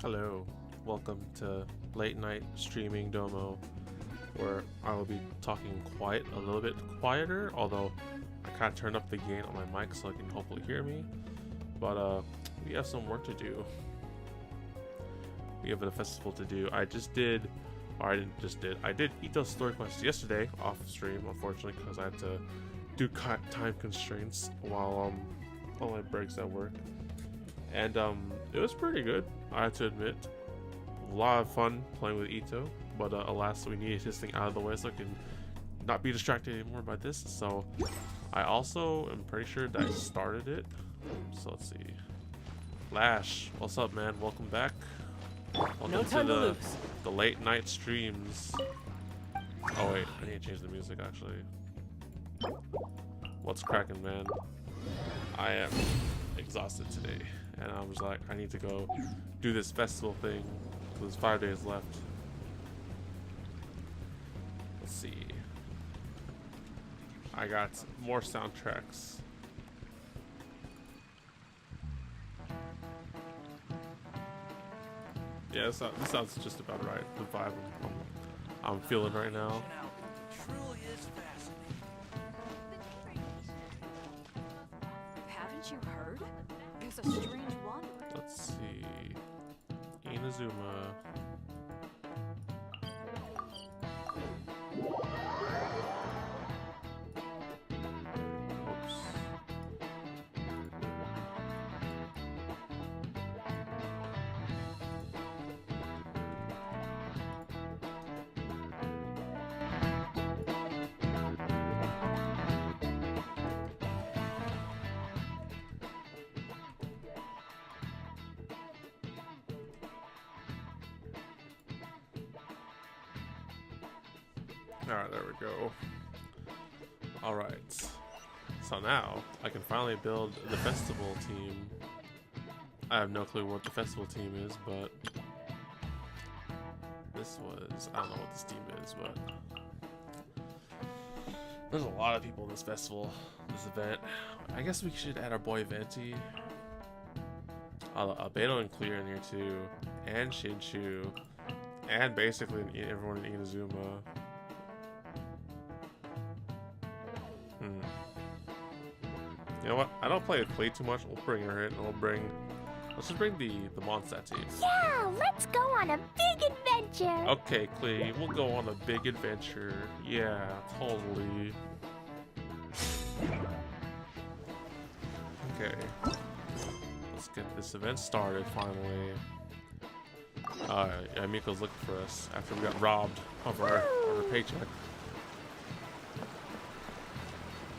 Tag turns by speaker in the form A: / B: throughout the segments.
A: Hello, welcome to Late Night Streaming Domo, where I will be talking a little bit quieter, although I kind of turned up the gain on my mic so I can hopefully hear me. But we have some work to do. We have a festival to do. I did eat those story quests yesterday off stream, unfortunately, because I had to do time constraints while on my breaks at work. And it was pretty good, I have to admit. A lot of fun playing with Ito, but alas, we needed his thing out of the way so I can not be distracted anymore by this. So I also am pretty sure that I started it. So let's see. Lash, what's up, man? Welcome back. Welcome to the late night streams. Oh wait, I need to change the music actually. What's cracking, man? I am exhausted today, and I was like, I need to go do this festival thing. There's 5 days left. Let's see. I got more soundtracks. Yeah, this sounds just about right. The vibe I'm feeling right now.
B: Haven't you heard? There's a strange wanderer.
A: Let's see. Inazuma. Oops. Alright, there we go. Alright. So now, I can finally build the festival team. I have no clue what the festival team is, but... I don't know what this team is, but... There's a lot of people in this festival, this event. I guess we should add our boy Venti. Beto and Clear in here too. And Shinshu. And basically everyone in Inazuma. You know what? I don't play with Clay too much. We'll bring her in, and let's just bring the Mondstadt team.
C: Yeah, let's go on a big adventure.
A: Okay, Clay, we'll go on a big adventure. Yeah, totally. Okay, let's get this event started finally. Yeah, Miko's looking for us after we got robbed of our paycheck.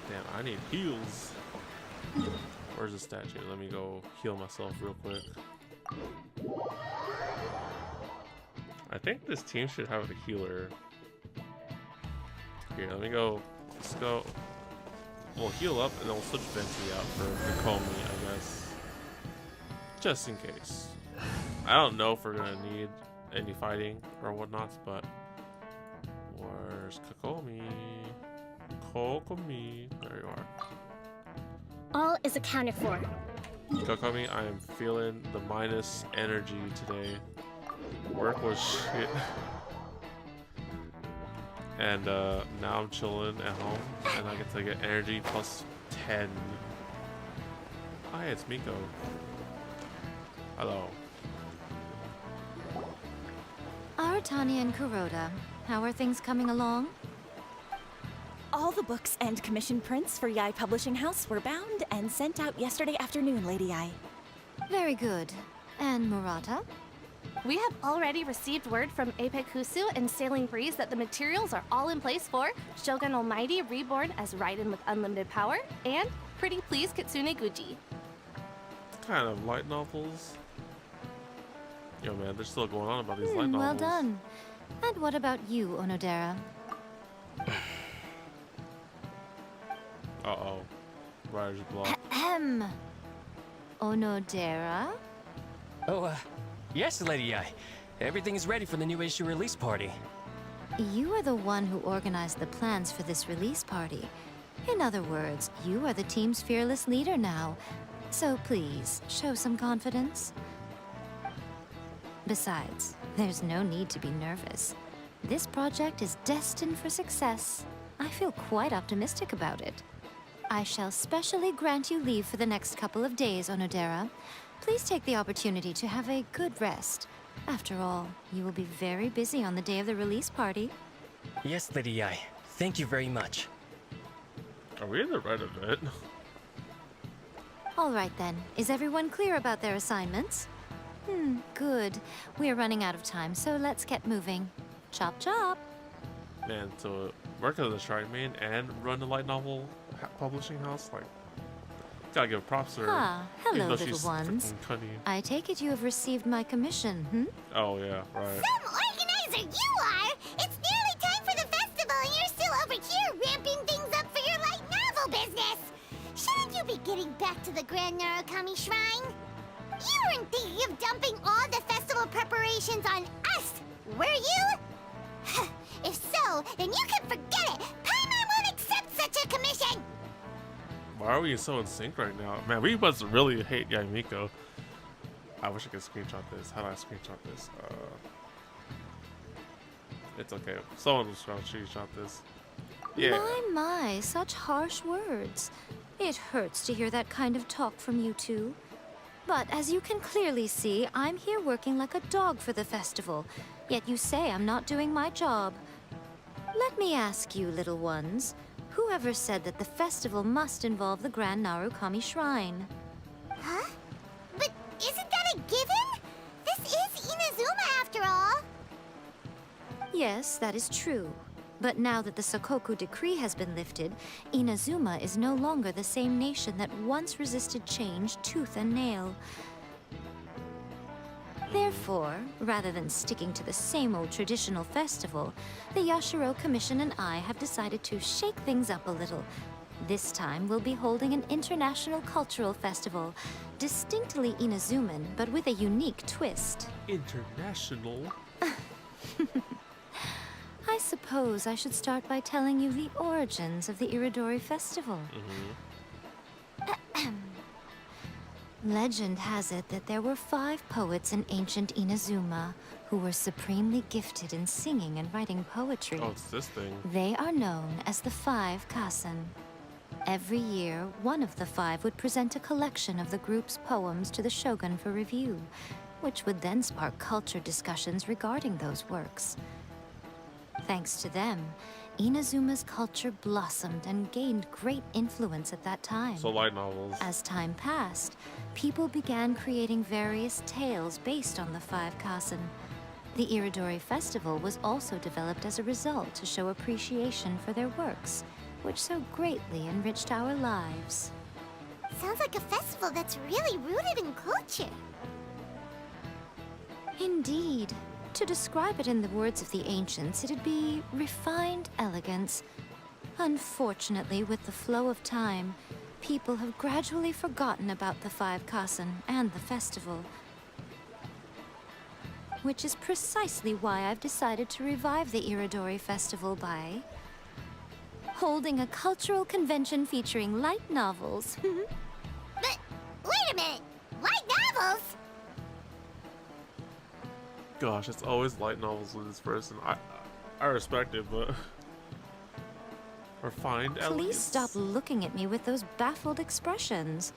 A: Damn, I need heals. Where's the statue? Let me go heal myself real quick. I think this team should have a healer. Here, let me go. Let's go. We'll heal up and then we'll switch Venti out for Komi, I guess. Just in case. I don't know if we're gonna need any fighting or whatnot, but where's Kokomi? Kokomi. There you are.
C: All is accounted for.
A: Kokomi, I am feeling the minus energy today. Work was shit. And now I'm chilling at home and I get to get energy plus 10. Hi, it's Miko. Hello.
D: Aratani and Kuroda, how are things coming along?
B: All the books and commission prints for Yai Publishing House were bound and sent out yesterday afternoon, Lady Yai.
D: Very good. And Murata?
E: We have already received word from Apex Husu and Sailing Breeze that the materials are all in place for Shogun Almighty reborn as Raiden with unlimited power and Pretty Please Kitsune Guji.
A: Kind of light novels. Yo man, they're still going on about these light novels.
D: Well done. And what about you, Onodera?
A: Uh-oh. Writer's block.
D: Ahem. Onodera?
F: Oh, yes, Lady Yai. Everything is ready for the new issue release party.
D: You are the one who organized the plans for this release party. In other words, you are the team's fearless leader now. So please, show some confidence. Besides, there's no need to be nervous. This project is destined for success. I feel quite optimistic about it. I shall specially grant you leave for the next couple of days, Onodera. Please take the opportunity to have a good rest. After all, you will be very busy on the day of the release party.
F: Yes, Lady Yai. Thank you very much.
A: Are we in the right event?
D: All right then. Is everyone clear about their assignments? Good. We're running out of time, so let's get moving. Chop chop!
A: Man, to work as a shrine main and run a light novel publishing house, like, gotta give props to her.
D: Ah,
A: even
D: hello,
A: though
D: little
A: she's
D: ones.
A: freaking cunning.
D: I take it you have received my commission,
A: Oh yeah, right.
C: Some organizer you are! It's nearly time for the festival and you're still over here ramping things up for your light novel business! Shouldn't you be getting back to the Grand Narukami Shrine? You weren't thinking of dumping all the festival preparations on us, were you? If so, then you can forget it! Paimon won't accept such a commission!
A: Why are we so in sync right now? Man, we must really hate Yamiko. I wish I could screenshot this. How do I screenshot this? It's okay. Someone will screenshot this. Yeah.
D: My, such harsh words. It hurts to hear that kind of talk from you two. But as you can clearly see, I'm here working like a dog for the festival. Yet you say I'm not doing my job. Let me ask you, little ones. Whoever said that the festival must involve the Grand Narukami Shrine?
C: Huh? But isn't that a given? This is Inazuma after all.
D: Yes, that is true. But now that the Sokoku decree has been lifted, Inazuma is no longer the same nation that once resisted change tooth and nail. Therefore, rather than sticking to the same old traditional festival, the Yashiro Commission and I have decided to shake things up a little. This time, we'll be holding an international cultural festival, distinctly Inazuman, but with a unique twist.
A: International.
D: I suppose I should start by telling you the origins of the Irodori festival. Legend has it that there were 5 poets in ancient Inazuma who were supremely gifted in singing and writing poetry.
A: Oh, it's this thing.
D: They are known as the 5 Kasen. Every year, one of the 5 would present a collection of the group's poems to the shogun for review, which would then spark culture discussions regarding those works. Thanks to them, Inazuma's culture blossomed and gained great influence at that time.
A: So light novels.
D: As time passed, people began creating various tales based on the 5 Kasen. The Irodori Festival was also developed as a result to show appreciation for their works, which so greatly enriched our lives.
C: Sounds like a festival that's really rooted in culture.
D: Indeed. To describe it in the words of the ancients, it'd be refined elegance. Unfortunately, with the flow of time, people have gradually forgotten about the 5 Kasen and the festival. Which is precisely why I've decided to revive the Irodori Festival by holding a cultural convention featuring light novels.
C: But wait a minute! Light novels?
A: Gosh, it's always light novels with this person. I respect it, but refined
D: Please
A: elegance.
D: stop looking at me with those baffled expressions.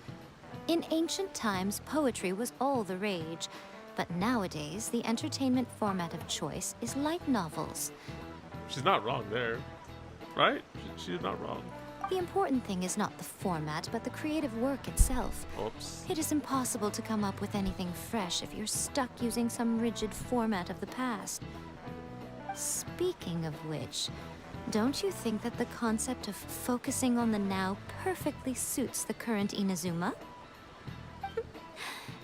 D: In ancient times, poetry was all the rage, but nowadays, the entertainment format of choice is light novels.
A: She's not wrong there, right? She's not wrong.
D: The important thing is not the format, but the creative work itself.
A: Oops.
D: It is impossible to come up with anything fresh if you're stuck using some rigid format of the past. Speaking of which, don't you think that the concept of focusing on the now perfectly suits the current Inazuma?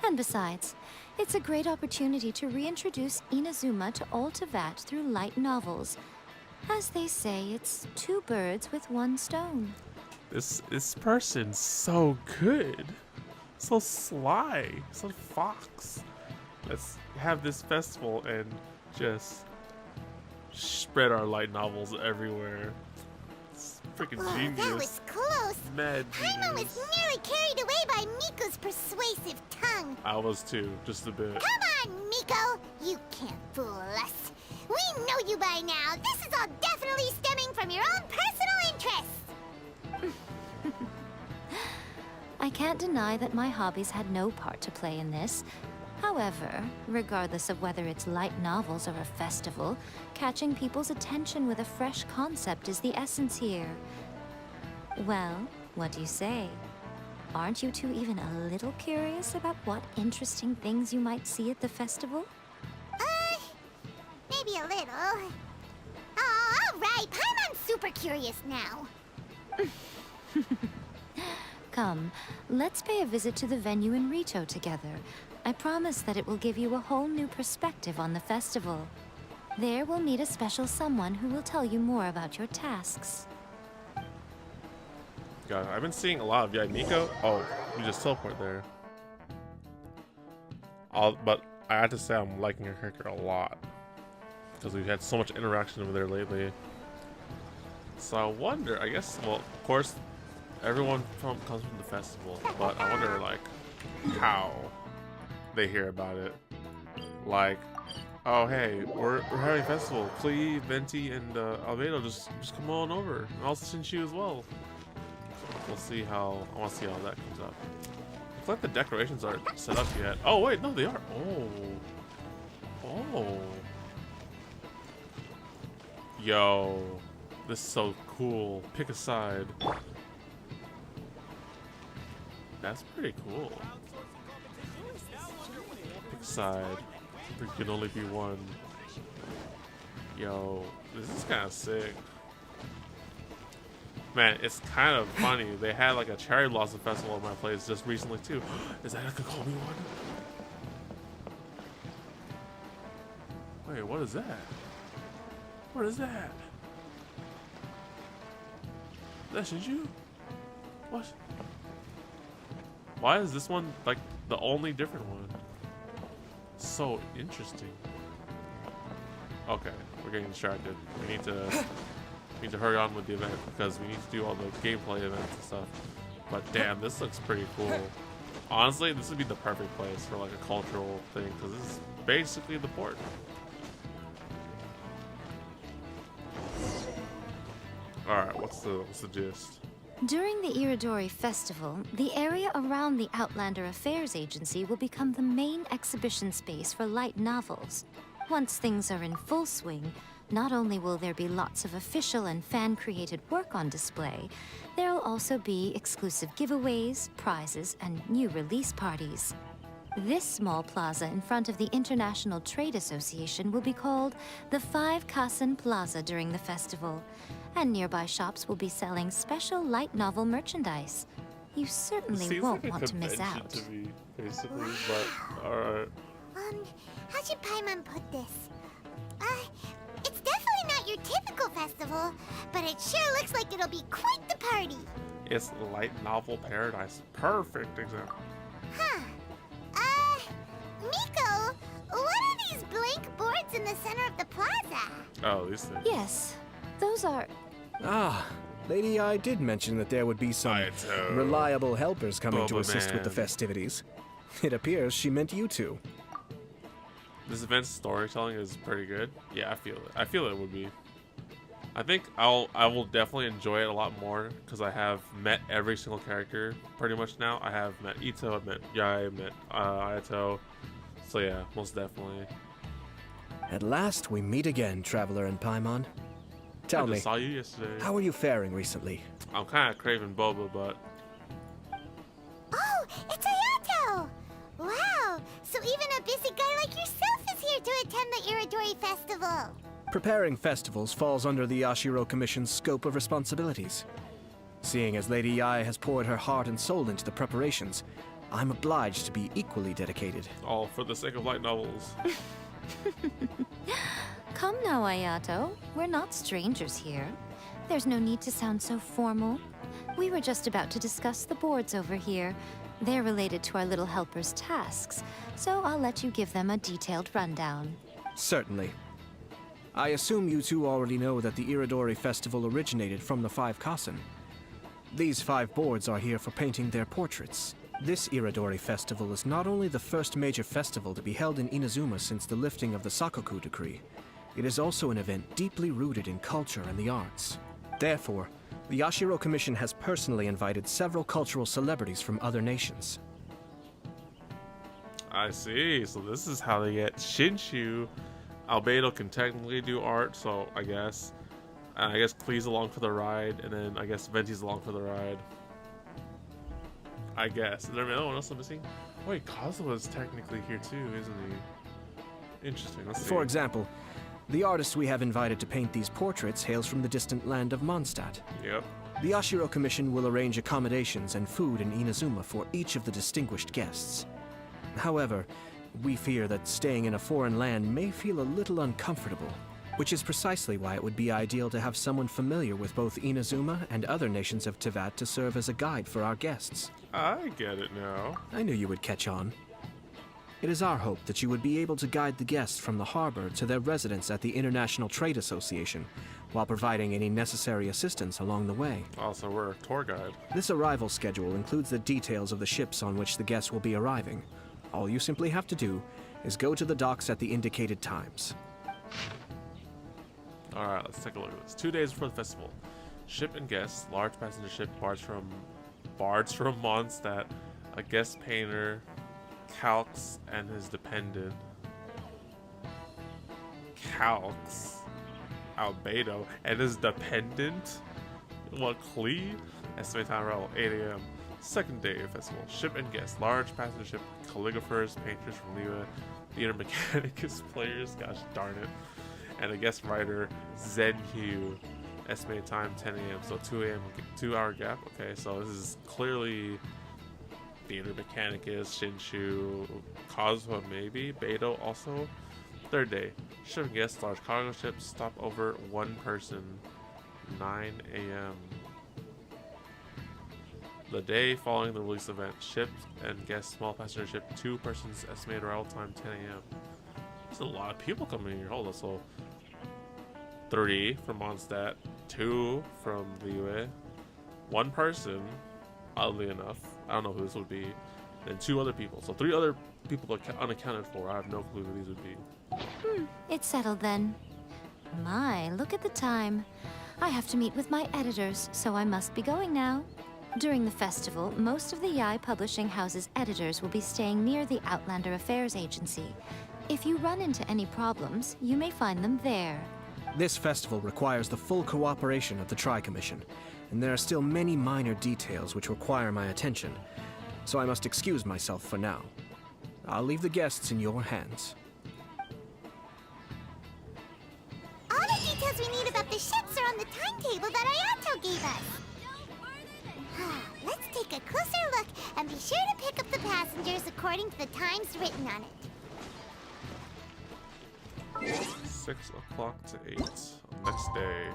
D: And besides, it's a great opportunity to reintroduce Inazuma to all Teyvat through light novels. As they say, it's 2 birds with 1 stone.
A: This person's so good. So sly. So fox. Let's have this festival and just spread our light novels everywhere. It's freaking
C: Whoa,
A: genius.
C: that was close.
A: Mad
C: Paimon was
A: genius.
C: nearly carried away by Miko's persuasive tongue.
A: I was too, just a bit.
C: Come on, Miko! You can't fool us. We know you by now. This is all definitely stemming from your own personal interests.
D: I can't deny that my hobbies had no part to play in this. However, regardless of whether it's light novels or a festival, catching people's attention with a fresh concept is the essence here. Well, what do you say? Aren't you two even a little curious about what interesting things you might see at the festival?
C: Maybe a little. Oh, all right. I'm super curious now.
D: Come, let's pay a visit to the venue in Rito together. I promise that it will give you a whole new perspective on the festival. There we'll meet a special someone who will tell you more about your tasks.
A: God, I've been seeing a lot of Miko. Oh, you just teleport there. But I have to say I'm liking her character a lot. Because we've had so much interaction over there lately. So I wonder, I guess, well, of course, everyone comes from the festival. But I wonder, like, how they hear about it. Like, oh, hey, we're having a festival. Klee, Venti, and Albedo, just come on over. And also Shinshu as well. We'll see how, I want to see how that comes up. Looks like the decorations aren't set up yet. Oh, wait, no, they are. Oh. Yo, this is so cool. Pick a side. That's pretty cool. Pick a side. There can only be one. Yo, this is kind of sick. Man, it's kind of funny. They had like a cherry blossom festival at my place just recently too. Is that a Kokomi one? Wait, what is that? What is that? Is that Shinshu? What? Why is this one like the only different one? So interesting. Okay, we're getting distracted. We need to hurry on with the event because we need to do all the gameplay events and stuff. But damn, this looks pretty cool. Honestly, this would be the perfect place for like a cultural thing because this is basically the port. Alright, what's the gist?
D: During the Irodori Festival, the area around the Outlander Affairs Agency will become the main exhibition space for light novels. Once things are in full swing, not only will there be lots of official and fan-created work on display, there'll also be exclusive giveaways, prizes, and new release parties. This small plaza in front of the International Trade Association will be called the 5 Kasen Plaza during the festival, and nearby shops will be selling special light novel merchandise. You certainly won't want to miss out.
A: To me, basically, but alright.
C: How should Paimon put this? It's definitely not your typical festival, but it sure looks like it'll be quite the party.
A: It's light novel paradise. Perfect example.
C: Huh. Miko, what are these blank boards in the center of the plaza?
A: Oh, these things.
D: Yes, those are...
G: Ah, Lady I did mention that there would be some reliable helpers coming to assist with the festivities. It appears she meant you two.
A: This event's storytelling is pretty good. Yeah, I feel it. I feel it would be. I think I will definitely enjoy it a lot more because I have met every single character pretty much now. I have met Ito, I've met Yai, I've met Ayato. So yeah, most definitely.
G: At last we meet again, Traveler and Paimon. Tell
A: I
G: me,
A: just saw you yesterday.
G: how are you faring recently?
A: I'm kind of craving boba, but
C: Oh, it's Ayato! Wow, so even a busy guy like yourself is here to attend the Irodori Festival.
G: Preparing festivals falls under the Yashiro Commission's scope of responsibilities. Seeing as Lady Yai has poured her heart and soul into the preparations, I'm obliged to be equally dedicated.
A: all for the sake of light novels.
D: Come now, Ayato. We're not strangers here. There's no need to sound so formal. We were just about to discuss the boards over here. They're related to our little helper's tasks, so I'll let you give them a detailed rundown.
G: Certainly. I assume you two already know that the Irodori Festival originated from the 5 Kasen. These 5 boards are here for painting their portraits, This Irodori festival is not only the first major festival to be held in Inazuma since the lifting of the Sakoku decree, it is also an event deeply rooted in culture and the arts. Therefore, the Yashiro Commission has personally invited several cultural celebrities from other nations.
A: I see. So this is how they get Shinshu. Albedo can technically do art, so I guess. And I guess Klee's along for the ride, and then I guess Venti's along for the ride. I guess. Is there anyone else I'm missing? Wait, Kazuha's technically here too, isn't he? Interesting. Let's see.
G: For example, the artist we have invited to paint these portraits hails from the distant land of Mondstadt.
A: Yep.
G: The Yashiro Commission will arrange accommodations and food in Inazuma for each of the distinguished guests. However, we fear that staying in a foreign land may feel a little uncomfortable, which is precisely why it would be ideal to have someone familiar with both Inazuma and other nations of Teyvat to serve as a guide for our guests.
A: I get it now.
G: I knew you would catch on. It is our hope that you would be able to guide the guests from the harbor to their residence at the International Trade Association, while providing any necessary assistance along the way.
A: Also, we're a tour guide.
G: This arrival schedule includes the details of the ships on which the guests will be arriving. All you simply have to do is go to the docks at the indicated times.
A: Alright, let's take a look at this. 2 days before the festival. Ship and guests, large passenger ship, bards from Mondstadt, a guest painter, Calx and his dependent. Calx, Albedo, and his dependent? What, Klee? Estimated time around 8 a.m. Second day of festival. Ship and guests, large passenger ship, calligraphers, painters from Liwa, theater mechanicus players, gosh darn it, and a guest writer, Zenhyu. Estimated time 10 a.m. So 2 a.m. 2 hour gap. Okay, so this is clearly theater mechanicus, Shinshu, Kazuha maybe, Beidou also. Third day, ship and guests, large cargo ship, stop over one person, 9 a.m. The day following the release event, ship and guest small passenger ship, 2 persons, estimated arrival time 10 a.m. There's a lot of people coming here. Hold on, so 3 from Mondstadt, 2 from Liyue, 1 person, oddly enough, I don't know who this would be, and 2 other people. So 3 other people unaccounted for. I have no clue who these would be.
D: It's settled then. My, look at the time. I have to meet with my editors, so I must be going now. During the festival, most of the Yae Publishing House's editors will be staying near the Outlander Affairs Agency. If you run into any problems, you may find them there.
G: This festival requires the full cooperation of the Tri-Commission, and there are still many minor details which require my attention, so I must excuse myself for now. I'll leave the guests in your hands.
C: All the details we need about the ships are on the timetable that Ayato gave us. Let's take a closer look and be sure to pick up the passengers according to the times written on it.
A: 6 o'clock to 8 next day.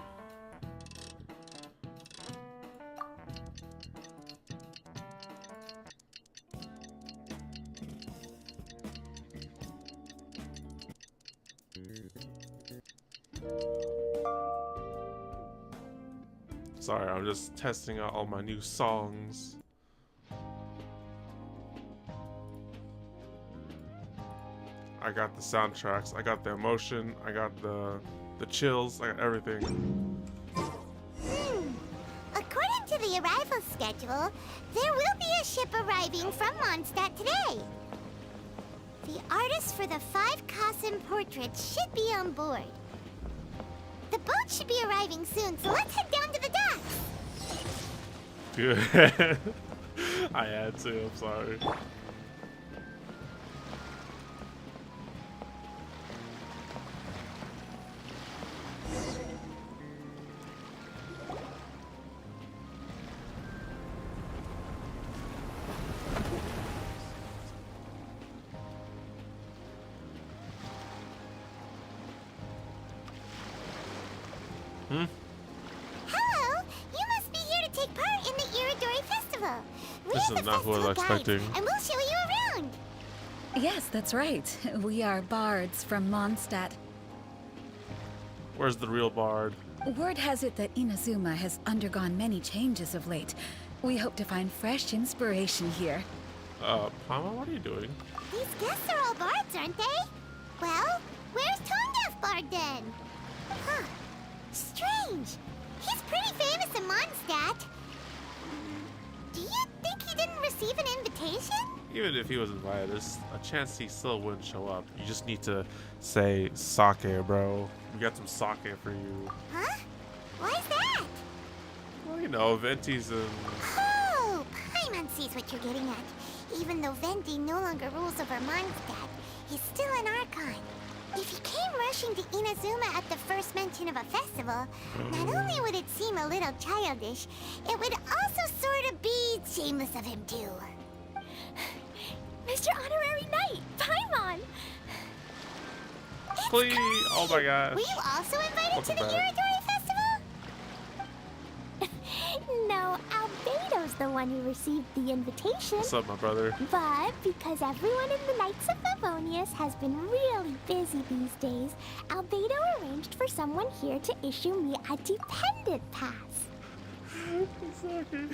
A: Sorry, I'm just testing out all my new songs. I got the soundtracks, I got the emotion, I got the chills, I got everything.
C: According to the arrival schedule, there will be a ship arriving from Mondstadt today. The artist for the 5 Kasim portraits should be on board. The boat should be arriving soon, so let's head down to the docks.
A: Good. I had to, I'm sorry.
C: Hello! You must be here to take part in the Irodori Festival.
A: This
C: We're
A: is
C: the
A: not who I was
C: festival guides,
A: expecting.
C: and we'll show you around.
H: Yes, that's right. We are bards from Mondstadt.
A: Where's the real bard?
H: Word has it that Inazuma has undergone many changes of late. We hope to find fresh inspiration here.
A: Pama, what are you doing?
C: These guests are all bards, aren't they? Well, where's Tone Deaf Bard then? Huh. Strange. He's pretty famous in Mondstadt. Do you think he didn't receive an invitation?
A: Even if he was invited, there's a chance he still wouldn't show up. You just need to say sake, bro. We got some sake for you.
C: Huh? Why's that?
A: Well, you know, Venti's in...
C: Oh, Paimon sees what you're getting at. Even though Venti no longer rules over Mondstadt, he's still an Archon. If he came rushing to Inazuma at the first mention of a festival, not only would it seem a little childish, it would also sort of be shameless of him too.
E: Mr. Honorary Knight, Paimon!
A: Please! Oh my gosh.
C: Were you also invited
A: Welcome
C: to the
A: back.
C: Irodori Festival?
I: No, Albedo's the one who received the invitation.
A: What's up, my brother?
I: But because everyone in the Knights of Favonius has been really busy these days, Albedo arranged for someone here to issue me a dependent pass.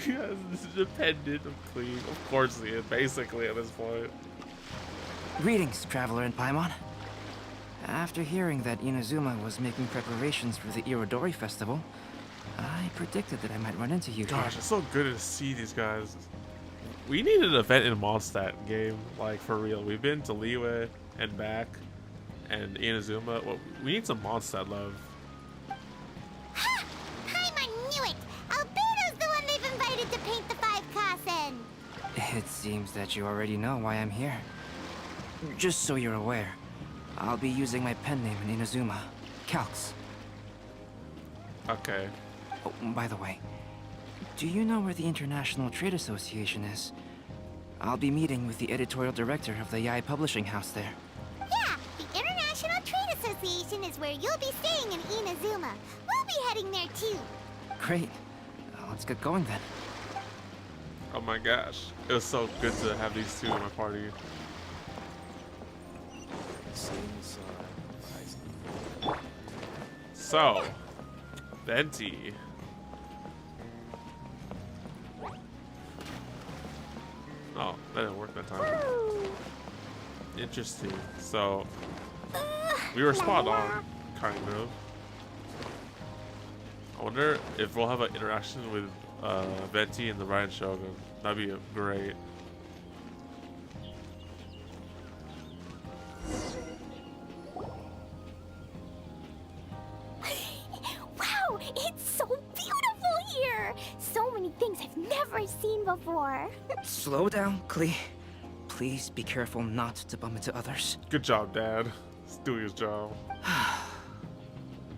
A: Yes, this is dependent of Cleve. Of course he is, basically, at this point.
J: Greetings, Traveler and Paimon. After hearing that Inazuma was making preparations for the Irodori Festival, I predicted that I might run into you
A: Gosh,
J: here.
A: it's so good to see these guys. We need an event in Mondstadt game, like, for real. We've been to Liyue and back, and Inazuma. Well, we need some Mondstadt love.
C: Ha! Paimon knew it! Albedo's the one they've invited to paint the 5 Kasen!
J: It seems that you already know why I'm here. Just so you're aware, I'll be using my pen name in Inazuma, Calx.
A: Okay.
J: Oh, by the way, do you know where the International Trade Association is? I'll be meeting with the editorial director of the Yai Publishing House there.
C: Yeah, the International Trade Association is where you'll be staying in Inazuma. We'll be heading there too.
J: Great. Let's get going then.
A: Oh my gosh. It was so good to have these two in my party. So, Venti. Oh, that didn't work that time. Interesting. So, we were spot on, kind of. I wonder if we'll have an interaction with Venti and the Ryan Shogun. That'd be great.
I: Wow, it's so beautiful here! So many things I've never seen before.
J: Slow down, Klee. Please be careful not to bump into others.
A: Good job, Dad. He's doing his job.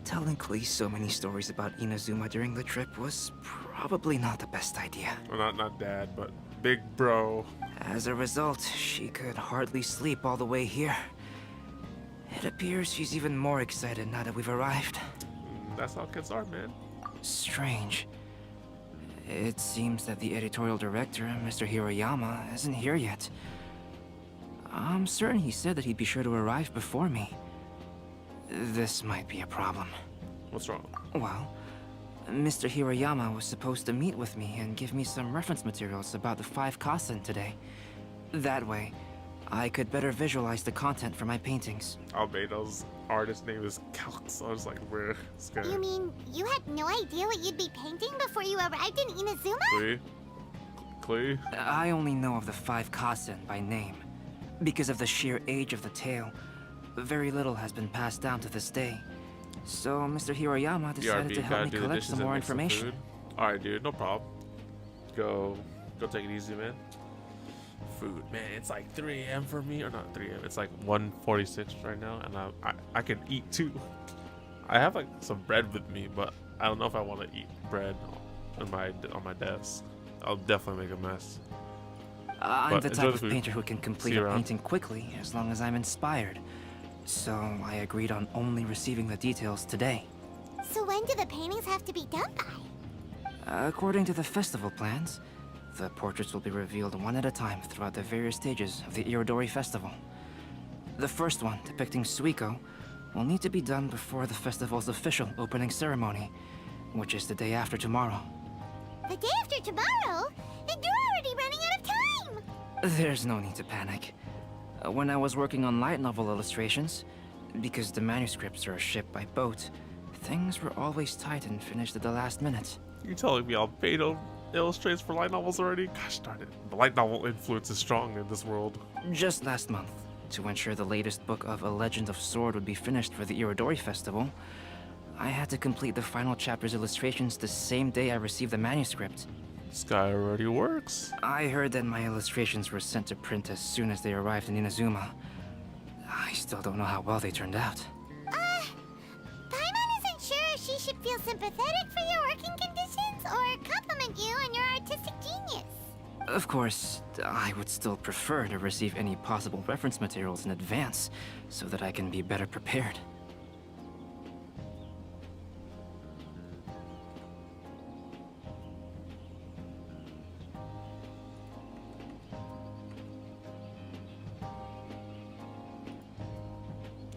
J: Telling Klee so many stories about Inazuma during the trip was probably not the best idea.
A: Well, not Dad, but Big Bro.
J: As a result, she could hardly sleep all the way here. It appears she's even more excited now that we've arrived.
A: That's how kids are, man.
J: Strange. It seems that the editorial director, Mr. Hiroyama, isn't here yet. I'm certain he said that he'd be sure to arrive before me. This might be a problem.
A: What's wrong?
J: Well, Mr. Hiroyama was supposed to meet with me and give me some reference materials about the 5 Kasen today. That way, I could better visualize the content for my paintings.
A: Albedo's artist name is Calx. I was like, where? Scared.
C: You mean you had no idea what you'd be painting before you arrived in Inazuma?
A: Clee? Clee?
J: I only know of the 5 Kasen by name. Because of the sheer age of the tale, very little has been passed down to this day. So Mr. Hiroyama decided to help me collect some more information.
A: Alright, dude, no problem. Go take it easy, man. Food, man, it's like 3 a.m. for me, or not 3 a.m. It's like 1:46 right now, and I can eat too. I have like some bread with me, but I don't know if I want to eat bread on my desk. I'll definitely make a mess.
J: I'm
A: But
J: the
A: enjoy
J: type
A: the
J: of
A: food.
J: painter who can complete
A: See you
J: a
A: around.
J: painting quickly as long as I'm inspired. So I agreed on only receiving the details today.
C: So when do the paintings have to be done by?
J: According to the festival plans, the portraits will be revealed one at a time throughout the various stages of the Irodori Festival. The first one, depicting Suiko, will need to be done before the festival's official opening ceremony, which is the day after tomorrow.
C: The day after tomorrow? Then you're already running out of time!
J: There's no need to panic. When I was working on light novel illustrations, because the manuscripts are shipped by boat, things were always tight and finished at the last minute.
A: You telling me Albedo illustrates for light novels already? Gosh darn it. The light novel influence is strong in this world.
J: Just last month, to ensure the latest book of A Legend of Sword would be finished for the Irodori festival, I had to complete the final chapter's illustrations the same day I received the manuscript.
A: This guy already works.
J: I heard that my illustrations were sent to print as soon as they arrived in Inazuma. I still don't know how well they turned out.
C: Paimon isn't sure if she should feel sympathetic for your working conditions or compliment you on your artistic genius.
J: Of course, I would still prefer to receive any possible reference materials in advance, so that I can be better prepared.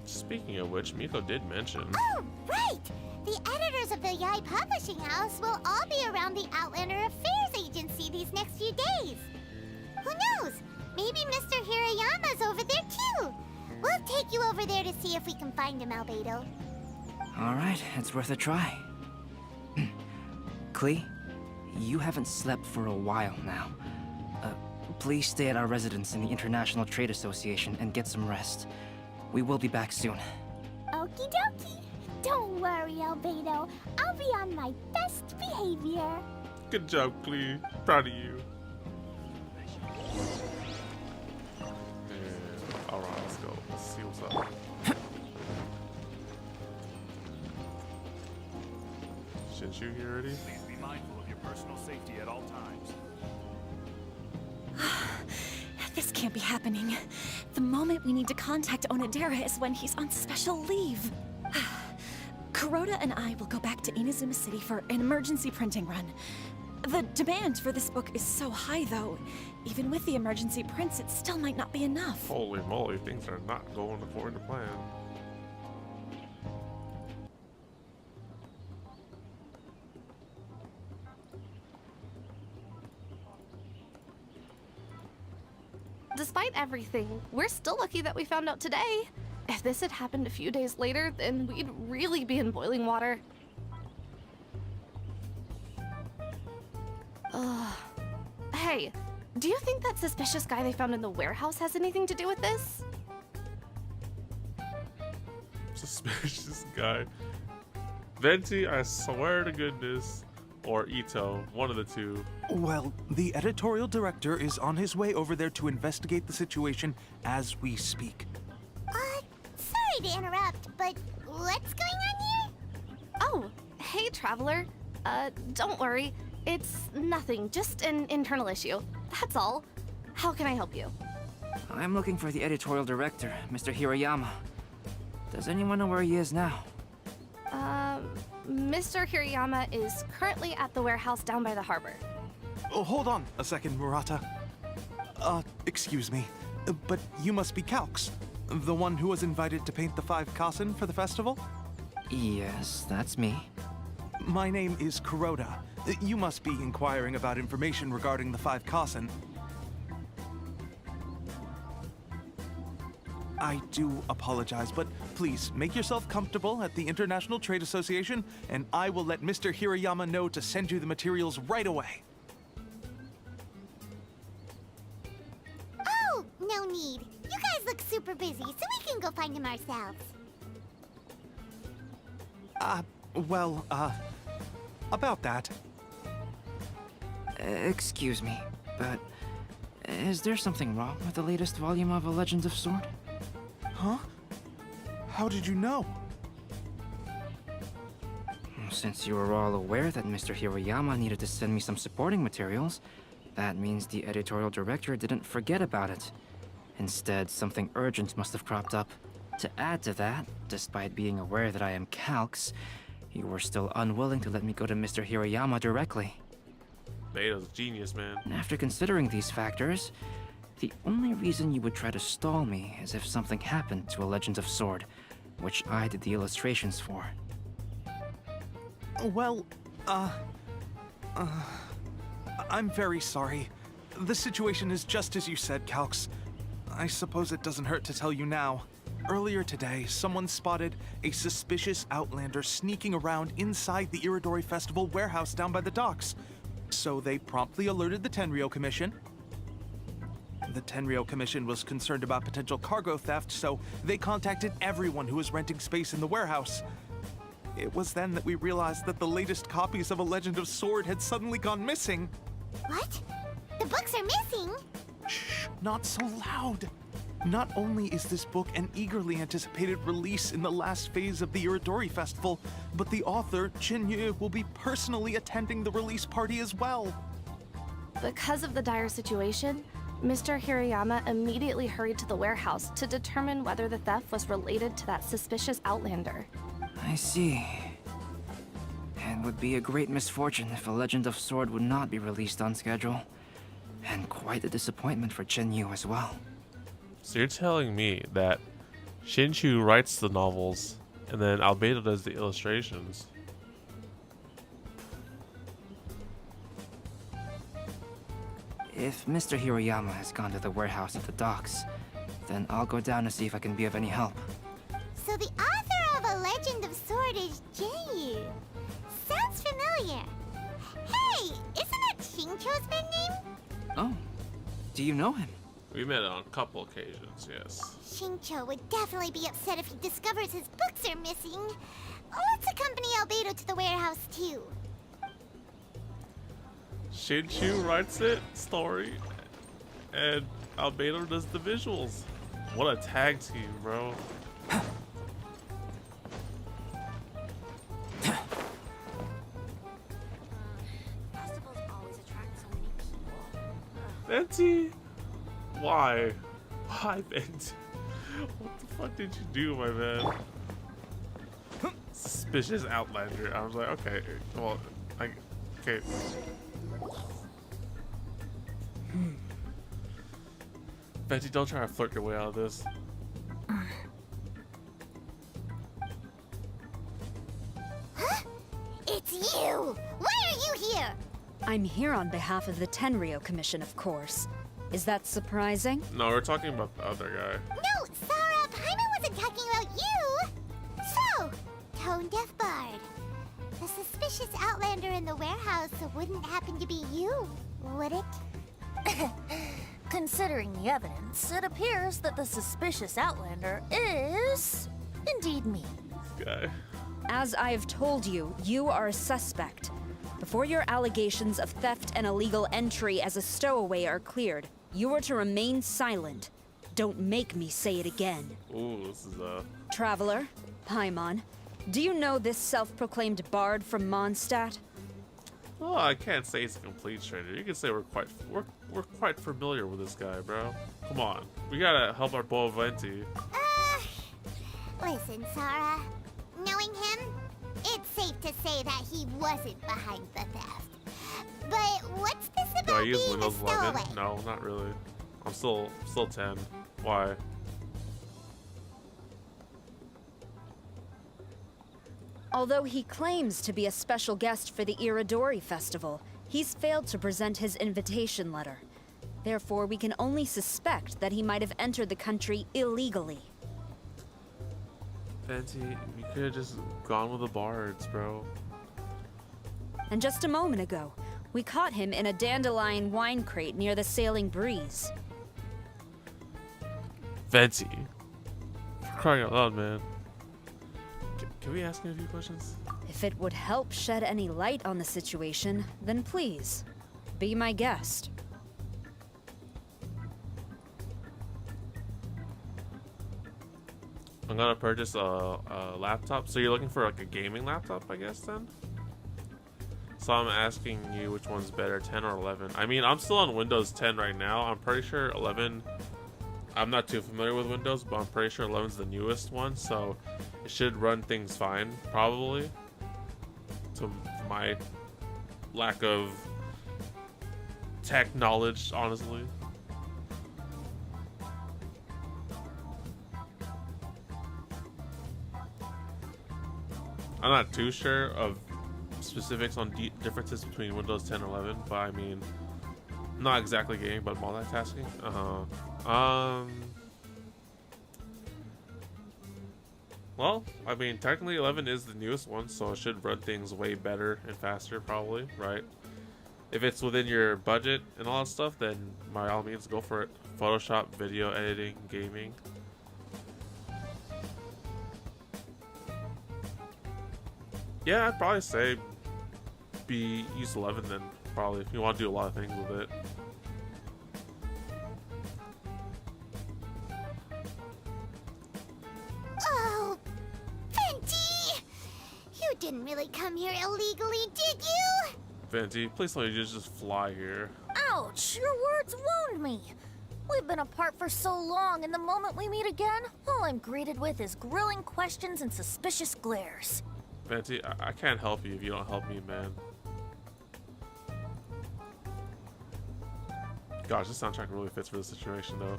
A: Speaking of which, Miko did mention.
C: Oh, right! The editors of the Yai Publishing House will all be around the Outlander Affairs Agency these next few days. Who knows? Maybe Mr. Hiroyama's over there too. We'll take you over there to see if we can find him, Albedo.
J: Alright, it's worth a try. Klee, you haven't slept for a while now. Please stay at our residence in the International Trade Association and get some rest. We will be back soon.
I: Okie dokie. Don't worry, Albedo. I'll be on my best behavior.
A: Good job, Klee. Proud of you. Alright, let's go. Let's see what's up. Shouldn't you here already?
K: Please be mindful of your personal safety at all times.
B: This can't be happening. The moment we need to contact Onodera is when he's on special leave. Kuroda and I will go back to Inazuma City for an emergency printing run. The demand for this book is so high, though. Even with the emergency prints, it still might not be enough.
A: Holy moly, things are not going according to plan.
E: Despite everything, we're still lucky that we found out today. If this had happened a few days later, then we'd really be in boiling water. Hey, do you think that suspicious guy they found in the warehouse has anything to do with this?
A: Suspicious guy. Venti, I swear to goodness, or Ito, one of the two.
K: Well, the editorial director is on his way over there to investigate the situation as we speak.
C: Sorry to interrupt, but what's going on here?
E: Oh, hey, Traveler. Don't worry. It's nothing, just an internal issue. That's all. How can I help you?
J: I'm looking for the editorial director, Mr. Hiroyama. Does anyone know where he is now?
E: Mr. Hiroyama is currently at the warehouse down by the harbor.
K: Oh, hold on a second, Murata. Excuse me, but you must be Calx, the one who was invited to paint the 5 Kasen for the festival?
J: Yes, that's me.
K: My name is Kuroda. You must be inquiring about information regarding the 5 Kasen. I do apologize, but please make yourself comfortable at the International Trade Association, and I will let Mr. Hiroyama know to send you the materials right away.
C: Oh, no need. You guys look super busy, so we can go find him ourselves.
K: About that.
J: Excuse me, but is there something wrong with the latest volume of A Legend of Sword?
K: Huh? How did you know?
J: Since you were all aware that Mr. Hiroyama needed to send me some supporting materials, that means the editorial director didn't forget about it. Instead, something urgent must have cropped up. To add to that, despite being aware that I am Calx, you were still unwilling to let me go to Mr. Hiroyama directly.
A: Beta's a genius, man.
J: And after considering these factors, the only reason you would try to stall me is if something happened to A Legend of Sword, which I did the illustrations for.
K: Well, I'm very sorry, The situation is just as you said, Calx. I suppose it doesn't hurt to tell you now. Earlier today, someone spotted a suspicious outlander sneaking around inside the Irodori Festival warehouse down by the docks. So they promptly alerted the Tenryou Commission. The Tenryou Commission was concerned about potential cargo theft, so they contacted everyone who was renting space in the warehouse. It was then that we realized that the latest copies of A Legend of Sword had suddenly gone missing.
C: What? The books are missing?
K: Shh, not so loud. Not only is this book an eagerly anticipated release in the last phase of the Irodori Festival, but the author, Chin-Yu, will be personally attending the release party as well.
E: Because of the dire situation, Mr. Hiroyama immediately hurried to the warehouse to determine whether the theft was related to that suspicious outlander.
J: I see. And would be a great misfortune if A Legend of Sword would not be released on schedule. And quite a disappointment for Chin-Yu as well.
A: So you're telling me that Shin-Chu writes the novels and then Albedo does the illustrations?
J: If Mr. Hiroyama has gone to the warehouse at the docks, then I'll go down to see if I can be of any help.
C: So the author of A Legend of Sword is Jin-Yu. Sounds familiar. Hey, isn't that Shincho's pen name?
J: Oh, do you know him?
A: We met on a couple occasions, yes.
C: Shincho would definitely be upset if he discovers his books are missing. Let's accompany Albedo to the warehouse too.
A: Shin-Chu writes it, story, and Albedo does the visuals. What a tag team, bro.
D: Festivals always attract so many people.
A: Venti! Why? Why, Venti? What the fuck did you do, my man? Suspicious Outlander. I was like, okay, well, okay. Venti, don't try to flirt your way out of this.
C: Huh? It's you! Why are you here?
H: I'm here on behalf of the Tenryou Commission, of course. Is that surprising?
A: No, we're talking about the other guy.
C: No, Sarah, Paimon wasn't talking about you! So, Tone-Deaf Bard. The suspicious outlander in the warehouse wouldn't happen to be you, would it?
L: Considering the evidence, it appears that the suspicious outlander is indeed me.
A: This guy.
H: As I've told you, you are a suspect. Before your allegations of theft and illegal entry as a stowaway are cleared, you are to remain silent. Don't make me say it again.
A: Ooh, this is
H: Traveler, Paimon, do you know this self-proclaimed bard from Mondstadt?
A: Oh, I can't say he's a complete stranger. You can say we're quite familiar with this guy, bro. Come on, we gotta help our boy Venti.
C: Listen, Sarah. Knowing him, it's safe to say that he wasn't behind the theft. But what's this
A: Do I
C: about
A: use
C: being a
A: Windows 11?
C: stowaway?
A: No, not really. I'm still 10. Why?
H: Although he claims to be a special guest for the Irodori Festival, he's failed to present his invitation letter. Therefore, we can only suspect that he might have entered the country illegally.
A: Venti, we could have just gone with the bards, bro.
H: And just a moment ago, we caught him in a dandelion wine crate near the Sailing Breeze.
A: Venti. For crying out loud, man. Can we ask him a few questions?
H: If it would help shed any light on the situation, then please, be my guest.
A: I'm gonna purchase a laptop. So you're looking for like a gaming laptop, I guess, then? So I'm asking you which one's better, 10 or 11. I mean, I'm still on Windows 10 right now. I'm pretty sure 11... I'm not too familiar with Windows, but I'm pretty sure 11's the newest one, so it should run things fine, probably. To my lack of tech knowledge, honestly. I'm not too sure of specifics on differences between Windows 10 and 11, but I mean, Not exactly gaming, but multitasking. Well, I mean, technically 11 is the newest one, so it should run things way better and faster, probably, right? If it's within your budget and all that stuff, then by all means, go for it. Photoshop, video editing, gaming. Yeah, I'd probably say use 11 then, probably, if you want to do a lot of things with it.
C: Oh, Venti! You didn't really come here illegally, did you?
A: Venti, please let me just fly here.
L: Ouch! Your words wound me. We've been apart for so long, and the moment we meet again, all I'm greeted with is grilling questions and suspicious glares.
A: Venti, I can't help you if you don't help me, man. Gosh, this soundtrack really fits for the situation, though.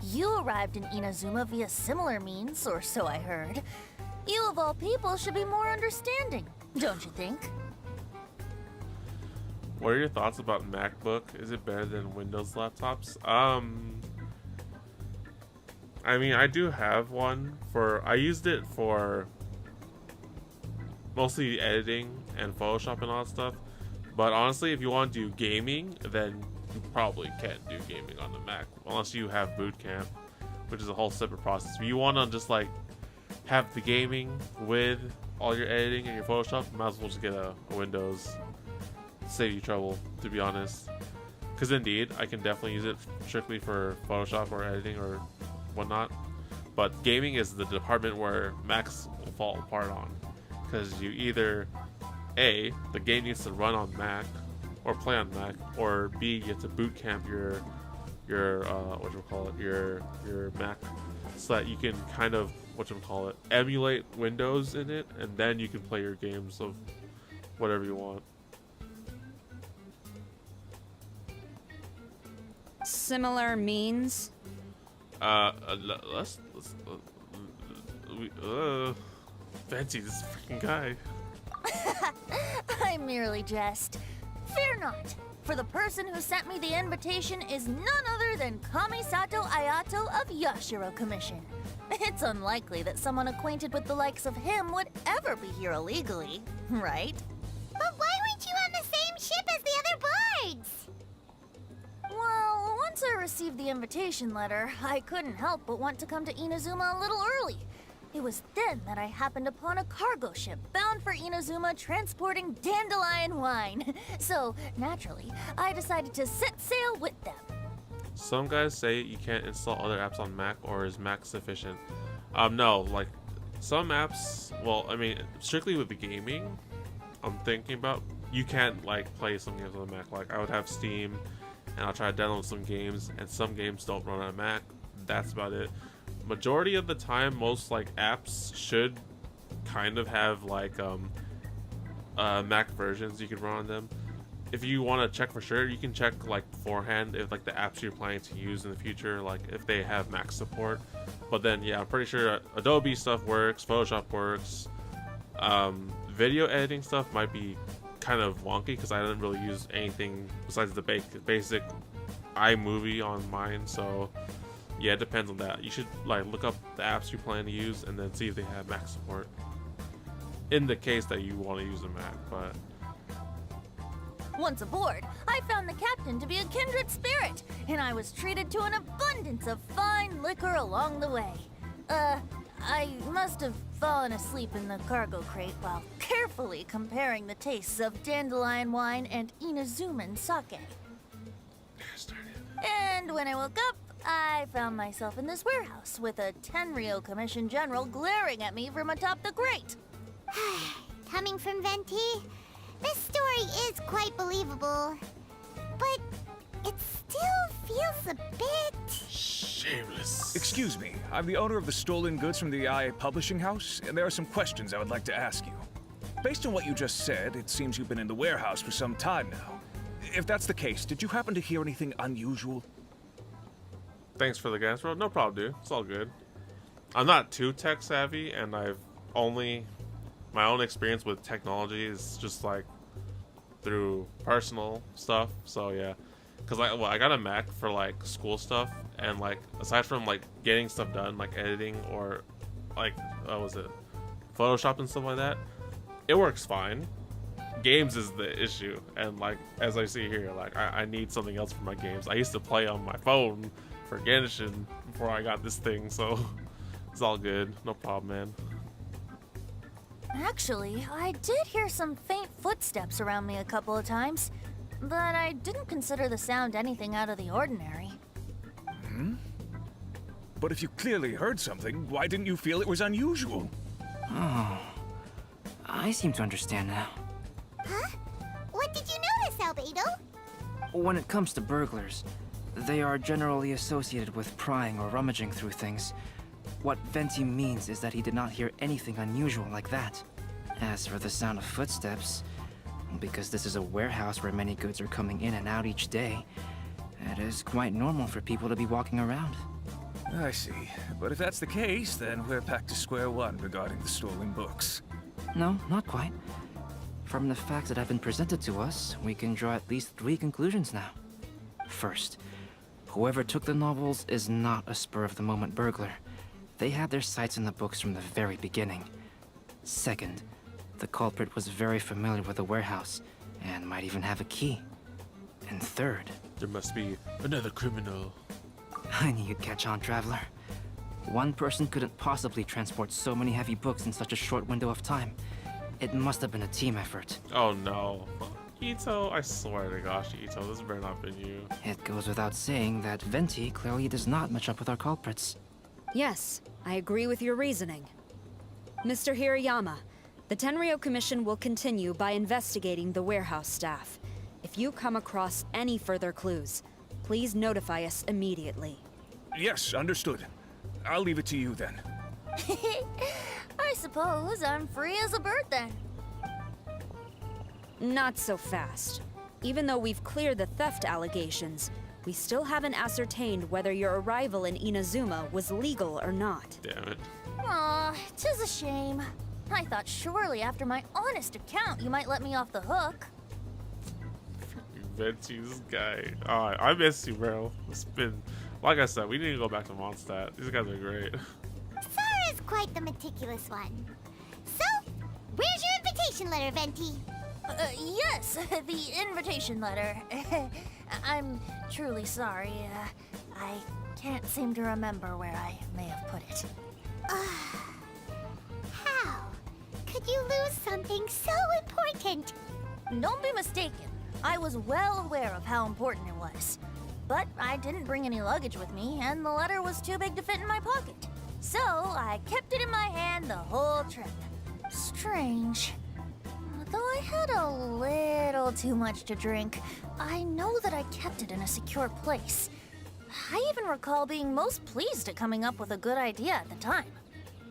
L: You arrived in Inazuma via similar means, or so I heard. You of all people should be more understanding, don't you think?
A: What are your thoughts about MacBook? Is it better than Windows laptops? I mean, I do have one I used it for mostly editing and Photoshop and all that stuff. But honestly, if you want to do gaming, then you probably can't do gaming on the Mac unless you have Boot Camp, which is a whole separate process. If you want to just like have the gaming with all your editing and your Photoshop, you might as well just get a Windows. Save you trouble, to be honest. Because indeed, I can definitely use it strictly for Photoshop or editing or whatnot. But gaming is the department where Macs will fall apart on. Because you either A, the game needs to run on Mac or play on Mac, or B, you have to boot camp your Mac so that you can kind of emulate Windows in it, and then you can play your games of whatever you want.
H: Similar means?
A: Fancy this freaking guy.
L: I merely jest. Fear not, for the person who sent me the invitation is none other than Kamisato Ayato of Yashiro Commission. It's unlikely that someone acquainted with the likes of him would ever be here illegally, right?
C: But why weren't you on the same ship as the other bards?
L: Well, once I received the invitation letter, I couldn't help but want to come to Inazuma a little early. It was then that I happened upon a cargo ship bound for Inazuma transporting dandelion wine. So, naturally, I decided to set sail with them.
A: Some guys say you can't install other apps on Mac, or is Mac sufficient? No, like, some apps, well, I mean, strictly with the gaming, I'm thinking about, you can't, like, play some games on the Mac. Like, I would have Steam, and I'll try to download some games, and some games don't run on Mac. That's about it. Majority of the time, most like apps should kind of have like Mac versions you can run on them. If you want to check for sure, you can check like beforehand if like the apps you're planning to use in the future, like if they have Mac support. But then yeah, I'm pretty sure Adobe stuff works, Photoshop works. Video editing stuff might be kind of wonky because I didn't really use anything besides the basic iMovie on mine, so yeah, it depends on that. You should like look up the apps you plan to use and then see if they have Mac support. In the case that you want to use a Mac, but
L: once aboard, I found the captain to be a kindred spirit, and I was treated to an abundance of fine liquor along the way. I must have fallen asleep in the cargo crate while carefully comparing the tastes of dandelion wine and Inazuman sake. And when I woke up, I found myself in this warehouse with a Tenryo Commission General glaring at me from atop the grate.
C: Coming from Venti, this story is quite believable, but it still feels a bit
A: shameless.
M: Excuse me, I'm the owner of the stolen goods from the IA Publishing House, and there are some questions I would like to ask you. Based on what you just said, it seems you've been in the warehouse for some time now. If that's the case, did you happen to hear anything unusual?
A: Thanks for the gas, bro. No problem, dude. It's all good. I'm not too tech savvy, and my own experience with technology is just like through personal stuff. So yeah, Cause I got a Mac for like school stuff, and like aside from like getting stuff done, like editing or like what was it, Photoshop and stuff like that, it works fine. Games is the issue, and like as I see here, like I need something else for my games. I used to play on my phone for Genshin before I got this thing, so it's all good, no problem, man.
L: Actually, I did hear some faint footsteps around me a couple of times, but I didn't consider the sound anything out of the ordinary.
M: But if you clearly heard something, why didn't you feel it was unusual?
J: Oh, I seem to understand now.
C: Huh? What did you notice, Albedo?
J: When it comes to burglars, they are generally associated with prying or rummaging through things. What Venti means is that he did not hear anything unusual like that. As for the sound of footsteps, because this is a warehouse where many goods are coming in and out each day, it is quite normal for people to be walking around.
M: I see. But if that's the case, then we're back to square one regarding the stolen books.
J: No, not quite. From the facts that have been presented to us, we can draw at least 3 conclusions now. First, whoever took the novels is not a spur-of-the-moment burglar. They had their sights on the books from the very beginning. Second, the culprit was very familiar with the warehouse, and might even have a key. And third...
A: There must be another criminal.
J: I knew you'd catch on, Traveler. One person couldn't possibly transport so many heavy books in such a short window of time. It must have been a team effort.
A: Oh no. Ito, I swear to gosh, Ito, this better not been you.
J: It goes without saying that Venti clearly does not match up with our culprits.
H: Yes, I agree with your reasoning. Mr. Hiroyama, the Tenryo Commission will continue by investigating the warehouse staff. If you come across any further clues, please notify us immediately.
M: Yes, understood. I'll leave it to you then.
L: I suppose I'm free as a bird then.
H: Not so fast. Even though we've cleared the theft allegations, we still haven't ascertained whether your arrival in Inazuma was legal or not.
A: Damn it.
L: Aw, 'tis a shame. I thought surely after my honest account you might let me off the hook.
A: Venti, this guy. I miss you, bro. It's been, like I said, we need to go back to Mondstadt. These guys are great.
C: Sara's quite the meticulous one. So, where's your invitation letter, Venti?
L: Yes, the invitation letter. I'm truly sorry. I can't seem to remember where I may have put it.
C: How could you lose something so important?
L: Don't be mistaken. I was well aware of how important it was. But I didn't bring any luggage with me, and the letter was too big to fit in my pocket. So I kept it in my hand the whole trip. Strange. Though I had a little too much to drink, I know that I kept it in a secure place. I even recall being most pleased at coming up with a good idea at the time.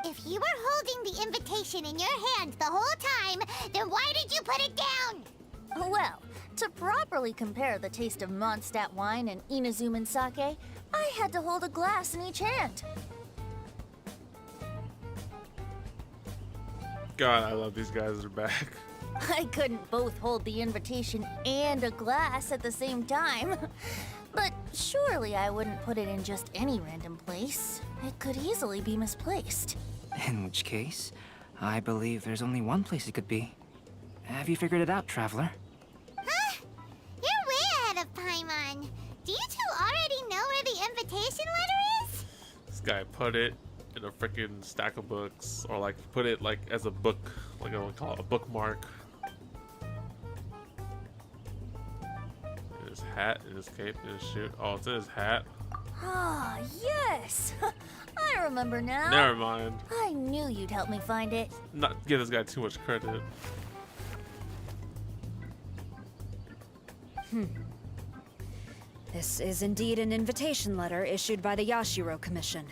C: If you were holding the invitation in your hand the whole time, then why did you put it down?
L: Well, to properly compare the taste of Mondstadt wine and Inazuman sake, I had to hold a glass in each hand.
A: God, I love these guys. They're back.
L: I couldn't both hold the invitation and a glass at the same time. But surely I wouldn't put it in just any random place. It could easily be misplaced.
J: In which case, I believe there's only one place it could be. Have you figured it out, Traveler?
C: Huh? You're way ahead of Paimon. Do you two already know where the invitation letter is?
A: This guy put it in a freaking stack of books, or like put it like as a book, like I would call it a bookmark. In his hat, in his cape, in his shoe. Oh, it's in his hat.
L: Ah, yes! I remember now.
A: Never mind.
L: I knew you'd help me find it.
A: Not give this guy too much credit.
H: This is indeed an invitation letter issued by the Yashiro Commission.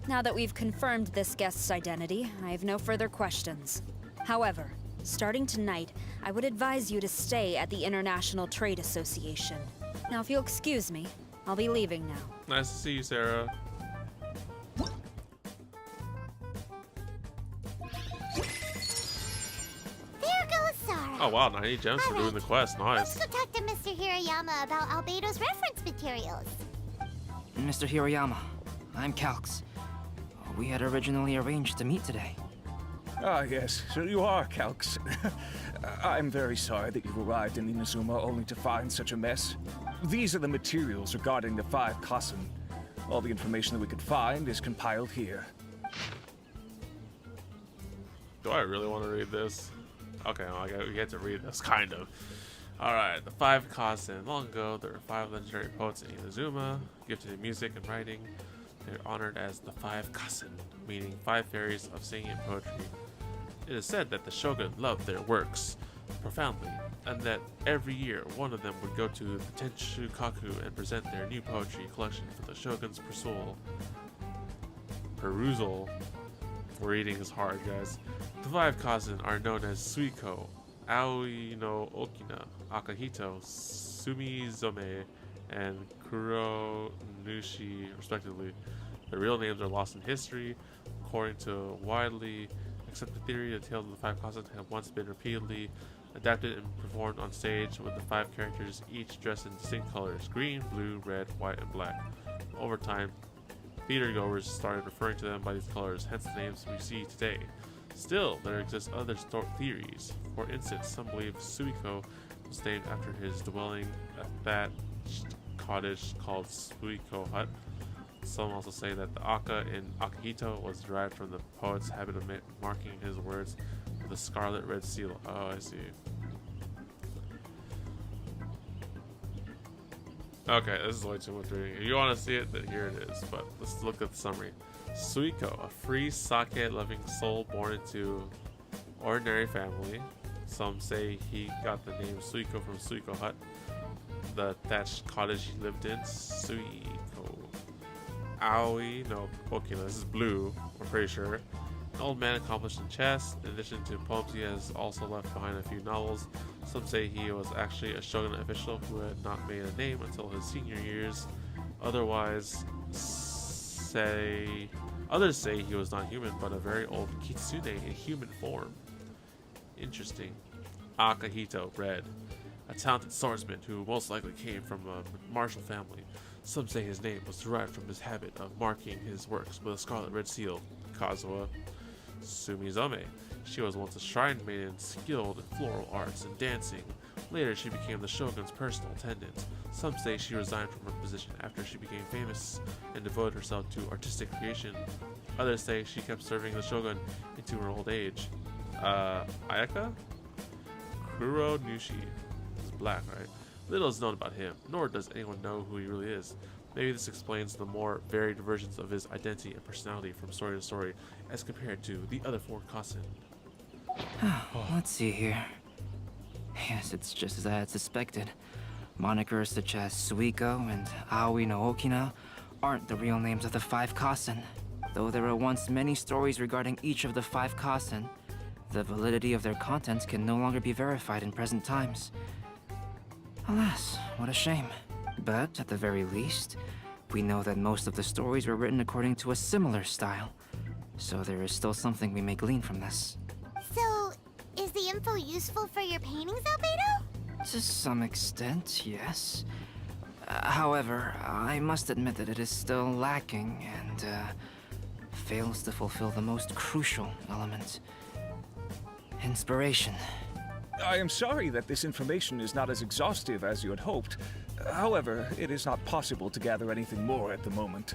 H: Now that we've confirmed this guest's identity, I have no further questions. However, starting tonight, I would advise you to stay at the International Trade Association. Now, if you'll excuse me, I'll be leaving now.
A: Nice to see you, Sarah.
C: There goes Sara.
A: Oh wow, 90 gems for doing the quest.
C: Let's
A: Nice.
C: go talk to Mr. Hiroyama about Albedo's reference materials.
J: Mr. Hiroyama, I'm Calx. We had originally arranged to meet today.
M: Ah, yes, so you are Calx. I'm very sorry that you've arrived in Inazuma only to find such a mess. These are the materials regarding the 5 Kassen. All the information that we could find is compiled here.
A: Do I really want to read this? Okay, well, we get to read this, kind of. Alright, the 5 Kassen. Long ago, there were 5 legendary poets in Inazuma, gifted in music and writing. They're honored as the 5 Kassen, meaning 5 fairies of singing and poetry. It is said that the shogun loved their works profoundly, and that every year one of them would go to the Tenshukaku and present their new poetry collection for the shogun's perusal. Reading is hard, guys. The 5 Kazen are known as Suiko, Aoi no Okina, Akahito, Sumizome, and Kuro Nushi, respectively. Their real names are lost in history. According to a widely accepted theory, the tales of the 5 Kazen have once been repeatedly adapted and performed on stage, with the 5 characters each dressed in distinct colors: green, blue, red, white, and black. Over time, theatergoers started referring to them by these colors, hence the names we see today. Still, there exist other theories. For instance, some believe Suiko was named after his dwelling, a thatched cottage called Suiko Hut. Some also say that the Aka in Akihito was derived from the poet's habit of marking his words with a scarlet red seal. Oh, I see. Okay, this is way too much reading. If you want to see it, then here it is. But let's look at the summary. Suiko, a free sake-loving soul born into ordinary family. Some say he got the name Suiko from Suiko Hut, the thatched cottage he lived in. Suiko. Aoi no Okina, this is blue, I'm pretty sure. An old man accomplished in chess. In addition to poems, he has also left behind a few novels. Some say he was actually a shogun official who had not made a name until his senior years. Others say he was not human, but a very old kitsune in human form. Interesting. Akahito, red. A talented swordsman who most likely came from a martial family. Some say his name was derived from his habit of marking his works with a scarlet red seal. Kazuha. Sumizome. She was once a shrine maiden skilled in floral arts and dancing. Later, she became the shogun's personal attendant. Some say she resigned from her position after she became famous and devoted herself to artistic creation. Others say she kept serving the shogun into her old age. Ayaka? Kuro Nushi. This is black, right? Little is known about him, nor does anyone know who he really is. Maybe this explains the more varied versions of his identity and personality from story to story as compared to the other 4 Kassen.
J: Let's see here. Yes, it's just as I had suspected. Monikers such as Suiko and Aoi no Okina aren't the real names of the 5 Kassen. Though there were once many stories regarding each of the 5 Kassen, the validity of their contents can no longer be verified in present times. Alas, what a shame. But at the very least, we know that most of the stories were written according to a similar style. So there is still something we may glean from this.
C: So, is the info useful for your paintings, Albedo?
J: To some extent, yes. However, I must admit that it is still lacking and fails to fulfill the most crucial element. Inspiration.
M: I am sorry that this information is not as exhaustive as you had hoped. However, it is not possible to gather anything more at the moment.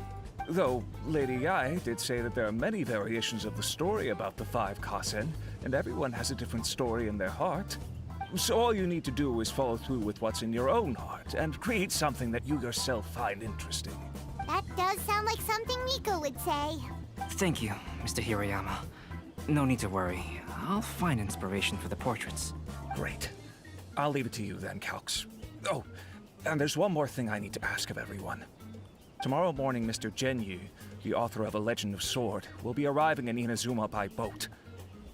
M: Though, Lady Yae did say that there are many variations of the story about the 5 Kassen, and everyone has a different story in their heart. So all you need to do is follow through with what's in your own heart, and create something that you yourself find interesting.
C: That does sound like something Miko would say.
J: Thank you, Mr. Hiroyama. No need to worry. I'll find inspiration for the portraits.
M: Great. I'll leave it to you then, Calx. Oh, and there's one more thing I need to ask of everyone. Tomorrow morning, Mr. Genyu, the author of A Legend of Sword, will be arriving in Inazuma by boat.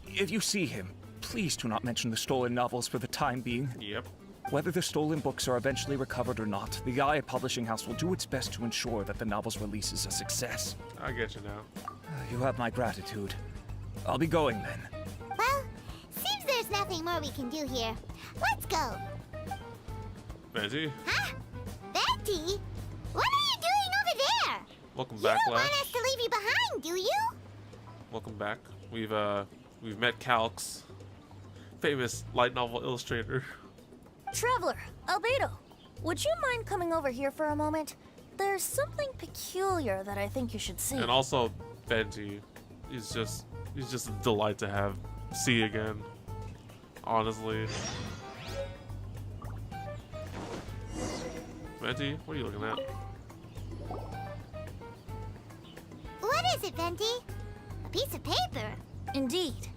M: If you see him, please do not mention the stolen novels for the time being.
A: Yep.
M: Whether the stolen books are eventually recovered or not, the IA Publishing House will do its best to ensure that the novel's release is a success.
A: I get you now.
M: You have my gratitude. I'll be going then.
C: Well, seems there's there's nothing more we can do here. Let's go.
A: Venti,
C: Huh? Betty? What are you doing over there?
A: welcome
C: You
A: back,
C: don't want
A: Lash.
C: us to leave you behind, do you?
A: Welcome back. We've met Calx, famous light novel illustrator.
L: Traveler, Albedo, would you mind coming over here for a moment? There's something peculiar that I think you should see.
A: And also Venti. He's just a delight to see again. Honestly. Venti, what are you looking at?
C: What is it, Venti? A piece of paper.
L: Indeed.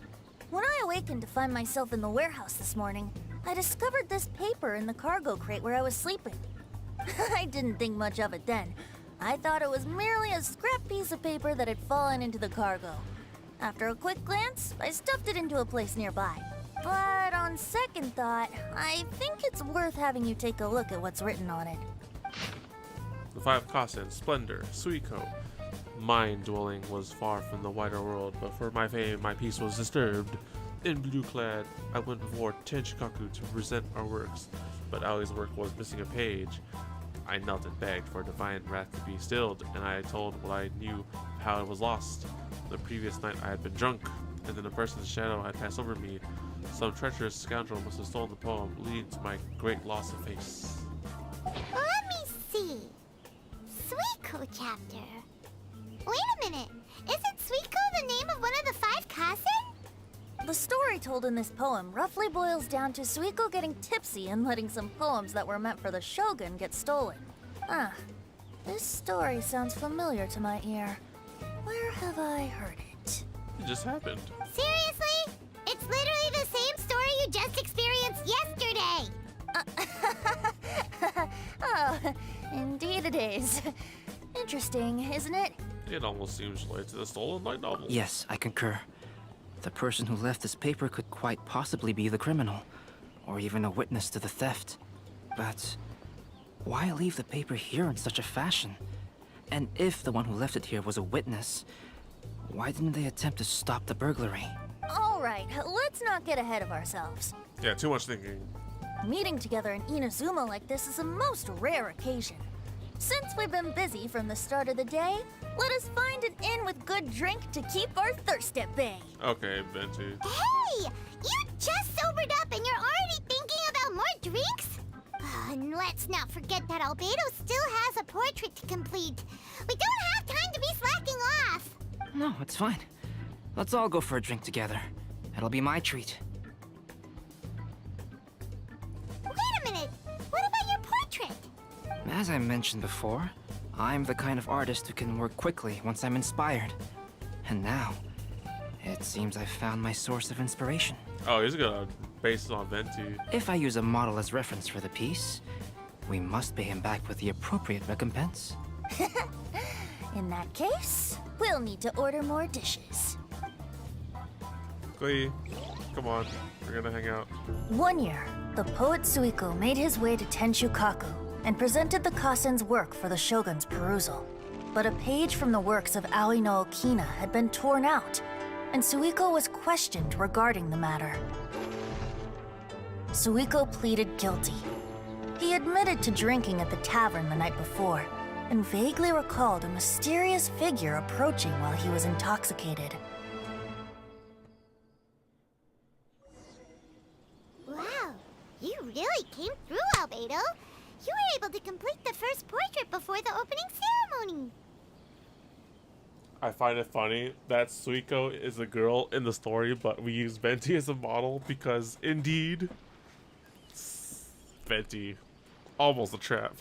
L: When I awakened to find myself in the warehouse this morning, I discovered this paper in the cargo crate where I was sleeping. I didn't think much of it then. I thought it was merely a scrap piece of paper that had fallen into the cargo. After a quick glance, I stuffed it into a place nearby. But on second thought, I think it's worth having you take a look at what's written on it.
A: The five Kasen, Splendor, Suiko. Mind dwelling was far from the wider world, but for my fame, my peace was disturbed. In blue clad, I went before Tenchikaku to present our works, but Aoi's work was missing a page. I knelt and begged for divine wrath to be stilled, and I told what I knew how it was lost. The previous night I had been drunk, and then a person's shadow had passed over me. Some treacherous scoundrel must have stolen the poem, leading to my great loss of face.
C: Let me see. Suiko chapter. Wait a minute. Isn't Suiko the name of one of the five Kasen?
L: The story told in this poem roughly boils down to Suiko getting tipsy and letting some poems that were meant for the shogun get stolen. Ah, this story sounds familiar to my ear. Where have I heard it?
A: It just happened.
C: Seriously? It's literally the same story you just experienced yesterday.
L: Oh, indeed it is. Interesting, isn't it?
A: It almost seems related to the stolen light novel.
J: Yes, I concur. The person who left this paper could quite possibly be the criminal, or even a witness to the theft. But why leave the paper here in such a fashion? And if the one who left it here was a witness, why didn't they attempt to stop the burglary?
L: All right, let's not get ahead of ourselves.
A: Yeah, too much thinking.
L: Meeting together in Inazuma like this is a most rare occasion. Since we've been busy from the start of the day, let us find an inn with good drink to keep our thirst at bay.
A: Okay, Venti.
C: Hey! You just sobered up and you're already thinking about more drinks? And let's not forget that Albedo still has a portrait to complete. We don't have time to be slacking off.
J: No, it's fine. Let's all go for a drink together. It'll be my treat.
C: Wait a minute. What about your portrait?
J: As I mentioned before, I'm the kind of artist who can work quickly once I'm inspired. And now, it seems I've found my source of inspiration.
A: Oh, he's gonna base it on Venti.
J: If I use a model as reference for the piece, we must pay him back with the appropriate recompense.
L: In that case, we'll need to order more dishes.
A: Glee, come on, we're gonna hang out.
L: One year, the poet Suiko made his way to Tenchukaku and presented the Kasen's work for the shogun's perusal. But a page from the works of Aoi no Okina had been torn out, and Suiko was questioned regarding the matter. Suiko pleaded guilty. He admitted to drinking at the tavern the night before, and vaguely recalled a mysterious figure approaching while he was intoxicated.
C: Wow, you really came through, Albedo. You were able to complete the first portrait before the opening ceremony.
A: I find it funny that Suiko is a girl in the story, but we use Venti as a model because, indeed, Venti, almost a trap.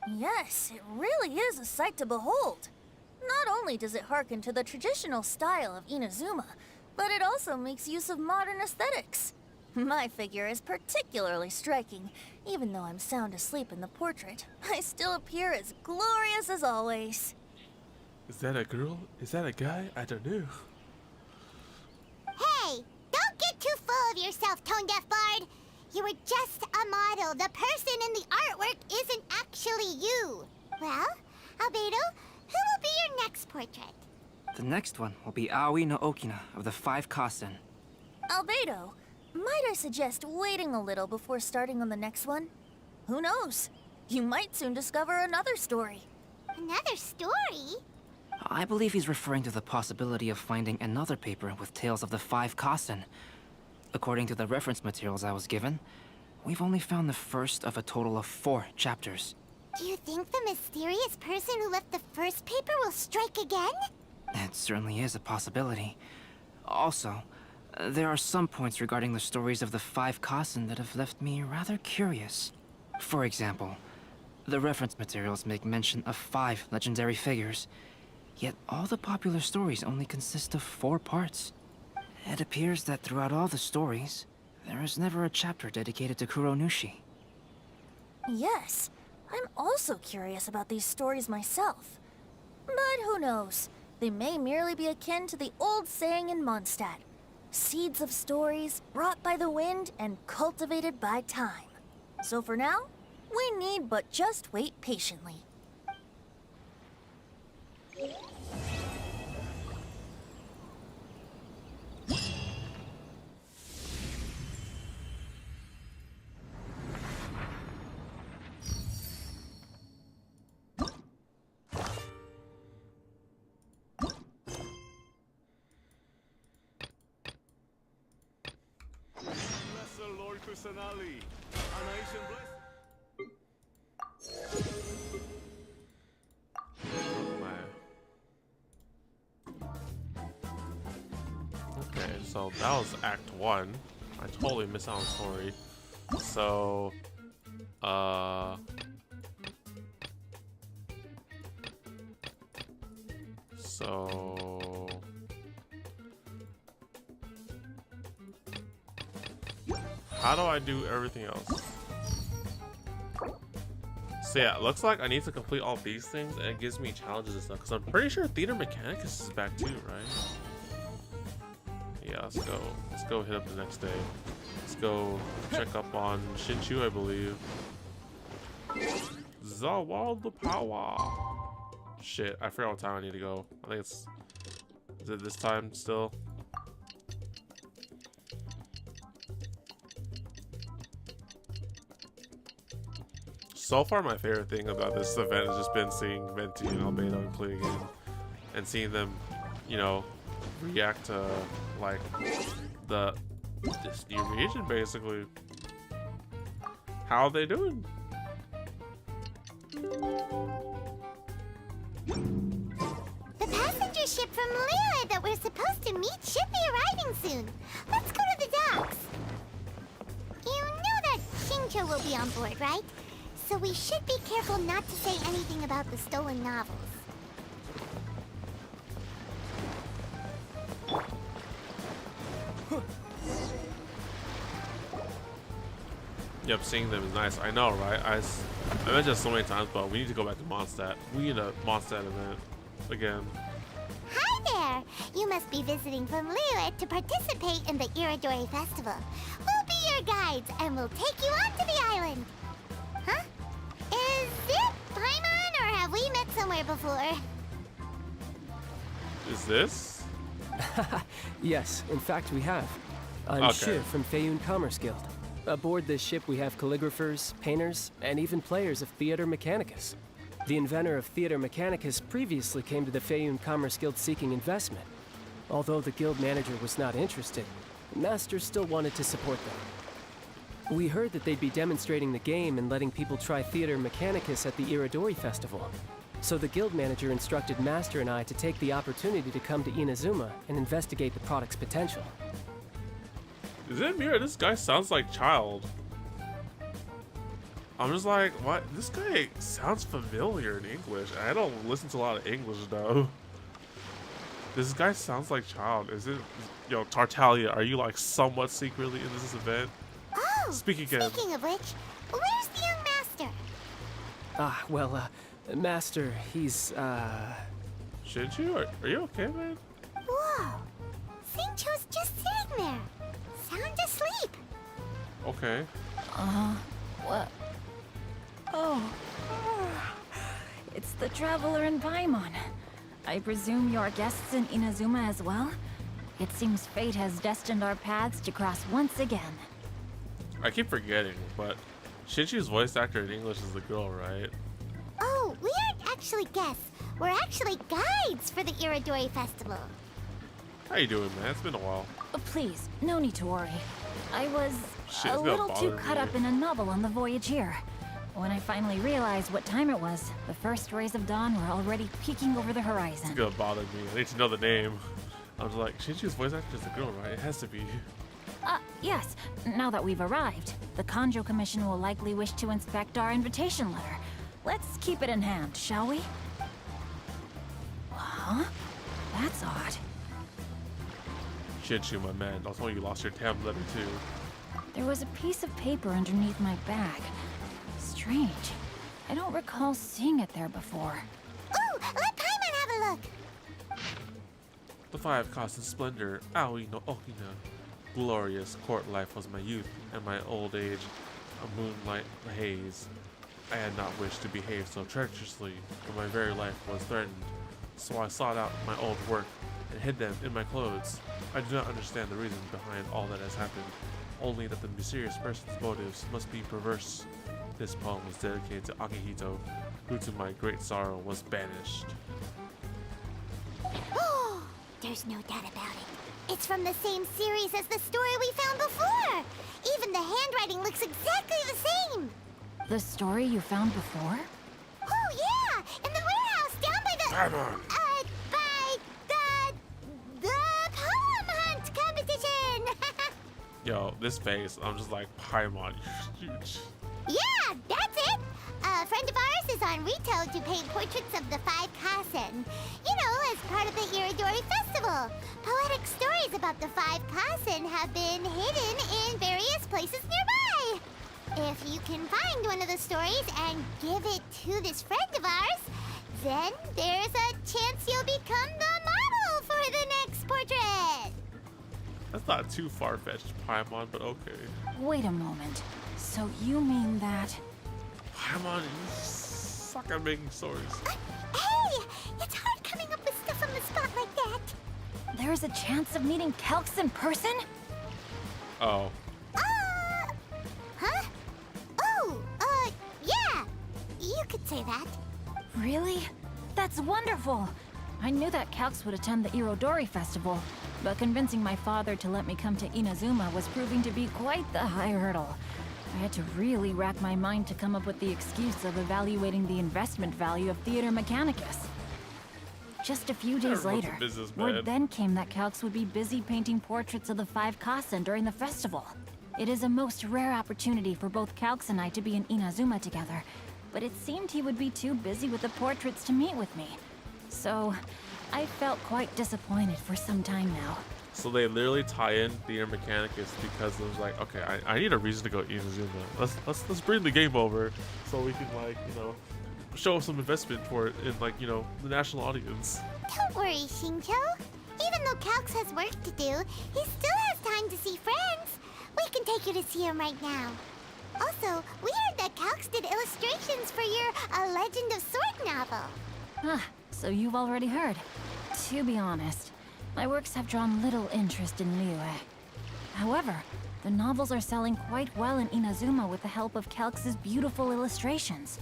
L: Yes, it really is a sight to behold. Not only does it harken to the traditional style of Inazuma, but it also makes use of modern aesthetics. My figure is particularly striking. Even though I'm sound asleep in the portrait, I still appear as glorious as always.
A: Is that a girl? Is that a guy? I don't know.
C: Hey, don't get too full of yourself, Tone Deaf Bard. You were just a model. The person in the artwork isn't actually you. Well, Albedo, who will be your next portrait?
J: The next one will be Aoi no Okina of the Five Kasen.
L: Albedo, Might I suggest waiting a little before starting on the next one? Who knows? You might soon discover another story.
C: Another story?
J: I believe he's referring to the possibility of finding another paper with tales of the 5 Kassen. According to the reference materials I was given, we've only found the first of a total of 4 chapters.
C: Do you think the mysterious person who left the first paper will strike again?
J: It certainly is a possibility. Also, there are some points regarding the stories of the 5 Kassen that have left me rather curious. For example, the reference materials make mention of 5 legendary figures, yet all the popular stories only consist of 4 parts. It appears that throughout all the stories, there is never a chapter dedicated to Kuronushi.
L: Yes, I'm also curious about these stories myself. But who knows? They may merely be akin to the old saying in Mondstadt. Seeds of stories brought by the wind and cultivated by time. So for now, we need but just wait patiently.
A: Okay, so that was Act 1. I totally missed out on the story. So, how do I do everything else? So yeah, it looks like I need to complete all these things, and it gives me challenges and stuff. Cause I'm pretty sure Theater Mechanicus is back too, right? Yeah, let's go. Let's go hit up the next day. Let's go check up on Shinchu, I believe. Zawal the Power. Shit, I forgot what time I need to go. I think it's. Is it this time still? So far, my favorite thing about this event has just been seeing Venti and Albedo play again, and seeing them, you know, react to like this new region basically. How are they doing?
C: The passenger ship from Liyue that we're supposed to meet should be arriving soon. Let's go to the docks. You know that Shincho will be on board, right? So we should be careful not to say anything about the stolen novels.
A: Yep, seeing them is nice. I know, right? I mentioned so many times, but we need to go back to Mondstadt. We need a Mondstadt event again.
C: Hi there! You must be visiting from Liyue to participate in the Irodori Festival. We'll be your guides, and we'll take you onto the island. Huh? Is it Paimon, or have we met somewhere before?
A: Is this?
N: Yes, in fact we have. I'm
A: Okay.
N: Shiv from Feiyun Commerce Guild. Aboard this ship we have calligraphers, painters, and even players of Theater Mechanicus. The inventor of Theater Mechanicus previously came to the Feiyun Commerce Guild seeking investment. Although the guild manager was not interested, the master still wanted to support them. We heard that they'd be demonstrating the game and letting people try Theater Mechanicus at the Irodori Festival. So the guild manager instructed Master and I to take the opportunity to come to Inazuma and investigate the product's potential.
A: Is it me or this guy sounds like Child? I'm just like, what? This guy sounds familiar in English. I don't listen to a lot of English though. This guy sounds like Child. Is it, yo, Tartaglia? Are you like somewhat secretly in this event?
C: Oh,
A: Speaking
C: of which, where's the young master?
N: Master, he's,
A: Shinchu, are you okay, man?
C: Whoa! Shincho's just sitting there, sound asleep.
A: Okay.
B: What? Oh. It's the traveler in Paimon. I presume you're guests in Inazuma as well? It seems fate has destined our paths to cross once again.
A: I keep forgetting, but Shinji's voice actor in English is the girl, right?
C: Oh, we aren't actually guests. We're actually guides for the Irodori Festival.
A: How you doing, man? It's been a while.
B: Please, no need to worry. I was
A: Shit,
B: a
A: it's gonna
B: little too
A: bother
B: caught
A: me.
B: up in a novel on the voyage here. When I finally realized what time it was, the first rays of dawn were already peeking over the
A: It's
B: horizon.
A: gonna bother me. I need to know the name. I was like, Shinji's voice actor is the girl, right? It has to be.
B: Yes, now that we've arrived, the Kanjo Commission will likely wish to inspect our invitation letter. Let's keep it in hand, shall we? Huh? That's odd.
A: Shinji, my man. I was told you lost your tab letter too.
B: There was a piece of paper underneath my bag. Strange. I don't recall seeing it there before.
C: Ooh, let Paimon have a look.
A: The 5 costs in splendor, Aoi no Okina. Glorious court life was my youth, and my old age a moonlight haze. I had not wished to behave so treacherously, but my very life was threatened. So I sought out my old work and hid them in my clothes. I do not understand the reason behind all that has happened, only that the mysterious person's motives must be perverse. This poem is dedicated to Akihito, who to my great sorrow was banished.
C: There's no doubt about it. It's from the same series as the story we found before. Even the handwriting looks exactly the same.
B: The story you found before?
C: Oh yeah, in the warehouse down by the
A: Paimon!
C: by the poem hunt competition.
A: Yo, this face, I'm just like, Paimon, you're huge.
C: Yeah, that's it. A friend of ours is on Rito to paint portraits of the 5 Kasen. You know, as part of the Irodori Festival. Poetic stories about the 5 Kasen have been hidden in various places nearby. If you can find one of the stories and give it to this friend of ours, then there's a chance you'll become the model for the next portrait.
A: That's not too far-fetched, Paimon, but okay.
B: Wait a moment. So you mean that...
A: Paimon, you suck at making stories.
C: Hey, it's hard coming up with stuff on the spot like that.
B: There's a chance of meeting Kelks in person?
A: Oh.
C: Huh? Oh, yeah. You could say that.
B: Really? That's wonderful! I knew that Kelks would attend the Irodori Festival, but convincing my father to let me come to Inazuma was proving to be quite the high hurdle. I had to really rack my mind to come up with the excuse of evaluating the investment value of Theater Mechanicus. Just a few days
A: Everyone's a
B: later,
A: businessman.
B: word then came that Kelks would be busy painting portraits of the 5 Kasen during the festival. It is a most rare opportunity for both Kelks and I to be in Inazuma together, but it seemed he would be too busy with the portraits to meet with me. So, I felt quite disappointed for some time now.
A: So they literally tie in Theater Mechanicus because it was like, okay, I need a reason to go Inazuma. Let's bring the game over so we can, like, you know, show some investment for it in, like, you know, the national audience.
C: Don't worry, Shincho. Even though Calx has work to do, he still has time to see friends. We can take you to see him right now. Also, we heard that Calx did illustrations for your A Legend of Sword novel.
B: Ah, so you've already heard. To be honest, my works have drawn little interest in Liyue. However, the novels are selling quite well in Inazuma with the help of Kelx's beautiful illustrations.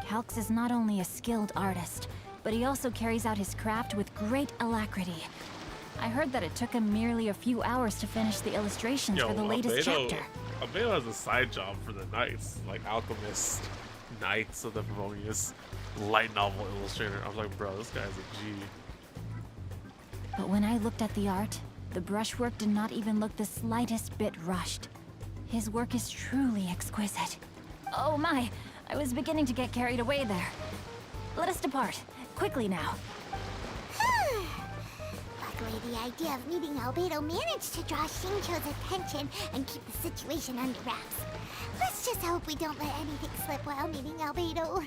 B: Kelx is not only a skilled artist, but he also carries out his craft with great alacrity. I heard that it took him merely a few hours to finish the illustrations for the latest chapter.
A: Albedo has a side job for the Knights, like Alchemist, Knights of the Harmonious, light novel illustrator. I was like, bro, this guy's a G.
B: But when I looked at the art, the brushwork did not even look the slightest bit rushed. His work is truly exquisite. Oh my, I was beginning to get carried away there. Let us depart, quickly now.
C: Luckily, the idea of meeting Albedo managed to draw Shincho's attention and keep the situation under wraps. Let's just hope we don't let anything slip while meeting Albedo.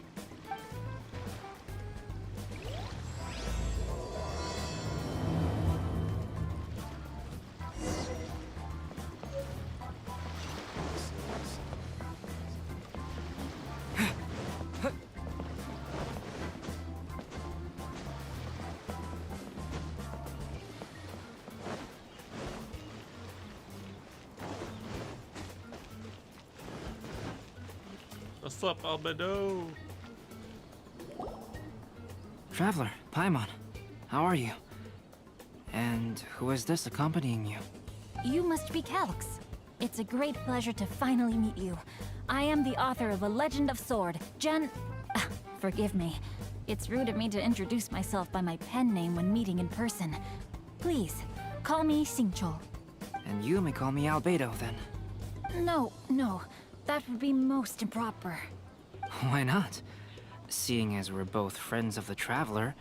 A: What's up, Albedo?
J: Traveler, Paimon, how are you? And who is this accompanying you?
B: You must be Calx. It's a great pleasure to finally meet you. I am the author of A Legend of Sword, forgive me. It's rude of me to introduce myself by my pen name when meeting in person. Please, call me Xingqiu.
J: And you may call me Albedo, then.
B: No, that would be most improper.
J: Why not? Seeing as we're both friends of the Traveler,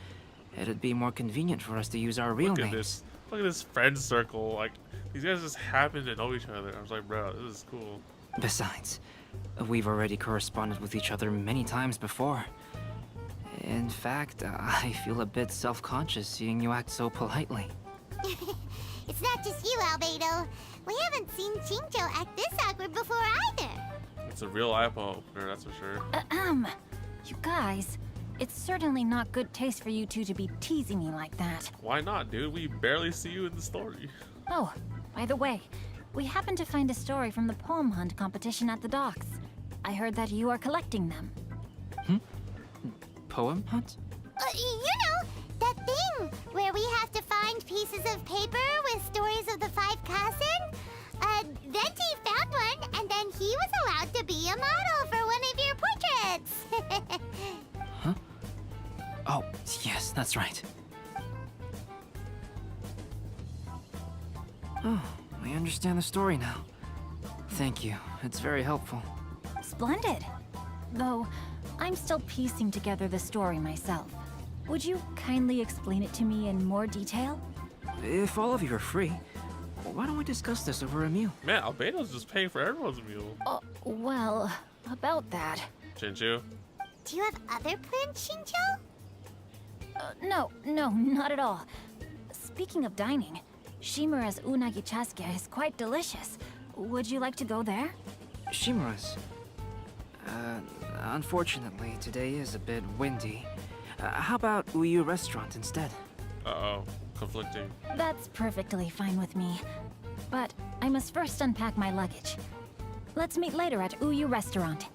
J: it'd be more convenient for us to use our real names.
A: Look at this friend circle. Like, these guys just happen to know each other. I was like, bro, this is cool.
J: Besides, we've already corresponded with each other many times before. In fact, I feel a bit self-conscious seeing you act so politely.
C: It's not just you, Albedo. We haven't seen Xingqiu act this awkward before either.
A: It's a real apple opener, that's for sure.
B: You guys, it's certainly not good taste for you two to be teasing me like that.
A: Why not, dude? We barely see you in the story.
B: Oh, by the way, we happened to find a story from the poem hunt competition at the docks. I heard that you are collecting them.
J: Poem hunt?
C: You know, that thing where we have to find pieces of paper with stories of the 5 Kasen? Venti found one, and then he was allowed to be a model for one of your portraits.
J: Huh? Oh, yes, that's right. Oh, I understand the story now. Thank you. It's very helpful.
B: Splendid. Though, I'm still piecing together the story myself. Would you kindly explain it to me in more detail?
J: If all of you are free, why don't we discuss this over a meal?
A: Man, Albedo's just paying for everyone's meal.
B: Well, about that.
A: Xingqiu?
C: Do you have other plans, Xingqiu?
B: No, not at all. Speaking of dining, Shimura's unagi chasuke is quite delicious. Would you like to go there?
J: Shimura's. Unfortunately, today is a bit windy. How about Uyu Restaurant instead?
A: Uh-oh. Conflicting.
B: That's perfectly fine with me. But I must first unpack my luggage. Let's meet later at Uyu Restaurant.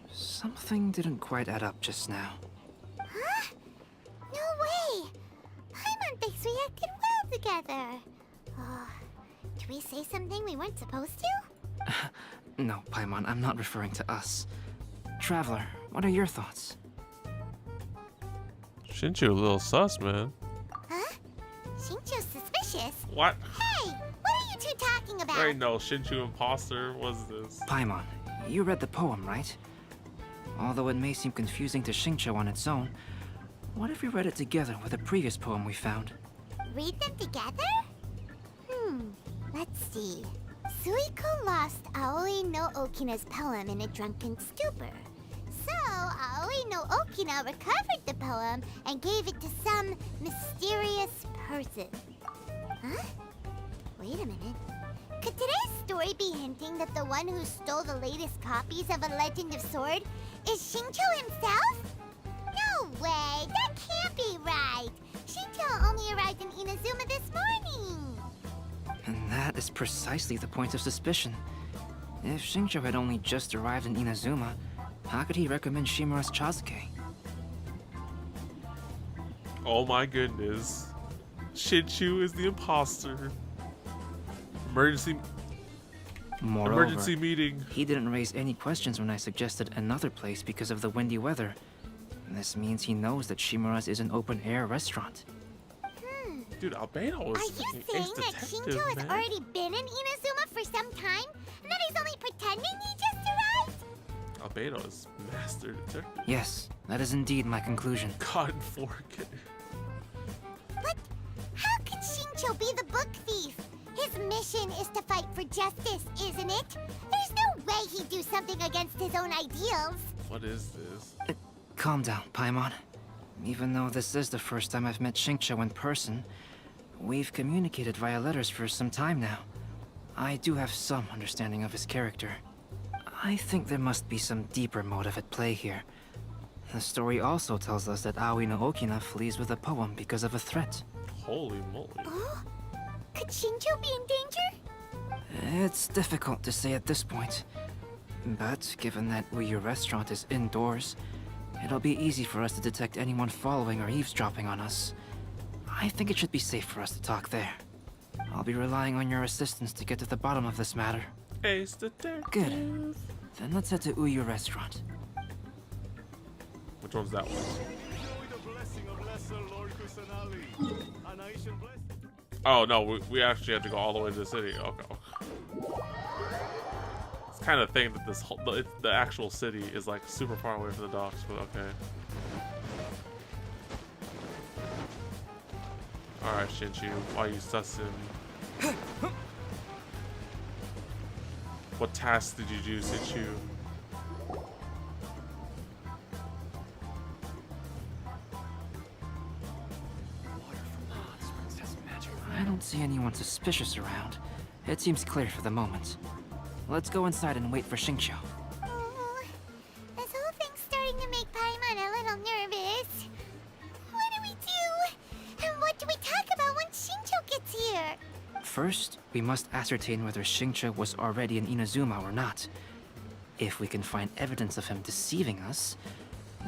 J: Something didn't quite add up just now.
C: Huh? No way! Paimon thinks we acted well together. Did we say something we weren't supposed to?
J: No, Paimon, I'm not referring to us. Traveler, what are your thoughts?
A: Xingqiu a little sus, man.
C: Huh? Xingqiu's suspicious?
A: What?
C: Hey, what are you two talking about?
A: Right, no, Xingqiu imposter. What's this?
J: Paimon, you read the poem, right? Although it may seem confusing to Xingqiu on its own, what if we read it together with a previous poem we found?
C: Read them together? Let's see. Suiko lost Aoi no Okina's poem in a drunken stupor. So, Aoi no Okina recovered the poem and gave it to some mysterious person. Huh? Wait a minute. Could today's story be hinting that the one who stole the latest copies of A Legend of Sword is Xingqiu himself? No way! That can't be right! Xingqiu only arrived in Inazuma this morning!
J: And that is precisely the point of suspicion. If Xingqiu had only just arrived in Inazuma, how could he recommend Shimura's Chasuke?
A: Oh my goodness. Xingqiu is the imposter.
J: Moreover,
A: Emergency meeting.
J: He didn't raise any questions when I suggested another place because of the windy weather. This means he knows that Shimura's is an open-air restaurant.
A: Dude, Albedo is
C: Are you saying that Xingqiu has already been in Inazuma for some time? And that he's only pretending he just arrived?
A: Albedo is master detective.
J: Yes, that is indeed my conclusion.
A: God fork it.
C: But how could Xingqiu be the book thief? His mission is to fight for justice, isn't it? There's no way he'd do something against his own ideals.
A: What is this?
J: Calm down, Paimon. Even though this is the first time I've met Xingqiu in person, we've communicated via letters for some time now. I do have some understanding of his character. I think there must be some deeper motive at play here. The story also tells us that Aoi no Okina flees with a poem because of a threat.
A: Holy moly.
C: Oh? Could Xingqiu be in danger?
J: It's difficult to say at this point. But given that your restaurant is indoors, it'll be easy for us to detect anyone following or eavesdropping on us. I think it should be safe for us to talk there. I'll be relying on your assistance to get to the bottom of this matter.
A: Ace detective.
J: Good. Then let's head to Uyu Restaurant.
A: Which one's that one? Oh no, we actually have to go all the way to the city. Okay. It's kind of thing that this whole the actual city is like super far away from the docks, but okay. All right, Shinchu, why you sussing? What tasks did you do, Shinchu?
J: I don't see anyone suspicious around. It seems clear for the moment. Let's go inside and wait for Xingqiu.
C: Oh, this whole thing's starting to make Paimon a little nervous. What do we do? And what do we talk about when Xingqiu gets here?
J: First, we must ascertain whether Xingqiu was already in Inazuma or not. If we can find evidence of him deceiving us,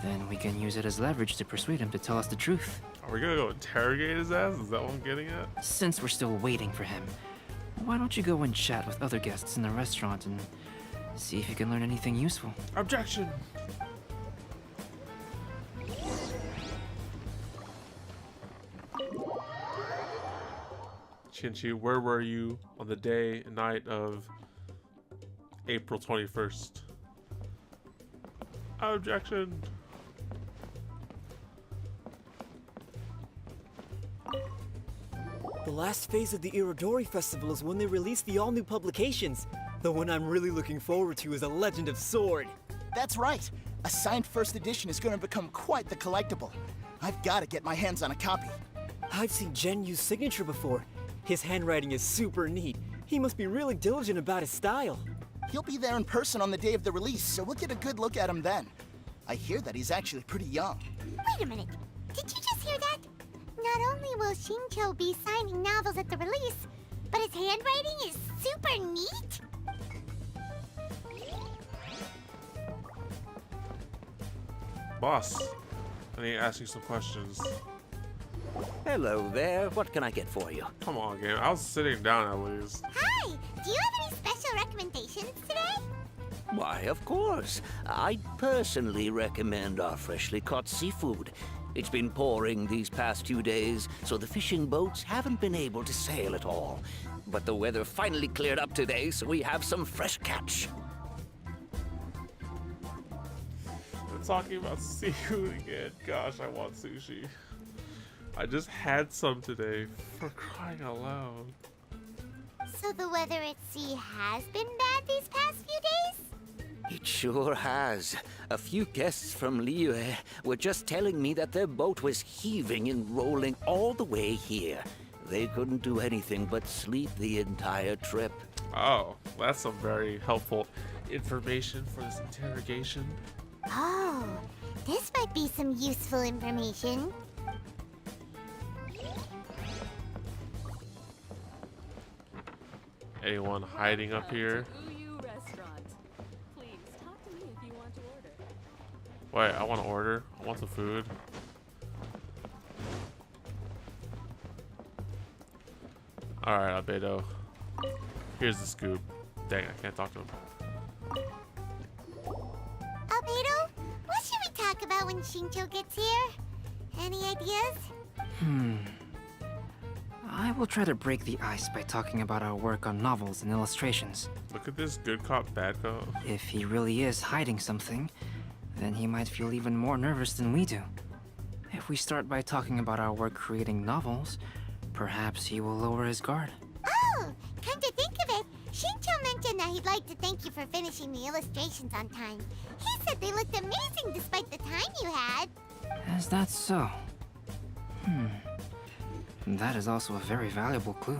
J: then we can use it as leverage to persuade him to tell us the truth.
A: Are we gonna go interrogate his ass? Is that what I'm getting at?
J: Since we're still waiting for him, why don't you go and chat with other guests in the restaurant and see if you can learn anything useful?
A: Objection! Shinchi, where were you on the day and night of April 21st? Objection!
O: The last phase of the Irodori Festival is when they release the all-new publications. The one I'm really looking forward to is A Legend of Sword.
P: That's right. A signed first edition is going to become quite the collectible. I've got to get my hands on a copy.
O: I've seen Genyu's signature before. His handwriting is super neat. He must be really diligent about his style.
P: He'll be there in person on the day of the release, so we'll get a good look at him then. I hear that he's actually pretty young.
C: Wait a minute. Did you just hear that? Not only will Xingqiu be signing novels at the release, but his handwriting is super neat?
A: Boss, I need to ask you some questions.
Q: Hello there. What can I get for you?
A: Come on, game. I was sitting down at least.
C: Hi! Do you have any special recommendations today?
Q: Why, of course. I personally recommend our freshly caught seafood. It's been pouring these past 2 days, so the fishing boats haven't been able to sail at all. But the weather finally cleared up today, so we have some fresh catch.
A: We're talking about seafood again. Gosh, I want sushi. I just had some today, for crying out loud.
C: So the weather at sea has been bad these past few days?
Q: It sure has. A few guests from Liyue were just telling me that their boat was heaving and rolling all the way here. They couldn't do anything but sleep the entire trip.
A: Oh, that's some very helpful information for this interrogation.
C: Oh, this might be some useful information.
A: Anyone hiding up here? Wait, I want to order. I want the food. Alright, Albedo. Here's the scoop. Dang, I can't talk to him.
C: Albedo, what should we talk about when Xingqiu gets here? Any ideas?
J: I will try to break the ice by talking about our work on novels and illustrations.
A: Look at this good cop, bad cop.
J: If he really is hiding something, then he might feel even more nervous than we do. If we start by talking about our work creating novels, perhaps he will lower his guard.
C: Oh, come to think of it, Xingqiu mentioned that he'd like to thank you for finishing the illustrations on time. He said they looked amazing despite the time you had.
J: Is that so? That is also a very valuable clue.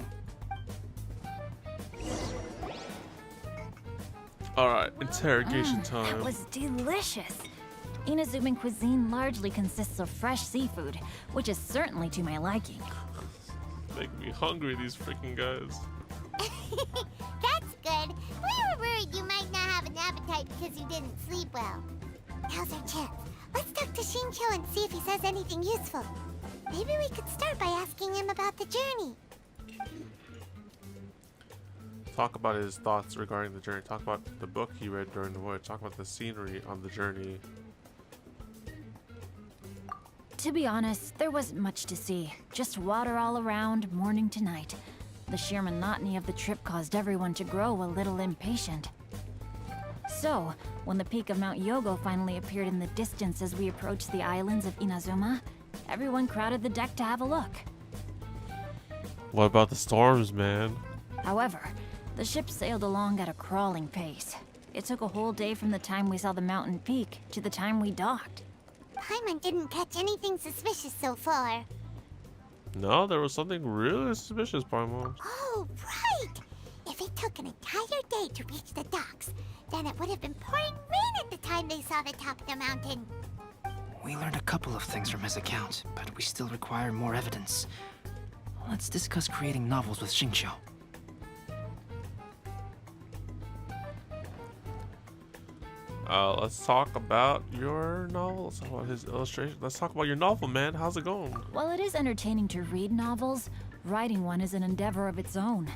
A: Alright, interrogation time.
B: That was delicious. Inazuman cuisine largely consists of fresh seafood, which is certainly to my liking.
A: Make me hungry, these freaking guys.
C: That's appetite because you didn't sleep well. Now's our chance. Let's talk to Shincho and see if he says anything useful. Maybe we could start by asking him about the journey.
A: Talk about his thoughts regarding the journey. Talk about the book he read during the voyage. Talk about the scenery on the journey.
B: To be honest, there wasn't much to see. Just water all around, morning to night. The sheer monotony of the trip caused everyone to grow a little impatient. So, when the peak of Mount Yogo finally appeared in the distance as we approached the islands of Inazuma, everyone crowded the deck to have a look.
A: What about the storms, man?
B: However, the ship sailed along at a crawling pace. It took a whole day from the time we saw the mountain peak to the time we docked.
C: Paimon didn't catch anything suspicious so far.
A: No, there was something really suspicious, Paimon.
C: Oh, right! If it took an entire day to reach the docks, then it would have been pouring rain at the time they saw the top of the mountain.
J: We learned a couple of things from his account, but we still require more evidence. Let's discuss creating novels with Shincho.
A: Let's talk about your novel. Let's talk about his illustration. Let's talk about your novel, man. How's it going?
B: While it is entertaining to read novels, writing one is an endeavor of its own.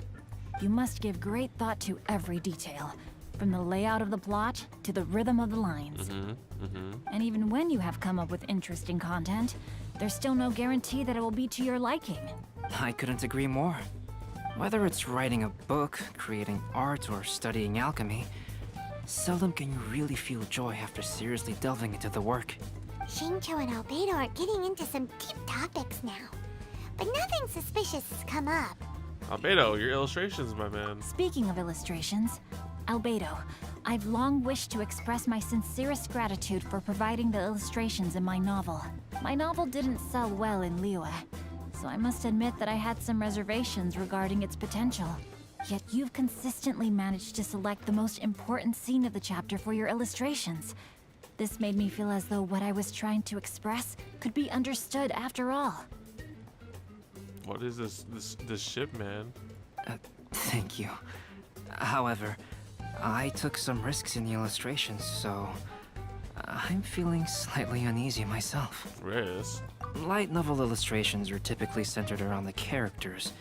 B: You must give great thought to every detail, from the layout of the plot to the rhythm of the lines. And even when you have come up with interesting content, there's still no guarantee that it will be to your liking.
J: I couldn't agree more. Whether it's writing a book, creating art, or studying alchemy, seldom can you really feel joy after seriously delving into the work.
C: Shincho and Albedo are getting into some deep topics now, but nothing suspicious has come up.
A: Albedo, your illustrations, my man.
B: Speaking of illustrations, Albedo, I've long wished to express my sincerest gratitude for providing the illustrations in my novel. My novel didn't sell well in Liyue, so I must admit that I had some reservations regarding its potential. Yet you've consistently managed to select the most important scene of the chapter for your illustrations. This made me feel as though what I was trying to express could be understood after all.
A: What is this ship, man?
J: Thank you. However, I took some risks in the illustrations, so I'm feeling slightly uneasy myself.
A: Risk?
J: Light novel illustrations are typically centered around the characters,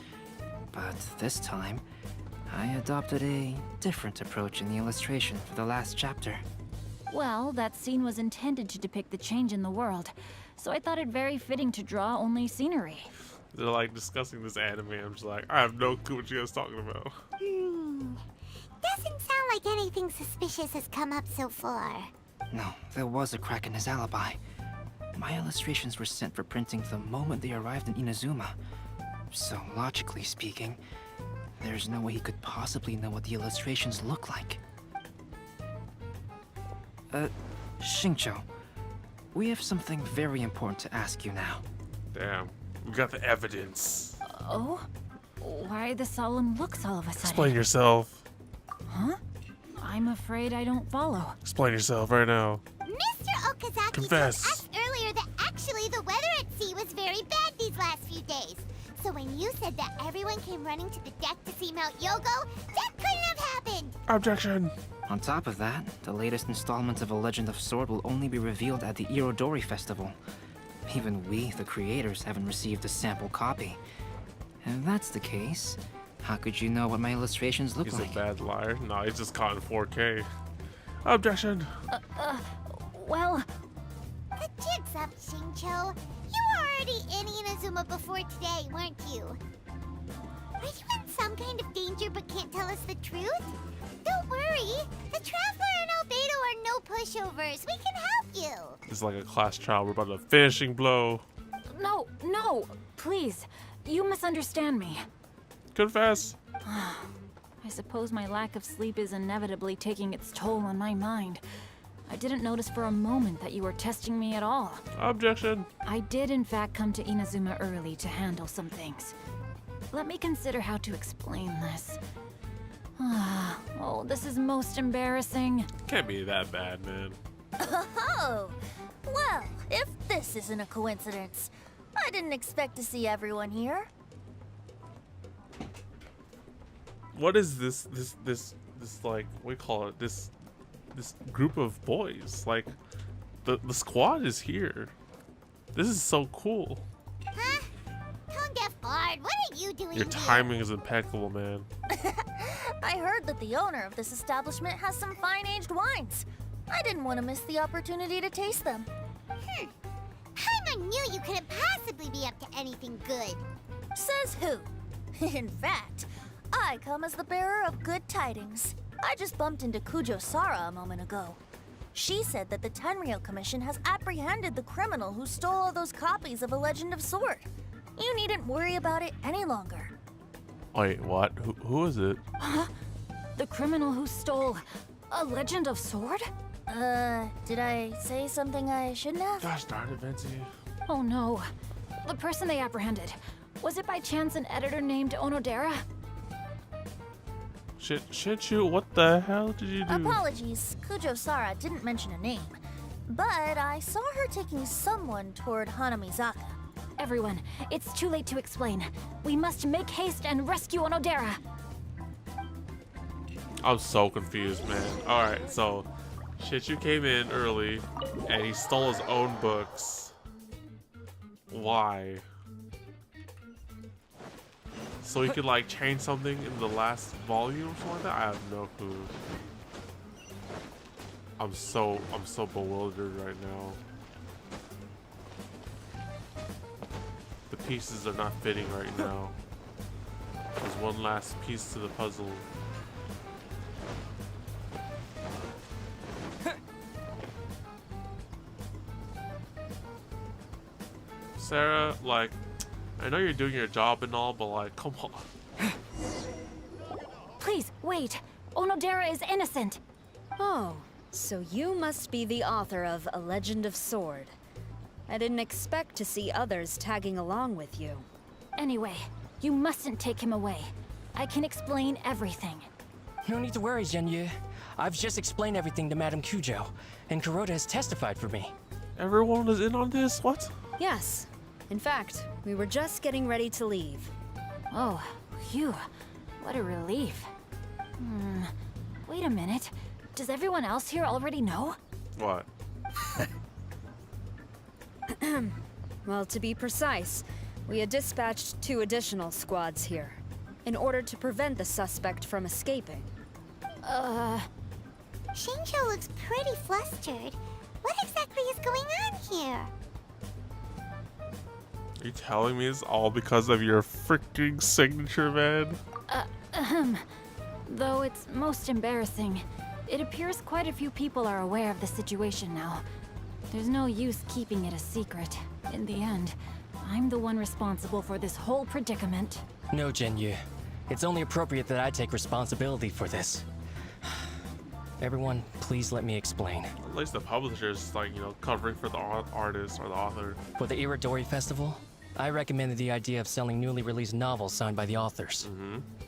J: but this time, I adopted a different approach in the illustration for the last chapter.
B: Well, that scene was intended to depict the change in the world, so I thought it very fitting to draw only scenery.
A: They're like discussing this anime. I'm just like, I have no clue what you guys talking about.
C: Doesn't sound like anything suspicious has come up so far.
J: No, there was a crack in his alibi. My illustrations were sent for printing the moment they arrived in Inazuma. So, logically speaking, there's no way he could possibly know what the illustrations look like. Shincho, we have something very important to ask you now.
A: Damn, we got the evidence.
B: Oh? Why the solemn looks all of a sudden?
A: Explain yourself.
B: Huh? I'm afraid I don't follow.
A: Explain yourself right now.
C: Mr. Okazaki
A: Confess.
C: told us earlier that actually the weather at sea was very bad these last few days. So when you said that everyone came running to the deck to see Mount Yogo, that couldn't have happened!
A: Objection!
J: On top of that, the latest installment of A Legend of Sword will only be revealed at the Irodori festival. Even we, the creators, haven't received a sample copy. If that's the case, how could you know what my illustrations look like?
A: He's a bad liar. No, he's just caught in 4K. Objection!
B: Well...
C: The jig's up, Shincho. You were already in Inazuma before today, weren't you? Are you in some kind of danger but can't tell us the truth? Don't worry. The Traveler and Albedo are no pushovers. We can help you.
A: It's like a class trial. We're about to finishing blow.
B: No, please. You misunderstand me.
A: Confess.
B: I suppose my lack of sleep is inevitably taking its toll on my mind. I didn't notice for a moment that you were testing me at all.
A: Objection.
B: I did in fact come to Inazuma early to handle some things. Let me consider how to explain this. Oh, this is most embarrassing.
A: Can't be that bad, man.
L: Oh, well, if this isn't a coincidence, I didn't expect to see everyone here.
A: What is this like, what do you call it? This this group of boys. Like, the squad is here. This is so cool.
C: Huh? Tone deaf bard, what are you doing
A: Your
C: here?
A: timing is impeccable, man.
L: I heard that the owner of this establishment has some fine-aged wines. I didn't want to miss the opportunity to taste them.
C: Paimon knew you couldn't possibly be up to anything good.
L: Says who? In fact, I come as the bearer of good tidings. I just bumped into Kujo Sara a moment ago. She said that the Tenryou Commission has apprehended the criminal who stole all those copies of A Legend of Sword. You needn't worry about it any longer.
A: Wait, what? Who is it?
B: Huh? The criminal who stole A Legend of Sword?
L: Did I say something I shouldn't have?
A: Gosh darn it, Venti.
B: Oh no. The person they apprehended. Was it by chance an editor named Onodera?
A: Shit, you, what the hell did you do?
L: Apologies, Kujo Sara didn't mention a name. But I saw her taking someone toward Hanamizaka.
B: Everyone, it's too late to explain. We must make haste and rescue Onodera.
A: I'm so confused, man. Alright, so Shichu came in early and he stole his own books. Why? So he could like change something in the last volume or something like that? I have no clue. I'm so bewildered right now. The pieces are not fitting right now. There's one last piece to the puzzle. Sarah, like, I know you're doing your job and all, but like, come on.
B: Please, wait. Onodera is innocent.
H: Oh, so you must be the author of A Legend of Sword. I didn't expect to see others tagging along with you.
B: Anyway, you mustn't take him away. I can explain everything.
F: No need to worry, Genyu. I've just explained everything to Madame Kujo, and Kuroda has testified for me.
A: Everyone is in on this? What?
H: Yes. In fact, we were just getting ready to leave.
B: Oh, phew. What a relief. Wait a minute. Does everyone else here already know?
A: What?
H: Well, to be precise, we had dispatched 2 additional squads here, in order to prevent the suspect from escaping.
C: Shinjo looks pretty flustered. What exactly is going on here?
A: Are you telling me it's all because of your freaking signature, man?
B: Though it's most embarrassing, it appears quite a few people are aware of the situation now. There's no use keeping it a secret. In the end, I'm the one responsible for this whole predicament.
F: No, Genyu. It's only appropriate that I take responsibility for this. Everyone, please let me explain.
A: At least the publisher's like, you know, covering for the artist or the author.
F: For the Irodori Festival, I recommended the idea of selling newly released novels signed by the authors.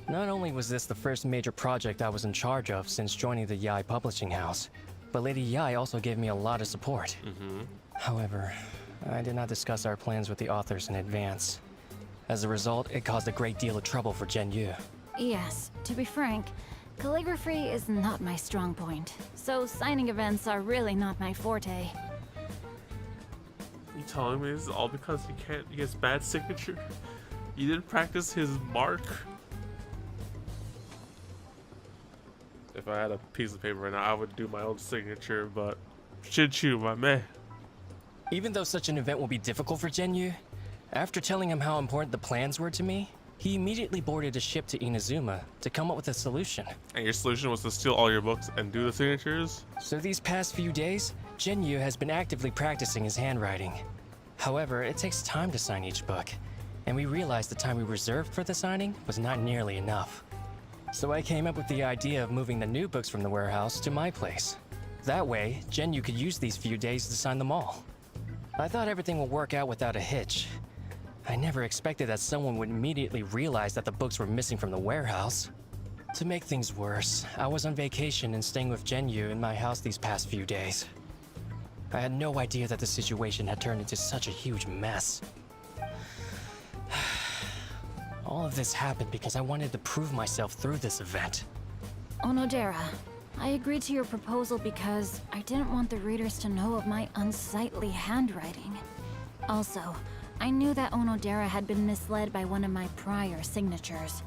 F: Not only was this the first major project I was in charge of since joining the Yae publishing house, but Lady Yae also gave me a lot of support. However, I did not discuss our plans with the authors in advance. As a result, it caused a great deal of trouble for Genyu.
B: Yes, to be frank, calligraphy is not my strong point, so signing events are really not my forte.
A: You telling me it's all because he has bad signature? You didn't practice his mark? If I had a piece of paper right now, I would do my own signature, but Shinchu, my man.
F: Even though such an event will be difficult for Genyu, after telling him how important the plans were to me, he immediately boarded a ship to Inazuma to come up with a solution.
A: And your solution was to steal all your books and do the signatures?
F: So these past few days, Genyu has been actively practicing his handwriting. However, it takes time to sign each book, and we realized the time we reserved for the signing was not nearly enough. So I came up with the idea of moving the new books from the warehouse to my place. That way, Genyu could use these few days to sign them all. I thought everything would work out without a hitch. I never expected that someone would immediately realize that the books were missing from the warehouse. To make things worse, I was on vacation and staying with Genyu in my house these past few days. I had no idea that the situation had turned into such a huge mess. All of this happened because I wanted to prove myself through this event.
B: Onodera, I agreed to your proposal because I didn't want the readers to know of my unsightly handwriting. Also, I knew that Onodera had been misled by one of my prior signatures.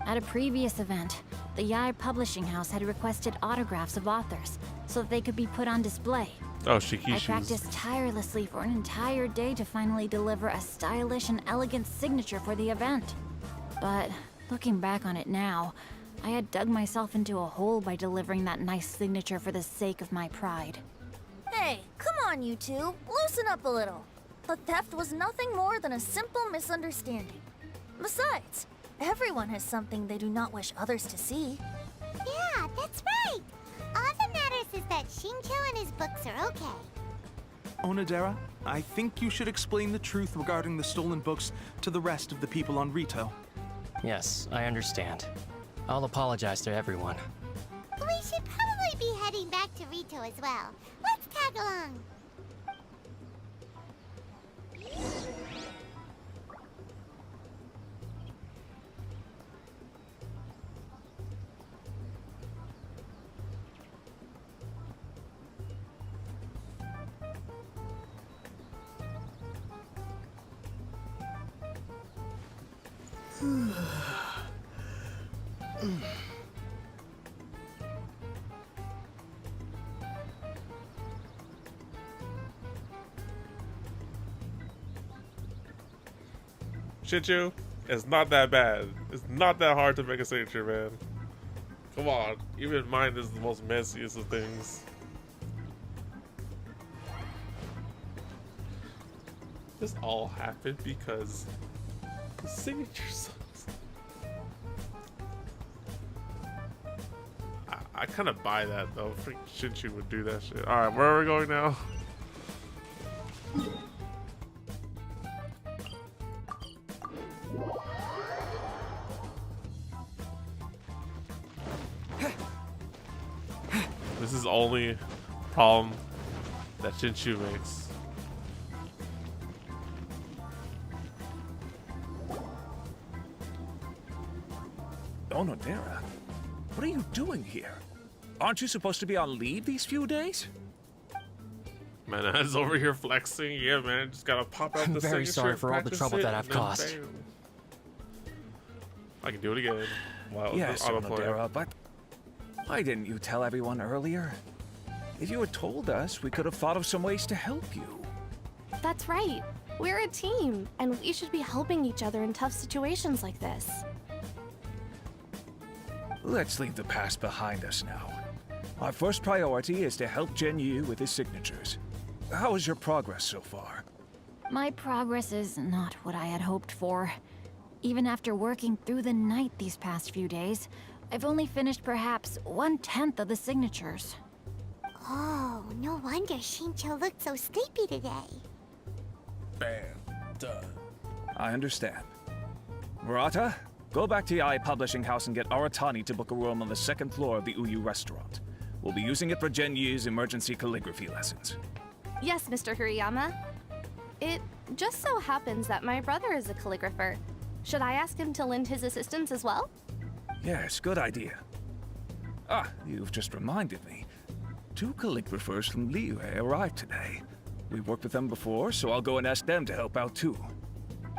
B: At a previous event, the Yae Publishing House had requested autographs of authors so that they could be put on display.
A: Oh,
B: I
A: Shikishi's.
B: practiced tirelessly for an entire day to finally deliver a stylish and elegant signature for the event. But looking back on it now, I had dug myself into a hole by delivering that nice signature for the sake of my pride.
L: Hey, come on, you two. Loosen up a little. The theft was nothing more than a simple misunderstanding. Besides, everyone has something they do not wish others to see.
C: Yeah, that's right. All that matters is that Shincho and his books are okay.
K: Onodera, I think you should explain the truth regarding the stolen books to the rest of the people on Rito.
F: Yes, I understand. I'll apologize to everyone.
C: We should probably be heading back to Rito as well. Let's tag along.
A: Shinchu, it's not that bad. It's not that hard to make a signature, man. Come on, even mine is the most messiest of things. This all happened because the signature sucks. I kind of buy that though. Freak Shinchu would do that shit. All right, where are we going now? This is only problem that Shinchu makes.
M: Onodera, what are you doing here? Aren't you supposed to be on leave these few days?
A: Man, I was over here flexing. Yeah, man, just gotta pop out
F: I'm
A: the
F: very
A: signature,
F: sorry for all the
A: practice
F: trouble
A: it,
F: that I've
A: and then
F: caused.
A: bam. I can do it again. Wow,
M: Yes,
A: autoplay.
M: Onodera, but why didn't you tell everyone earlier? If you had told us, we could have thought of some ways to help you.
E: That's right. We're a team, and we should be helping each other in tough situations like this.
M: Let's leave the past behind us now. Our first priority is to help Genyu with his signatures. How is your progress so far?
B: My progress is not what I had hoped for. Even after working through the night these past few days, I've only finished perhaps 1/10 of the signatures.
C: Oh, no wonder Shincho looked so sleepy today.
A: Bam. Done.
M: I understand. Murata, go back to Yae Publishing House and get Aratani to book a room on the second floor of the Uyu restaurant. We'll be using it for Genyu's emergency calligraphy lessons.
E: Yes, Mr. Hiroyama. It just so happens that my brother is a calligrapher. Should I ask him to lend his assistance as well?
M: Yes, good idea. Ah, you've just reminded me. 2 calligraphers from Liyue arrived today. We've worked with them before, so I'll go and ask them to help out too.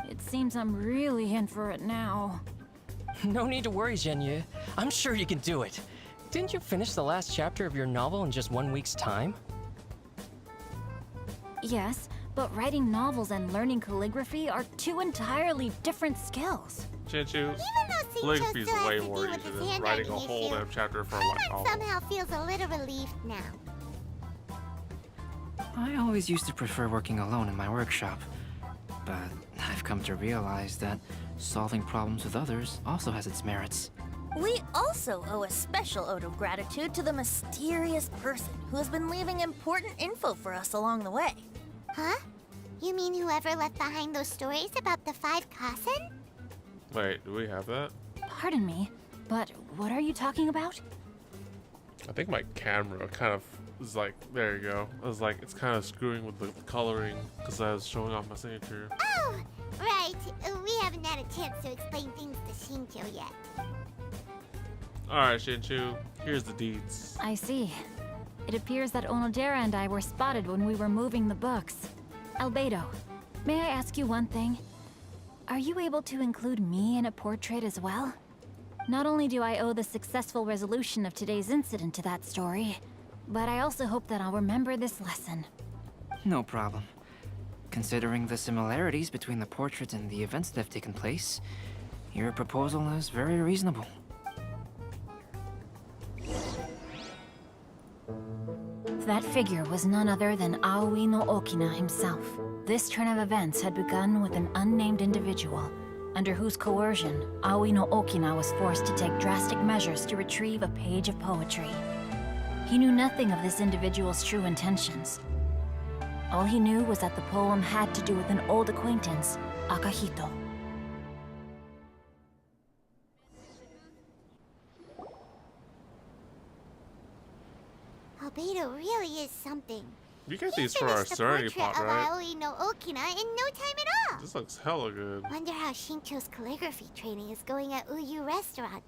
B: It seems I'm really in for it now.
F: No need to worry, Genyu. I'm sure you can do it. Didn't you finish the last chapter of your novel in just 1 week's time?
B: Yes, but writing novels and learning calligraphy are 2 entirely different skills.
A: Shinchu,
C: Shincho
A: calligraphy is
C: still has
A: way
C: to
A: more
C: deal with
A: easy
C: his
A: than
C: handwriting
A: writing a whole
C: issue,
A: damn chapter for a light
C: Paimon
A: novel.
C: somehow feels a little relieved now.
J: I always used to prefer working alone in my workshop, but I've come to realize that solving problems with others also has its merits.
L: We also owe a special ode of gratitude to the mysterious person who has been leaving important info for us along the way.
C: Huh? You mean whoever left behind those stories about the 5 Kasen?
A: Wait, do we have that?
B: Pardon me, but what are you talking about?
A: I think my camera kind of is like, there you go. I was like, it's kind of screwing with the coloring because I was showing off my signature.
C: Oh, right. We haven't had a chance to explain things to Shincho yet.
A: Alright, Shinchu, here's the deeds.
B: I see. It appears that Onodera and I were spotted when we were moving the books. Albedo, may I ask you one thing? Are you able to include me in a portrait as well? Not only do I owe the successful resolution of today's incident to that story, but I also hope that I'll remember this lesson.
J: No problem. Considering the similarities between the portraits and the events that have taken place, your proposal is very reasonable.
B: That figure was none other than Aoi no Okina himself. This turn of events had begun with an unnamed individual, under whose coercion, Aoi no Okina was forced to take drastic measures to retrieve a page of poetry. He knew nothing of this individual's true intentions. All he knew was that the poem had to do with an old acquaintance, Akahito.
C: Albedo really is something.
A: You get these for our Serenity pot, right?
C: Aoi no Okina in no time at all.
A: This looks hella good.
C: Wonder how Shincho's calligraphy training is going at Uyu Restaurant.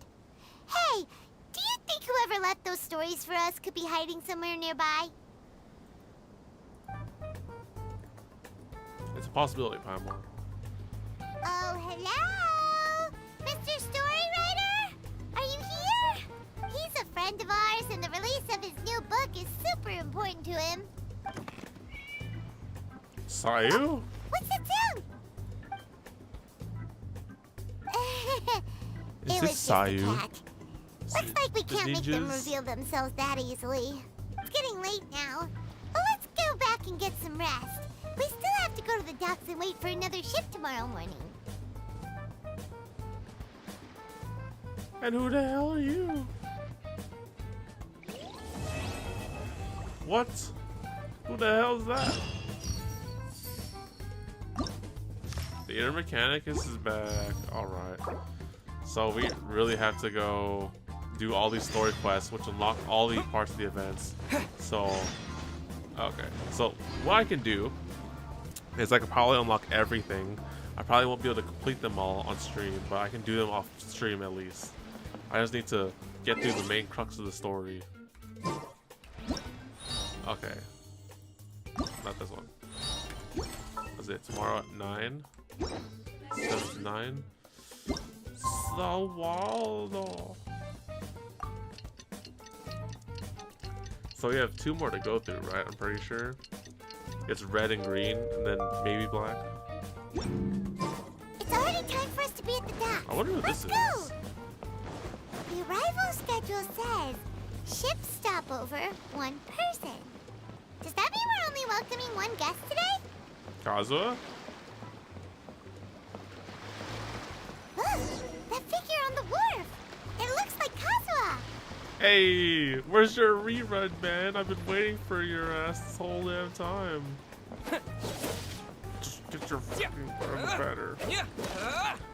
C: Hey, do you think whoever left those stories for us could be hiding somewhere nearby?
A: It's a possibility, Paimon.
C: Oh, hello? Mr. Storywriter? Are you here? He's a friend of ours, and the release of his new book is super important to him.
A: Sayu?
C: Oh, what's that sound?
A: Is
C: it
A: this
C: was just a
A: Sayu?
C: cat. Looks like we can't make them
A: ninjas?
C: reveal themselves that easily. It's getting late now. Well, let's go back and get some rest. We still have to go to the docks and wait for another ship tomorrow morning.
A: And who the hell are you? What? Who the hell is that? The inner mechanicus is back. Alright. So we really have to go do all these story quests, which unlock all the parts of the events. So, okay. So what I can do is I can probably unlock everything. I probably won't be able to complete them all on stream, but I can do them off stream at least. I just need to get through the main crux of the story. Okay. Not this one. Is it tomorrow at 9? Says it's 9. Sawaldo. So we have 2 more to go through, right? I'm pretty sure. It's red and green, and then maybe black.
C: It's already time for us to be at the docks.
A: I wonder what
C: Let's
A: this
C: go.
A: is.
C: The arrival schedule says ship stopover, 1 person. Does that mean we're only welcoming 1 guest today?
A: Kazuha?
C: Look, that figure on the wharf. It looks like Kazuha.
A: Hey, where's your rerun, man? I've been waiting for your ass this whole damn time. Just get your fucking better.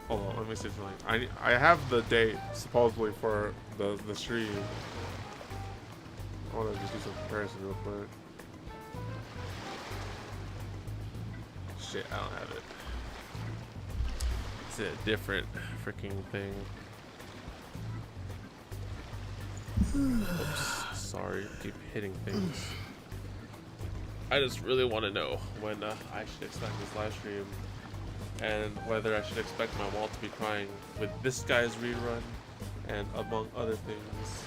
A: Hold on, let me see something. I have the date supposedly for the stream. I want to just do some comparison real quick. Shit, I don't have it. It's a different freaking thing. Oops, sorry, I keep hitting things. I just really want to know when I should expect this live stream and whether I should expect my wall to be crying with this guy's rerun and among other things.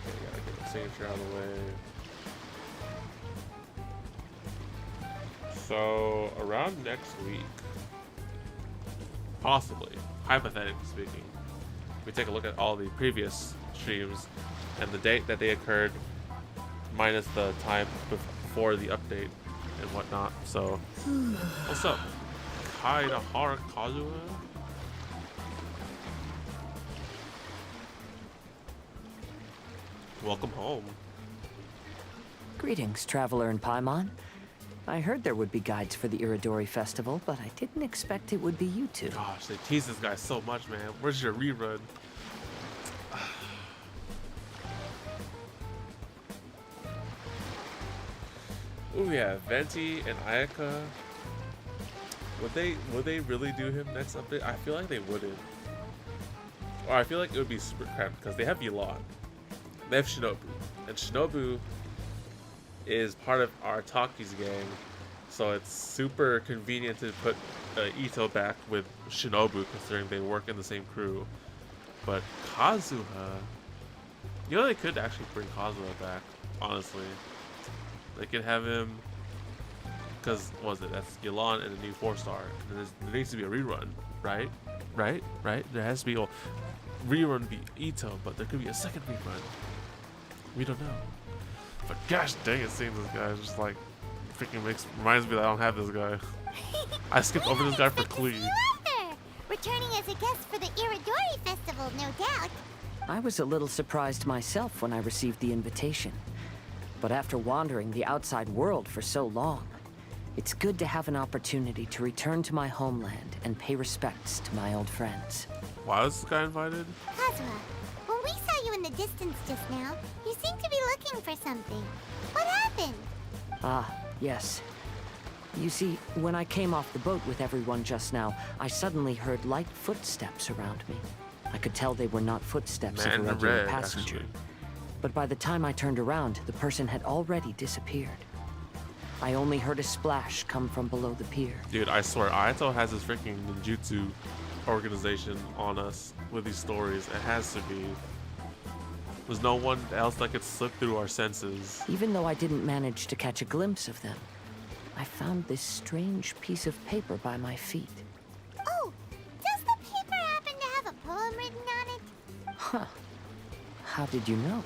A: Okay, gotta get the signature out of the way. So around next week, possibly, hypothetically speaking, we take a look at all the previous streams and the date that they occurred minus the time before the update and whatnot. So what's up, Kaidahara Kazuha? Welcome home.
R: Greetings, traveler in Paimon. I heard there would be guides for the Irodori festival, but I didn't expect it would be you two.
A: Gosh, they tease this guy so much, man. Where's your rerun? Ooh, we have Venti and Ayaka. Would they really do him next update? I feel like they wouldn't. Or I feel like it would be super cramped because they have Elon, they have Shinobu, and Shinobu is part of Arataki's gang, so it's super convenient to put Ito back with Shinobu considering they work in the same crew. But Kazuha, you know, they could actually bring Kazuha back, honestly. They could have him, because what was it? That's Elon and a new 4-star. There needs to be a rerun, right? Right? There has to be a rerun be Ito, but there could be a second rerun. We don't know. But gosh dang it, seeing this guy is just like freaking reminds me that I don't have this guy. I skipped over this guy for Klee.
C: Returning as a guest for the Irodori Festival, no doubt.
R: I was a little surprised myself when I received the invitation. But after wandering the outside world for so long, it's good to have an opportunity to return to my homeland and pay respects to my old friends.
A: Why was this guy invited?
C: Kazuha, when we saw you in the distance just now, you seemed to be looking for something. What happened?
R: Ah, yes. You see, when I came off the boat with everyone just now, I suddenly heard light footsteps around me. I could tell they were not footsteps of a regular passenger.
A: Actually.
R: But by the time I turned around, the person had already disappeared. I only heard a splash come from below the pier.
A: Dude, I swear, Aito has this freaking ninjutsu organization on us with these stories. It has to be. There's no one else that could slip through our senses.
R: Even though I didn't manage to catch a glimpse of them, I found this strange piece of paper by my feet.
C: Oh, does the paper happen to have a poem written on it?
R: Huh. How did you know?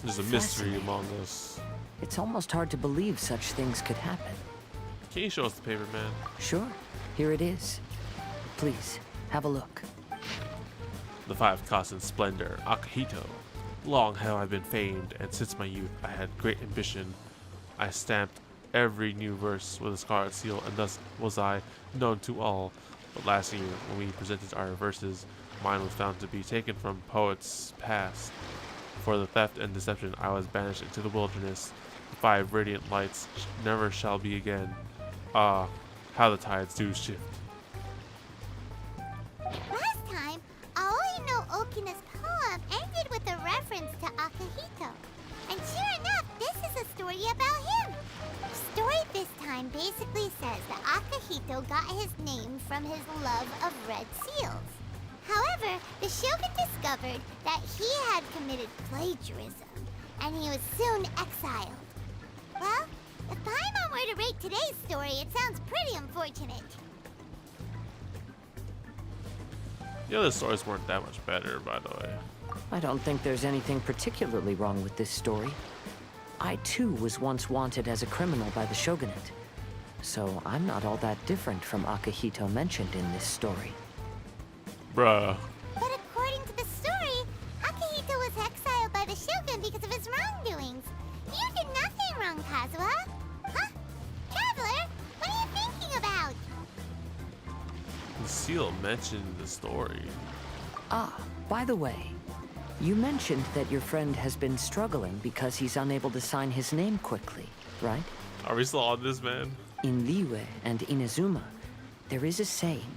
A: There's a mystery among us.
R: It's almost hard to believe such things could happen.
A: Can you show us the paper, man?
R: Sure. Here it is. Please, have a look.
A: The 5 costs in splendor, Akihito. Long have I been famed, and since my youth I had great ambition. I stamped every new verse with a scarlet seal, and thus was I known to all. But last year, when we presented our verses, mine was found to be taken from poets past. For the theft and deception I was banished into the wilderness. The 5 radiant lights never shall be again. Ah, how the tides do shift.
C: Last time, Aoi no Okina's poem ended with a reference to Akihito. And sure enough, this is a story about him. The story this time basically says that Akihito got his name from his love of red seals. However, the shogun discovered that he had committed plagiarism, and he was soon exiled. Well, if Paimon were to rate today's story, it sounds pretty unfortunate.
A: The other stories weren't that much better, by the way.
R: I don't think there's anything particularly wrong with this story. I too was once wanted as a criminal by the shogunate, so I'm not all that different from Akihito mentioned in this story.
A: Bruh.
C: But according to the story, Akihito was exiled by the shogun because of his wrongdoings. You did nothing wrong, Kazuha. Huh? Traveler, what are you thinking about?
A: The seal mentioned the story.
R: Ah, by the way, you mentioned that your friend has been struggling because he's unable to sign his name quickly, right?
A: Are we still on this, man?
R: In Liyue and Inazuma, there is a saying,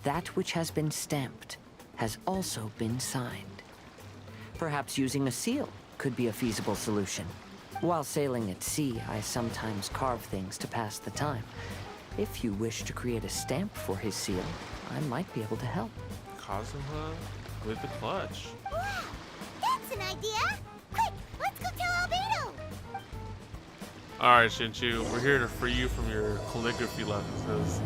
R: that which has been stamped has also been signed. Perhaps using a seal could be a feasible solution. While sailing at sea, I sometimes carve things to pass the time. If you wish to create a stamp for his seal, I might be able to help.
A: Kazuha with the clutch.
C: Wow, that's an idea! Quick, let's go tell Albedo!
A: Alright, Shinchu, we're here to free you from your calligraphy lessons.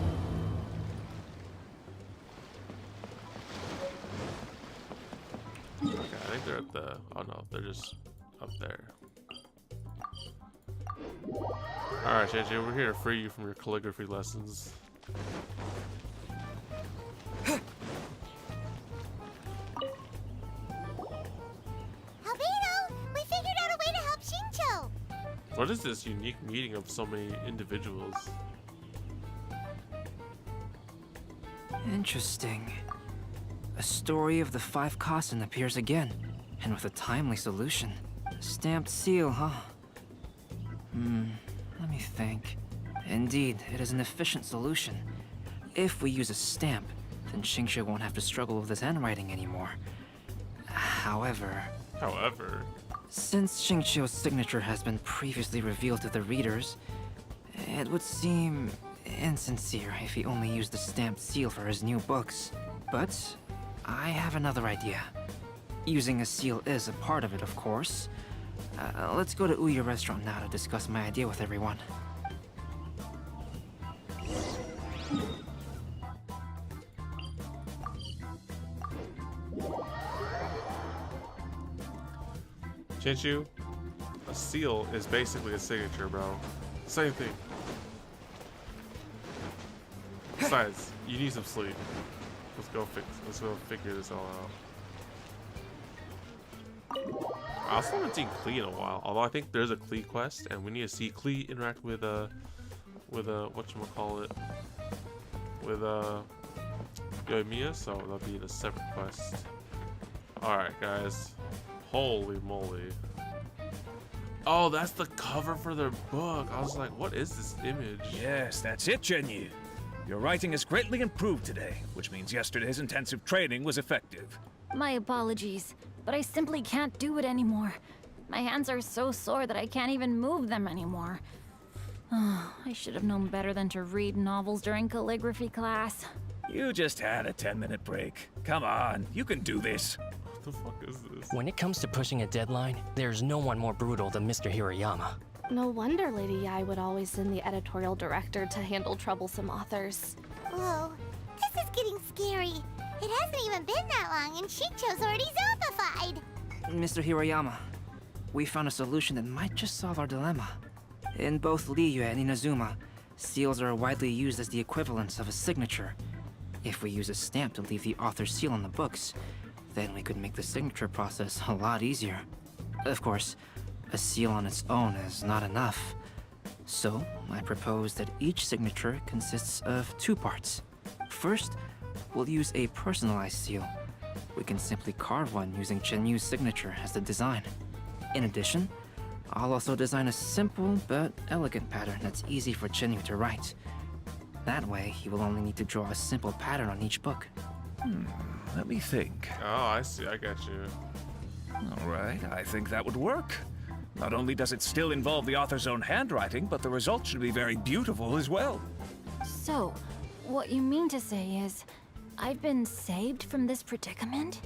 A: Okay, I think they're at the... Oh no, they're just up there. Alright, Shinchu, we're here to free you from your calligraphy lessons.
C: Albedo, we figured out a way to help Shincho!
A: What is this unique meeting of so many individuals?
J: Interesting. A story of the 5 Kasen appears again, and with a timely solution. Stamped seal, huh? Let me think. Indeed, it is an efficient solution. If we use a stamp, then Xingqiu won't have to struggle with his handwriting anymore. However, since Xingqiu's signature has been previously revealed to the readers, it would seem insincere if he only used the stamped seal for his new books. But I have another idea. Using a seal is a part of it, of course. Let's go to Ouya restaurant now to discuss my idea with everyone.
A: Chinchu, a seal is basically a signature, bro. Same thing. Besides, you need some sleep. Let's go figure this all out. I also haven't seen Klee in a while. Although I think there's a Klee quest, and we need to see Klee interact with whatchamacallit, with Yoimiya, so that'll be the separate quest. Alright guys. Holy moly. Oh, that's the cover for their book. I was like, what is this image?
M: Yes, that's it, Genyu. Your writing has greatly improved today, which means yesterday's intensive training was effective.
B: My apologies, but I simply can't do it anymore. My hands are so sore that I can't even move them anymore. Oh, I should have known better than to read novels during calligraphy class.
M: You just had a 10-minute break. Come on, you can do this.
A: What the fuck is this?
F: When it comes to pushing a deadline, there's no one more brutal than Mr. Hiroyama.
E: No wonder Lady Yai would always send the editorial director to handle troublesome authors.
C: Whoa, this is getting scary. It hasn't even been that long and Xingqiu's already zombified.
J: Mr. Hiroyama, we found a solution that might just solve our dilemma. In both Liyue and Inazuma, seals are widely used as the equivalents of a signature. If we use a stamp to leave the author's seal on the books, then we could make the signature process a lot easier. Of course, a seal on its own is not enough. So, I propose that each signature consists of two parts. First, we'll use a personalized seal. We can simply carve one using Chenyu's signature as the design. In addition, I'll also design a simple but elegant pattern that's easy for Chenyu to write. That way, he will only need to draw a simple pattern on each book.
M: Let me think.
A: Oh, I see. I got you.
M: All right, I think that would work. Not only does it still involve the author's own handwriting, but the result should be very beautiful as well.
B: So, what you mean to say is, I've been saved from this predicament?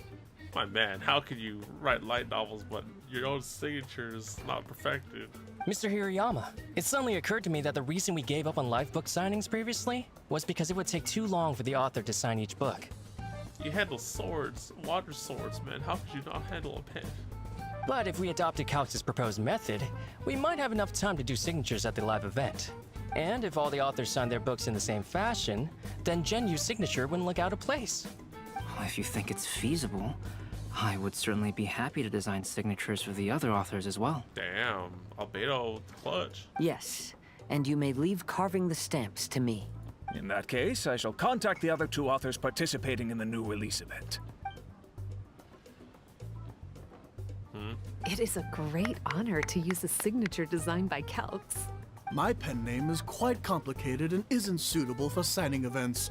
A: My man, how can you write light novels but your own signature is not perfected?
F: Mr. Hiroyama, it suddenly occurred to me that the reason we gave up on live book signings previously was because it would take too long for the author to sign each book.
A: You handle swords, water swords, man. How could you not handle a pen?
F: But if we adopted Calx's proposed method, we might have enough time to do signatures at the live event. And if all the authors signed their books in the same fashion, then Genyu's signature wouldn't look out of place.
J: If you think it's feasible, I would certainly be happy to design signatures for the other authors as well.
A: Damn, Albedo clutch.
R: Yes, and you may leave carving the stamps to me.
M: In that case, I shall contact the other two authors participating in the new release event.
S: It is a great honor to use a signature designed by Calx.
T: My pen name is quite complicated and isn't suitable for signing events.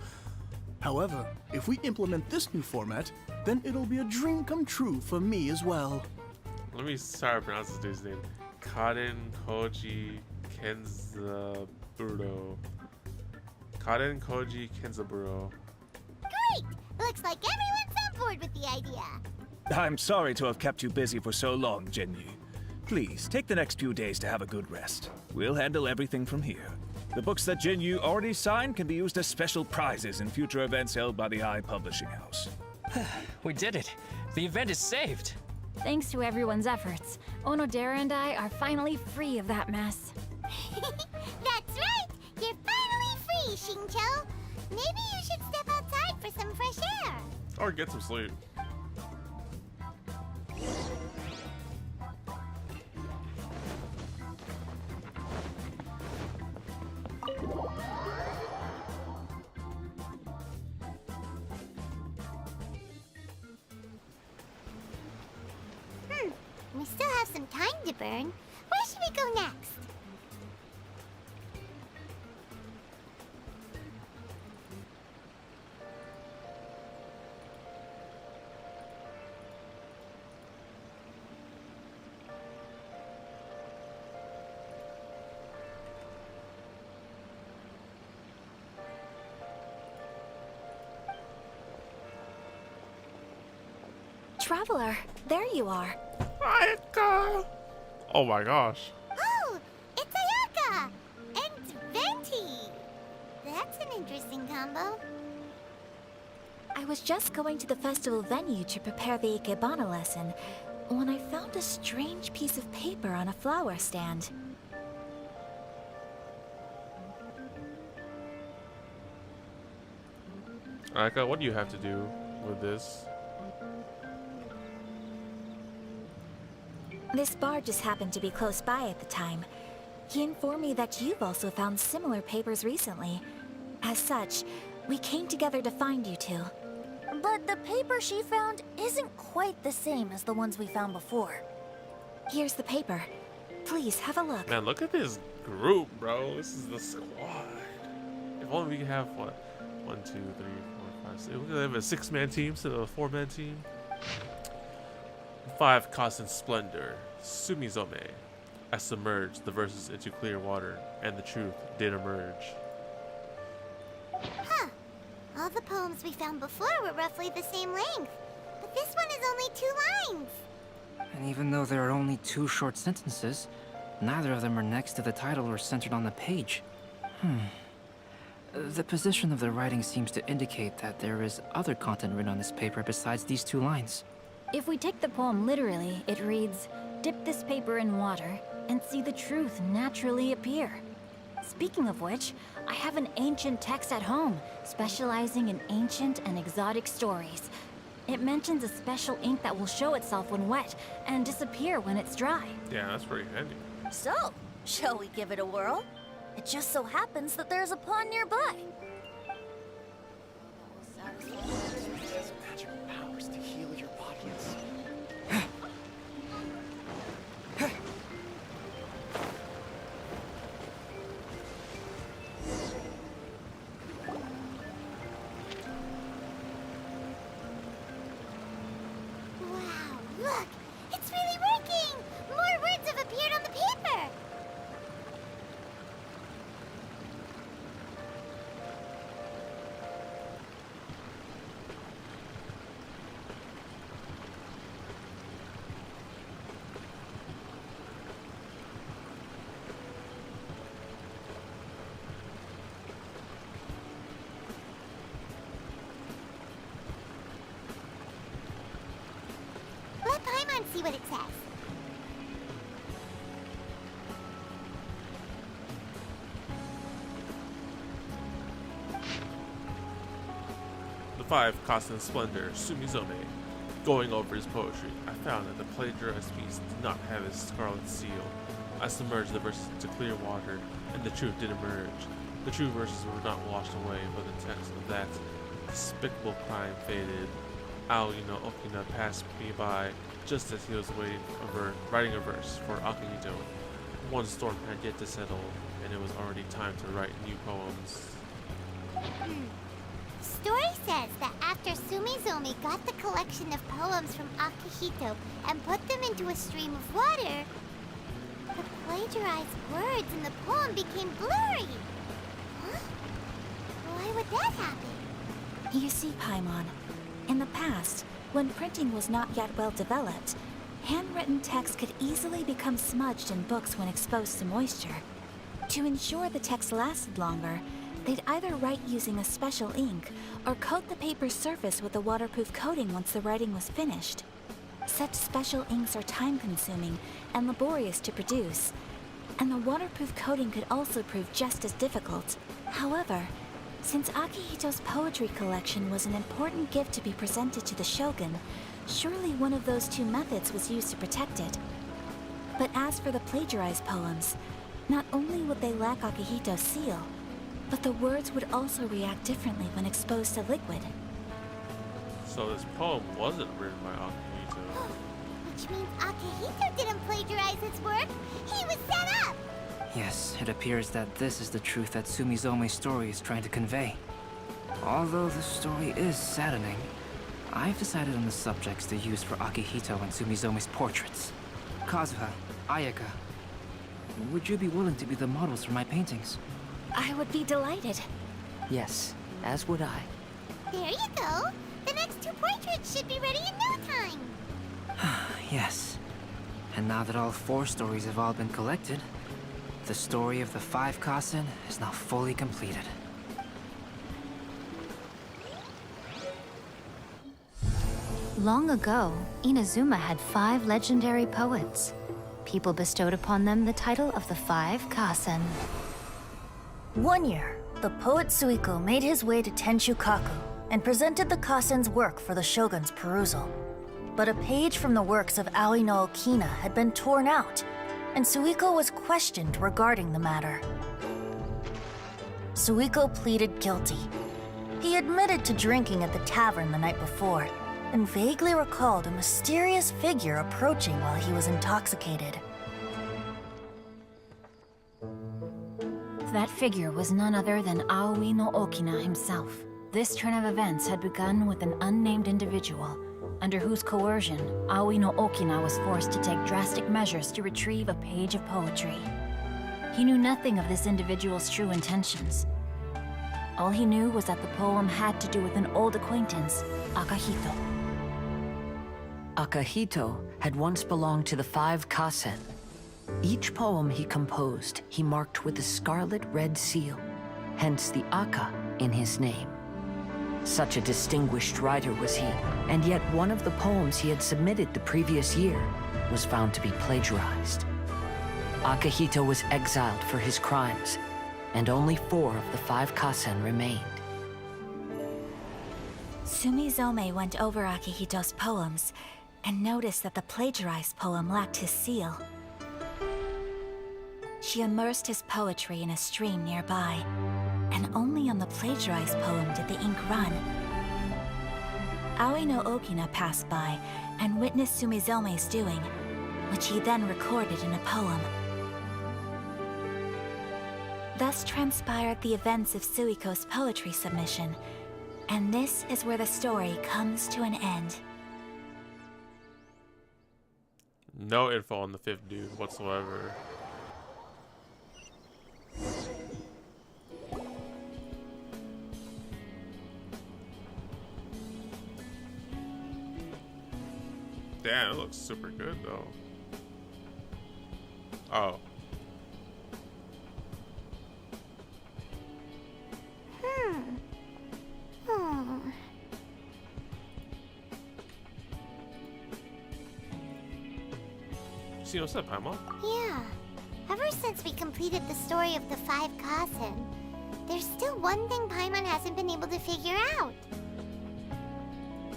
T: However, if we implement this new format, then it'll be a dream come true for me as well.
A: Let me start to pronounce this dude's name. Kaden Koji Kenzaburo. Kaden Koji Kenzaburo.
C: Great! Looks like everyone's on board with the idea.
M: I'm sorry to have kept you busy for so long, Genyu. Please, take the next few days to have a good rest. We'll handle everything from here. The books that Genyu already signed can be used as special prizes in future events held by the I Publishing House.
F: We did it! The event is saved!
B: Thanks to everyone's efforts, Onodera and I are finally free of that mess.
C: That's right! You're finally free, Xingqiu! Maybe you should step outside for some fresh air.
A: Or get some sleep.
C: We still have some time to burn. Where should we go next?
B: Traveler, there you are.
A: Ayaka! Oh my gosh.
C: Oh, it's Ayaka! And Venti! That's an interesting combo.
B: I was just going to the festival venue to prepare the Ikebana lesson when I found a strange piece of paper on a flower stand.
A: Ayaka, what do you have to do with this?
B: This bar just happened to be close by at the time. He informed me that you've also found similar papers recently. As such, we came together to find you two.
L: But the paper she found isn't quite the same as the ones we found before.
B: Here's the paper. Please have a look.
A: Man, look at this group, bro. This is the squad. If only we could have what? 1, 2, 3, 4, 5, 6. We could have a 6-man team instead of a 4-man team. 5 Constant Splendor. Sumizome. I submerged the verses into clear water, and the truth did emerge.
C: Huh. All the poems we found before were roughly the same length. But this one is only 2 lines.
J: And even though there are only 2 short sentences, neither of them are next to the title or centered on the page. The position of the writing seems to indicate that there is other content written on this paper besides these 2 lines.
B: If we take the poem literally, it reads, "Dip this paper in water and see the truth naturally appear." Speaking of which, I have an ancient text at home, specializing in ancient and exotic stories. It mentions a special ink that will show itself when wet and disappear when it's dry.
A: Yeah, that's pretty handy.
L: So, shall we give it a whirl? It just so happens that there's a pond nearby.
O: Magical powers to heal your audience.
C: Wow, look! It's really working! More words have appeared on the paper! Let Paimon see what it says.
A: The 5 Constant Splendor, Sumizome. Going over his poetry, I found that the plagiarized piece did not have his scarlet seal. I submerged the verses into clear water, and the truth did emerge. The true verses were not washed away, but the text of that despicable crime faded. Aoino Okina passed me by just as he was writing a verse for Akihito. One storm had yet to settle, and it was already time to write new poems.
C: Story says that after Sumizome got the collection of poems from Akihito and put them into a stream of water, the plagiarized words in the poem became blurry. Huh? Why would that happen?
B: You see, Paimon, in the past, when printing was not yet well developed, handwritten text could easily become smudged in books when exposed to moisture. To ensure the text lasted longer, they'd either write using a special ink or coat the paper's surface with a waterproof coating once the writing was finished. Such special inks are time-consuming and laborious to produce, and the waterproof coating could also prove just as difficult. However, since Akihito's poetry collection was an important gift to be presented to the shogun, surely one of those 2 methods was used to protect it. But as for the plagiarized poems, not only would they lack Akihito's seal, but the words would also react differently when exposed to liquid.
A: So this poem wasn't written by Akihito.
C: Which means Akihito didn't plagiarize his work. He was set up!
J: Yes, it appears that this is the truth that Sumizome's story is trying to convey. Although the story is saddening, I've decided on the subjects to use for Akihito and Sumizome's portraits. Kazuha, Ayaka, would you be willing to be the models for my paintings?
B: I would be delighted.
R: Yes, as would I.
C: There you go! The next 2 portraits should be ready in no time!
J: Yes. And now that all 4 stories have all been collected, the story of the 5 Kasen is now fully completed.
D: Long ago, Inazuma had 5 legendary poets. People bestowed upon them the title of the 5 Kasen.
L: One year, the poet Suiko made his way to Tenshukaku and presented the Kasen's work for the shogun's perusal. But a page from the works of Aoi no Okina had been torn out, and Suiko was questioned regarding the matter. Suiko pleaded guilty. He admitted to drinking at the tavern the night before, and vaguely recalled a mysterious figure approaching while he was intoxicated.
B: That figure was none other than Aoi no Okina himself. This turn of events had begun with an unnamed individual, under whose coercion, Aoi no Okina was forced to take drastic measures to retrieve a page of poetry. He knew nothing of this individual's true intentions. All he knew was that the poem had to do with an old acquaintance, Akahito.
R: Akahito had once belonged to the 5 Kasen. Each poem he composed, he marked with a scarlet red seal, hence the Aka in his name. Such a distinguished writer was he, and yet one of the poems he had submitted the previous year was found to be plagiarized. Akahito was exiled for his crimes, and only 4 of the 5 Kasen remained.
B: Sumizome went over Akihito's poems and noticed that the plagiarized poem lacked his seal. She immersed his poetry in a stream nearby, and only on the plagiarized poem did the ink run. Aoi no Okina passed by and witnessed Sumizome's doing, which he then recorded in a poem. Thus transpired the events of Suiko's poetry submission, and this is where the story comes to an end.
A: No info on the 5th dude whatsoever. Damn, it looks super good though. Oh. See what's up, Paimon?
C: Yeah. Ever since we completed the story of the 5 Kasen, there's still one thing Paimon hasn't been able to figure out.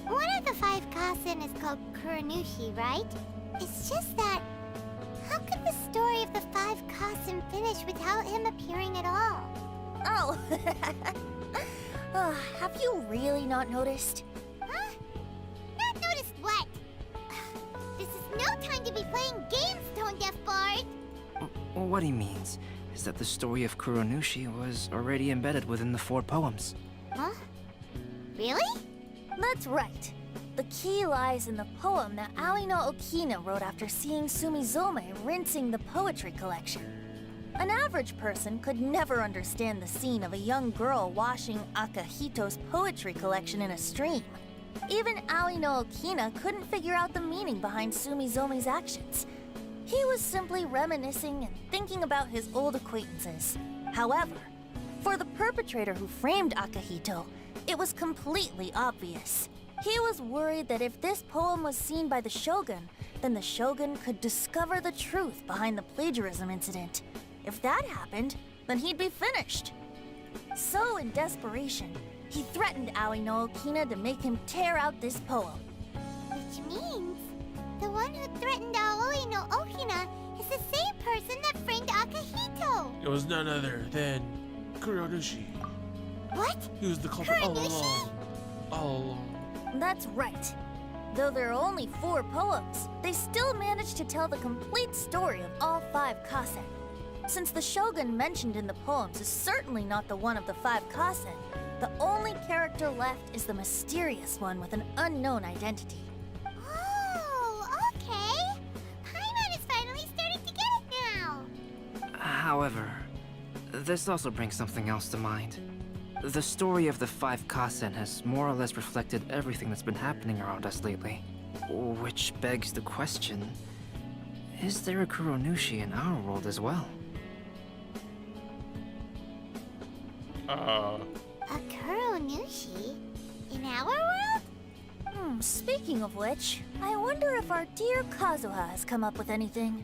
C: One of the 5 Kasen is called Kuronushi, right? It's just that, how could the story of the 5 Kasen finish without him appearing at all?
L: Oh, have you really not noticed?
C: Huh? Not noticed what? This is no time to be playing games, Tone Deaf Bard!
J: What he means is that the story of Kuronushi was already embedded within the 4 poems.
C: Huh? Really?
L: That's right. The key lies in the poem that Aoi no Okina wrote after seeing Sumizome rinsing the poetry collection. An average person could never understand the scene of a young girl washing Akahito's poetry collection in a stream. Even Aoi no Okina couldn't figure out the meaning behind Sumizome's actions. He was simply reminiscing and thinking about his old acquaintances. However, for the perpetrator who framed Akahito, it was completely obvious. He was worried that if this poem was seen by the Shogun, then the Shogun could discover the truth behind the plagiarism incident. If that happened, then he'd be finished. So, in desperation, he threatened Aoi no Okina to make him tear out this poem.
C: Which means, the one who threatened Aoi no Okina is the same person that framed Akahito!
A: It was none other than Kuronushi.
C: What?
A: He was the culprit all along. All along.
L: That's right. Though there are only 4 poems, they still managed to tell the complete story of all 5 Kasen. Since the Shogun mentioned in the poems is certainly not the one of the 5 Kasen, the only character left is the mysterious one with an unknown identity.
C: Oh, okay. Paimon is finally starting to get it now.
J: However, this also brings something else to mind. The story of the 5 Kasen has more or less reflected everything that's been happening around us lately. Which begs the question, is there a Kuronushi in our world as well?
C: A Kuronushi? In our world?
L: Speaking of which, I wonder if our dear Kazuha has come up with anything.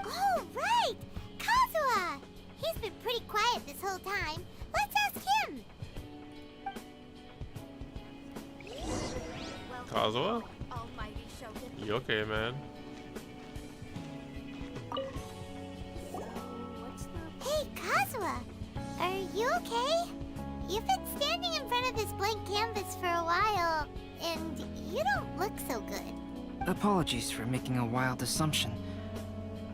C: Oh, right! Kazuha! He's been pretty quiet this whole time. Let's ask him!
A: Kazuha? You okay, man?
C: Hey, Kazuha! Are you okay? You've been standing in front of this blank canvas for a while, and you don't look so good.
J: Apologies for making a wild assumption,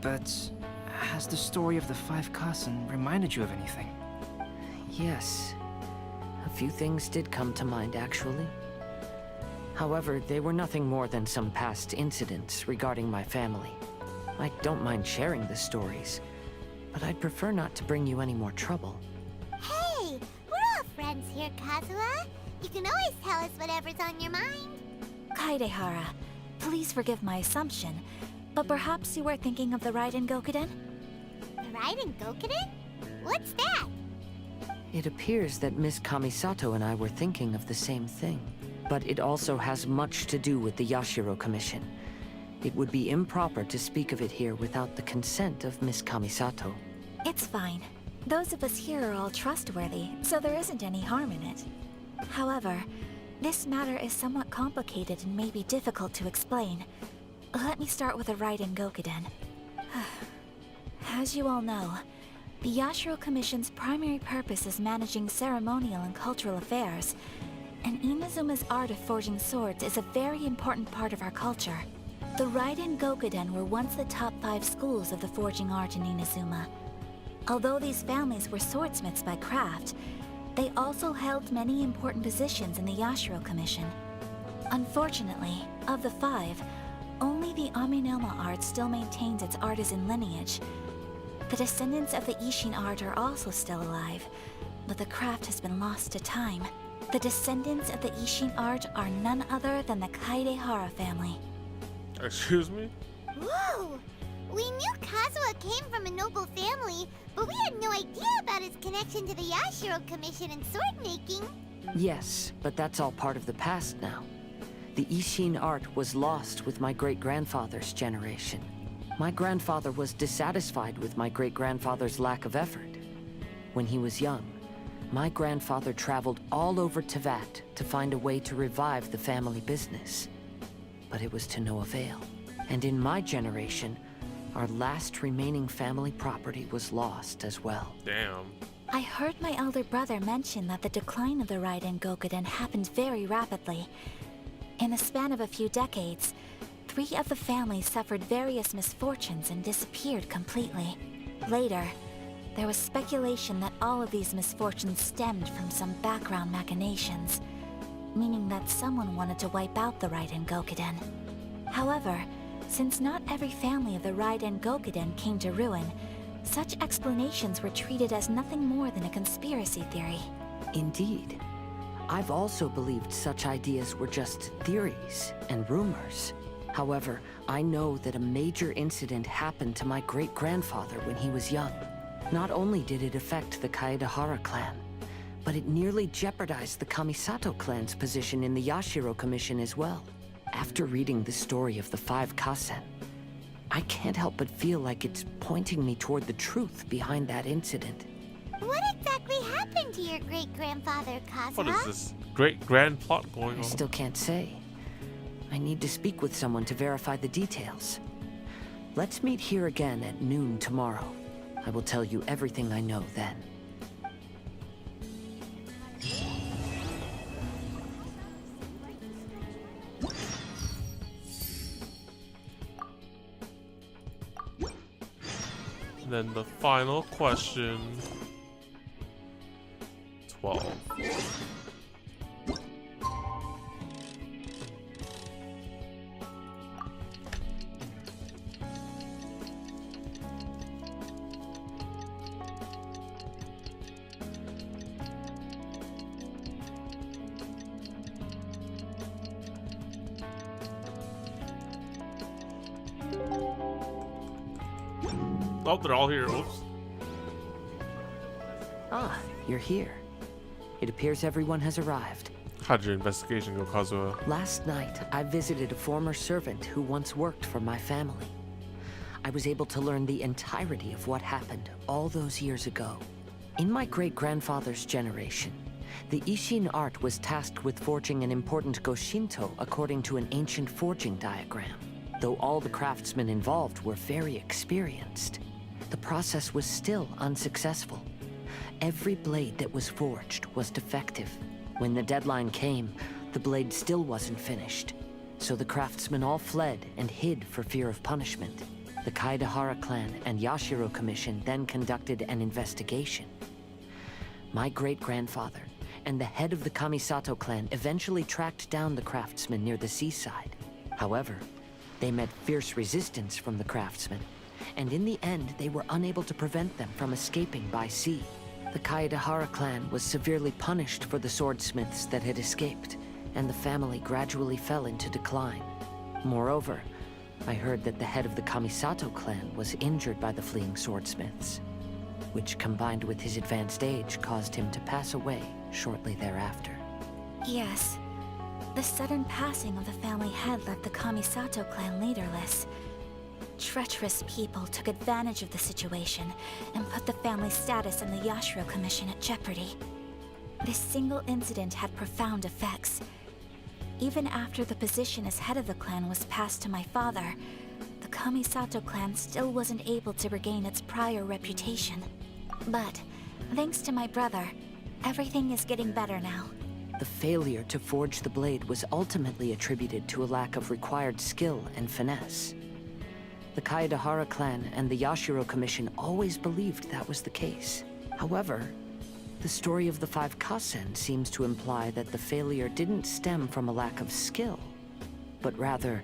J: but has the story of the 5 Kasen reminded you of anything?
R: Yes. A few things did come to mind, actually. However, they were nothing more than some past incidents regarding my family. I don't mind sharing the stories, but I'd prefer not to bring you any more trouble.
C: Hey! We're all friends here, Kazuha. You can always tell us whatever's on your mind.
B: Kaidehara, please forgive my assumption, but perhaps you were thinking of the Raiden Gokuden?
C: The Raiden Gokuden? What's that?
R: It appears that Miss Kamisato and I were thinking of the same thing. But it also has much to do with the Yashiro Commission. It would be improper to speak of it here without the consent of Miss Kamisato.
B: It's fine. Those of us here are all trustworthy, so there isn't any harm in it. However, this matter is somewhat complicated and may be difficult to explain. Let me start with the Raiden Gokuden. As you all know, the Yashiro Commission's primary purpose is managing ceremonial and cultural affairs, and Inazuma's art of forging swords is a very important part of our culture. The Raiden Gokuden were once the top 5 schools of the forging art in Inazuma. Although these families were swordsmiths by craft, they also held many important positions in the Yashiro Commission. Unfortunately, of the 5, only the Aminoma art still maintains its artisan lineage. The descendants of the Ishin art are also still alive, but the craft has been lost to time. The descendants of the Ishin art are none other than the Kaidehara family.
A: Excuse me?
C: Whoa! We knew Kazuha came from a noble family, but we had no idea about his connection to the Yashiro Commission and sword making.
R: Yes, but that's all part of the past now. The Ishin art was lost with my great-grandfather's generation. My grandfather was dissatisfied with my great-grandfather's lack of effort. When he was young, my grandfather traveled all over Tevat to find a way to revive the family business. But it was to no avail. And in my generation, our last remaining family property was lost as well.
A: Damn.
B: I heard my elder brother mention that the decline of the Raiden Gokuden happened very rapidly. In the span of a few decades, 3 of the families suffered various misfortunes and disappeared completely. Later, there was speculation that all of these misfortunes stemmed from some background machinations, meaning that someone wanted to wipe out the Raiden Gokuden. However, since not every family of the Raiden Gokuden came to ruin, such explanations were treated as nothing more than a conspiracy theory.
R: Indeed. I've also believed such ideas were just theories and rumors. However, I know that a major incident happened to my great-grandfather when he was young. Not only did it affect the Kaedehara clan, but it nearly jeopardized the Kamisato clan's position in the Yashiro Commission as well. After reading the story of the 5 Kasen, I can't help but feel like it's pointing me toward the truth behind that incident.
C: What exactly happened to your great-grandfather, Kazuha?
A: What is this great-grand plot going on?
R: I still can't say. I need to speak with someone to verify the details. Let's meet here again at noon tomorrow. I will tell you everything I know then.
A: And then the final question. 12. Oh, they're all here. Oops.
R: Ah, you're here. It appears everyone has arrived.
A: How'd your investigation go, Kazuha?
R: Last night, I visited a former servant who once worked for my family. I was able to learn the entirety of what happened all those years ago. In my great-grandfather's generation, the Ishin art was tasked with forging an important Goshinto according to an ancient forging diagram. Though all the craftsmen involved were very experienced, the process was still unsuccessful. Every blade that was forged was defective. When the deadline came, the blade still wasn't finished. So the craftsmen all fled and hid for fear of punishment. The Kaedahara clan and Yashiro Commission then conducted an investigation. My great-grandfather and the head of the Kamisato clan eventually tracked down the craftsmen near the seaside. However, they met fierce resistance from the craftsmen, and in the end they were unable to prevent them from escaping by sea. The Kaedahara clan was severely punished for the swordsmiths that had escaped, and the family gradually fell into decline. Moreover, I heard that the head of the Kamisato clan was injured by the fleeing swordsmiths, which combined with his advanced age caused him to pass away shortly thereafter.
B: Yes. The sudden passing of the family head left the Kamisato clan leaderless. Treacherous people took advantage of the situation and put the family's status and the Yashiro Commission at jeopardy. This single incident had profound effects. Even after the position as head of the clan was passed to my father, the Kamisato clan still wasn't able to regain its prior reputation. But, thanks to my brother, everything is getting better now.
R: The failure to forge the blade was ultimately attributed to a lack of required skill and finesse. The Kaedahara clan and the Yashiro Commission always believed that was the case. However, the story of the 5 Kasen seems to imply that the failure didn't stem from a lack of skill, but rather,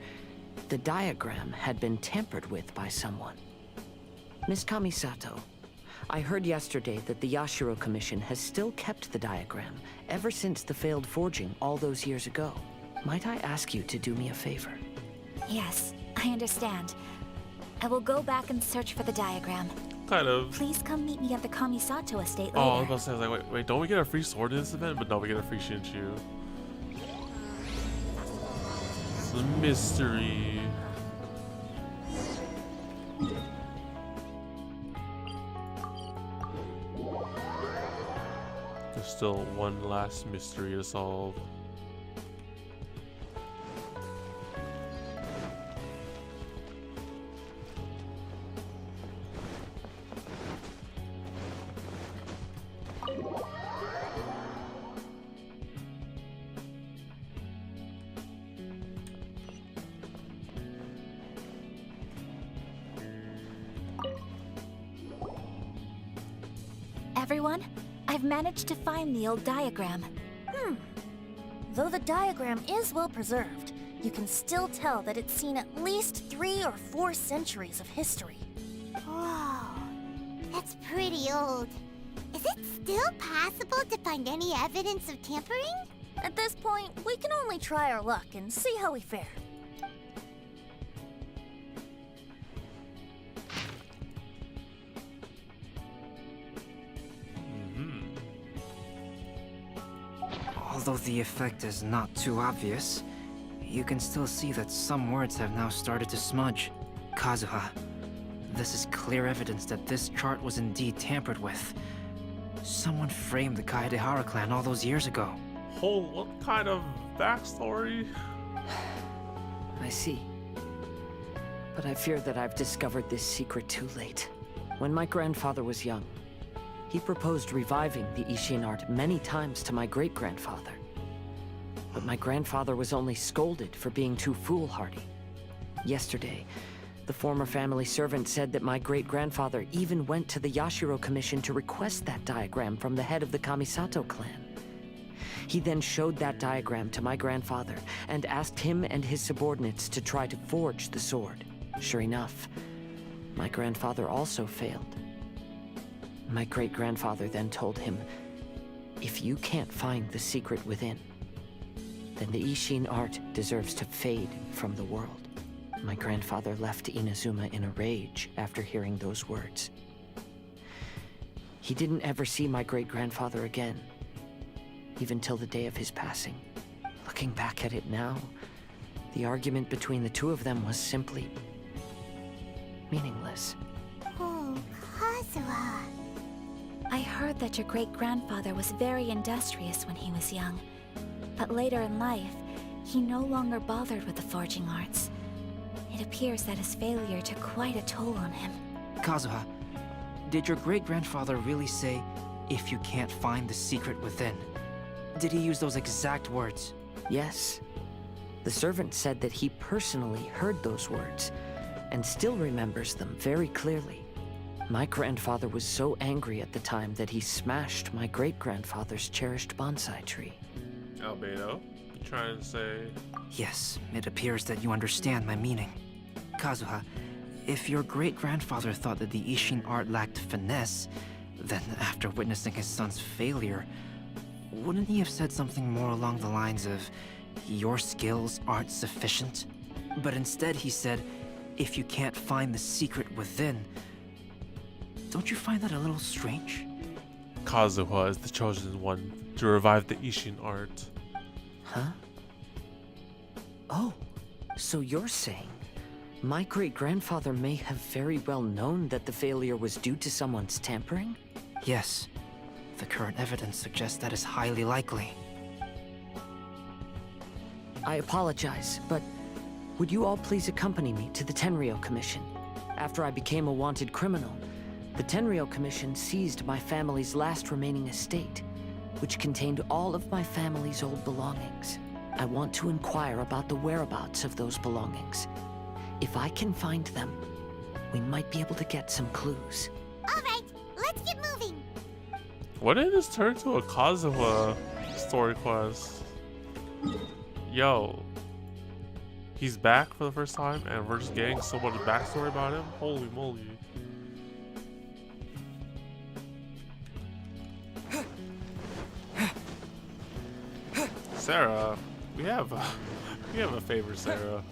R: the diagram had been tampered with by someone. Miss Kamisato, I heard yesterday that the Yashiro Commission has still kept the diagram ever since the failed forging all those years ago. Might I ask you to do me a favor?
B: Yes, I understand. I will go back and search for the diagram.
A: Kind of.
B: Please come meet me at the Kamisato estate later.
A: Oh, I was about to say, I was like, wait, don't we get a free sword in this event? But no, we get a free Shinshu. It's a mystery. There's still one last mystery to solve.
B: Everyone, I've managed to find the old diagram.
L: Though the diagram is well preserved, you can still tell that it's seen at least 3 or 4 centuries of history.
C: Whoa, that's pretty old. Is it still possible to find any evidence of tampering?
L: At this point, we can only try our luck and see how we fare.
J: Although the effect is not too obvious, you can still see that some words have now started to smudge. Kazuha, this is clear evidence that this chart was indeed tampered with. Someone framed the Kaedahara clan all those years ago.
A: What kind of backstory?
R: I see. But I fear that I've discovered this secret too late. When my grandfather was young, he proposed reviving the Ishin art many times to my great-grandfather. But my grandfather was only scolded for being too foolhardy. Yesterday, the former family servant said that my great-grandfather even went to the Yashiro Commission to request that diagram from the head of the Kamisato clan. He then showed that diagram to my grandfather and asked him and his subordinates to try to forge the sword. Sure enough, my grandfather also failed. My great-grandfather then told him, if you can't find the secret within, then the Ishin art deserves to fade from the world. my grandfather left Inazuma in a rage after hearing those words. He didn't ever see my great-grandfather again, even till the day of his passing. Looking back at it now, the argument between the two of them was simply meaningless.
C: Oh, Kazuha.
B: I heard that your great-grandfather was very industrious when he was young. But later in life, he no longer bothered with the forging arts. It appears that his failure took quite a toll on him.
J: Kazuha, did your great-grandfather really say, "If you can't find the secret within"? Did he use those exact words?
R: Yes. The servant said that he personally heard those words, and still remembers them very clearly. My grandfather was so angry at the time that he smashed my great-grandfather's cherished bonsai tree.
A: Albedo, you trying to say...
J: Yes, it appears that you understand my meaning. Kazuha, if your great-grandfather thought that the Ishin art lacked finesse, then after witnessing his son's failure, wouldn't he have said something more along the lines of, "Your skills aren't sufficient"? But instead he said, "If you can't find the secret within." Don't you find that a little strange?
A: Kazuha is the chosen one to revive the Ishin art.
R: Huh? Oh, so you're saying my great-grandfather may have very well known that the failure was due to someone's tampering?
J: Yes. The current evidence suggests that is highly likely.
R: I apologize, but would you all please accompany me to the Tenryou Commission? After I became a wanted criminal, the Tenryou Commission seized my family's last remaining estate, which contained all of my family's old belongings. I want to inquire about the whereabouts of those belongings. If I can find them, we might be able to get some clues.
C: All right, let's get moving.
A: What did this turn to a Kazuha story quest? Yo. He's back for the first time and we're just getting so much backstory about him? Holy moly. Sarah, we have a favor, Sarah.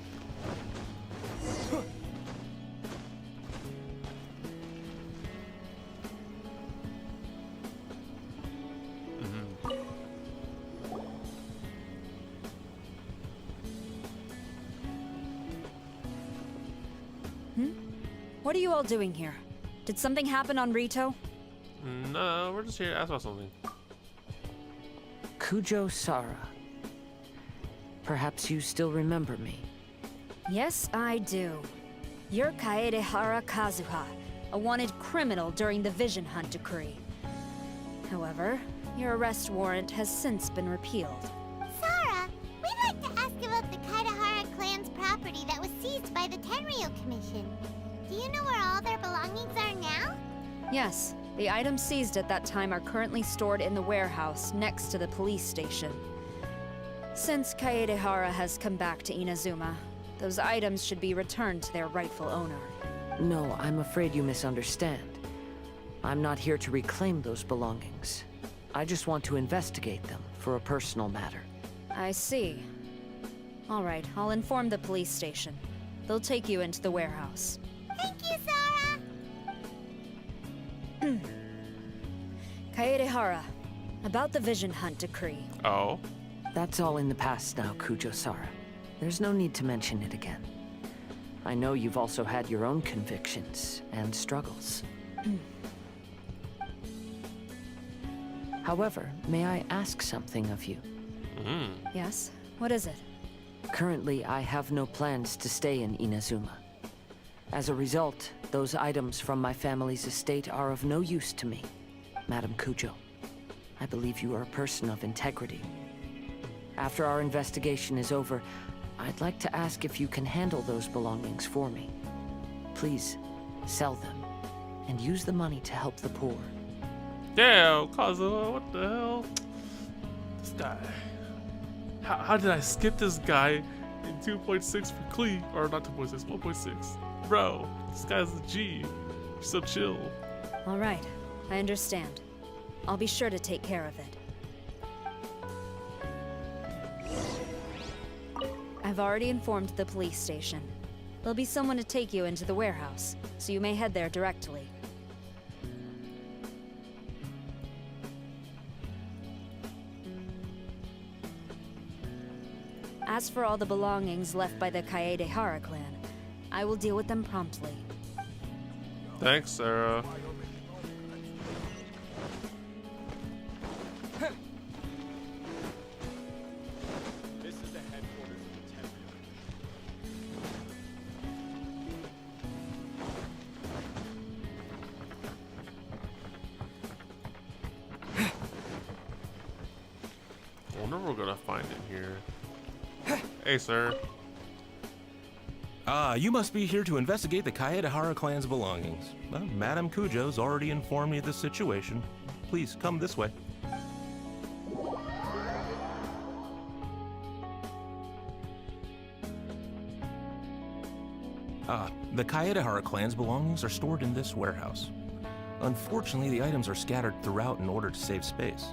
H: What are you all doing here? Did something happen on Rito?
A: No, we're just here to ask about something.
R: Kujo Sara. Perhaps you still remember me.
H: Yes, I do. You're Kaedehara Kazuha, a wanted criminal during the Vision Hunt decree. However, your arrest warrant has since been repealed.
C: Sara, we'd like to ask about the Kaedehara clan's property that was seized by the Tenryou Commission. Do you know where all their belongings are now?
H: Yes, the items seized at that time are currently stored in the warehouse next to the police station. Since Kaedehara has come back to Inazuma, those items should be returned to their rightful owner.
R: No, I'm afraid you misunderstand. I'm not here to reclaim those belongings. I just want to investigate them for a personal matter.
H: I see. All right, I'll inform the police station. They'll take you into the warehouse.
C: Thank you, Sara!
H: Kaedehara, about the Vision Hunt decree.
A: Oh?
R: That's all in the past now, Kujo Sara. There's no need to mention it again. I know you've also had your own convictions and struggles. However, may I ask something of you?
H: Yes? What is it?
R: Currently, I have no plans to stay in Inazuma. As a result, those items from my family's estate are of no use to me. Madam Kujo, I believe you are a person of integrity. After our investigation is over, I'd like to ask if you can handle those belongings for me. Please, sell them, and use the money to help the poor.
A: Damn, Kazuha, what the hell? This guy. How did I skip this guy in 2.6 for Klee? Or not 2.6, 1.6. Bro, this guy's a G. He's so chill.
H: All right, I understand. I'll be sure to take care of it. I've already informed the police station. There'll be someone to take you into the warehouse, so you may head there directly. As for all the belongings left by the Kaedehara clan, I will deal with them promptly.
A: Thanks, Sarah.
N: This is the headquarters of the temple.
A: I wonder if we're gonna find it here. Hey, sir.
U: You must be here to investigate the Kaedehara clan's belongings. Well, Madame Kujo's already informed me of the situation. Please, come this way. The Kaedehara clan's belongings are stored in this warehouse. Unfortunately, the items are scattered throughout in order to save space.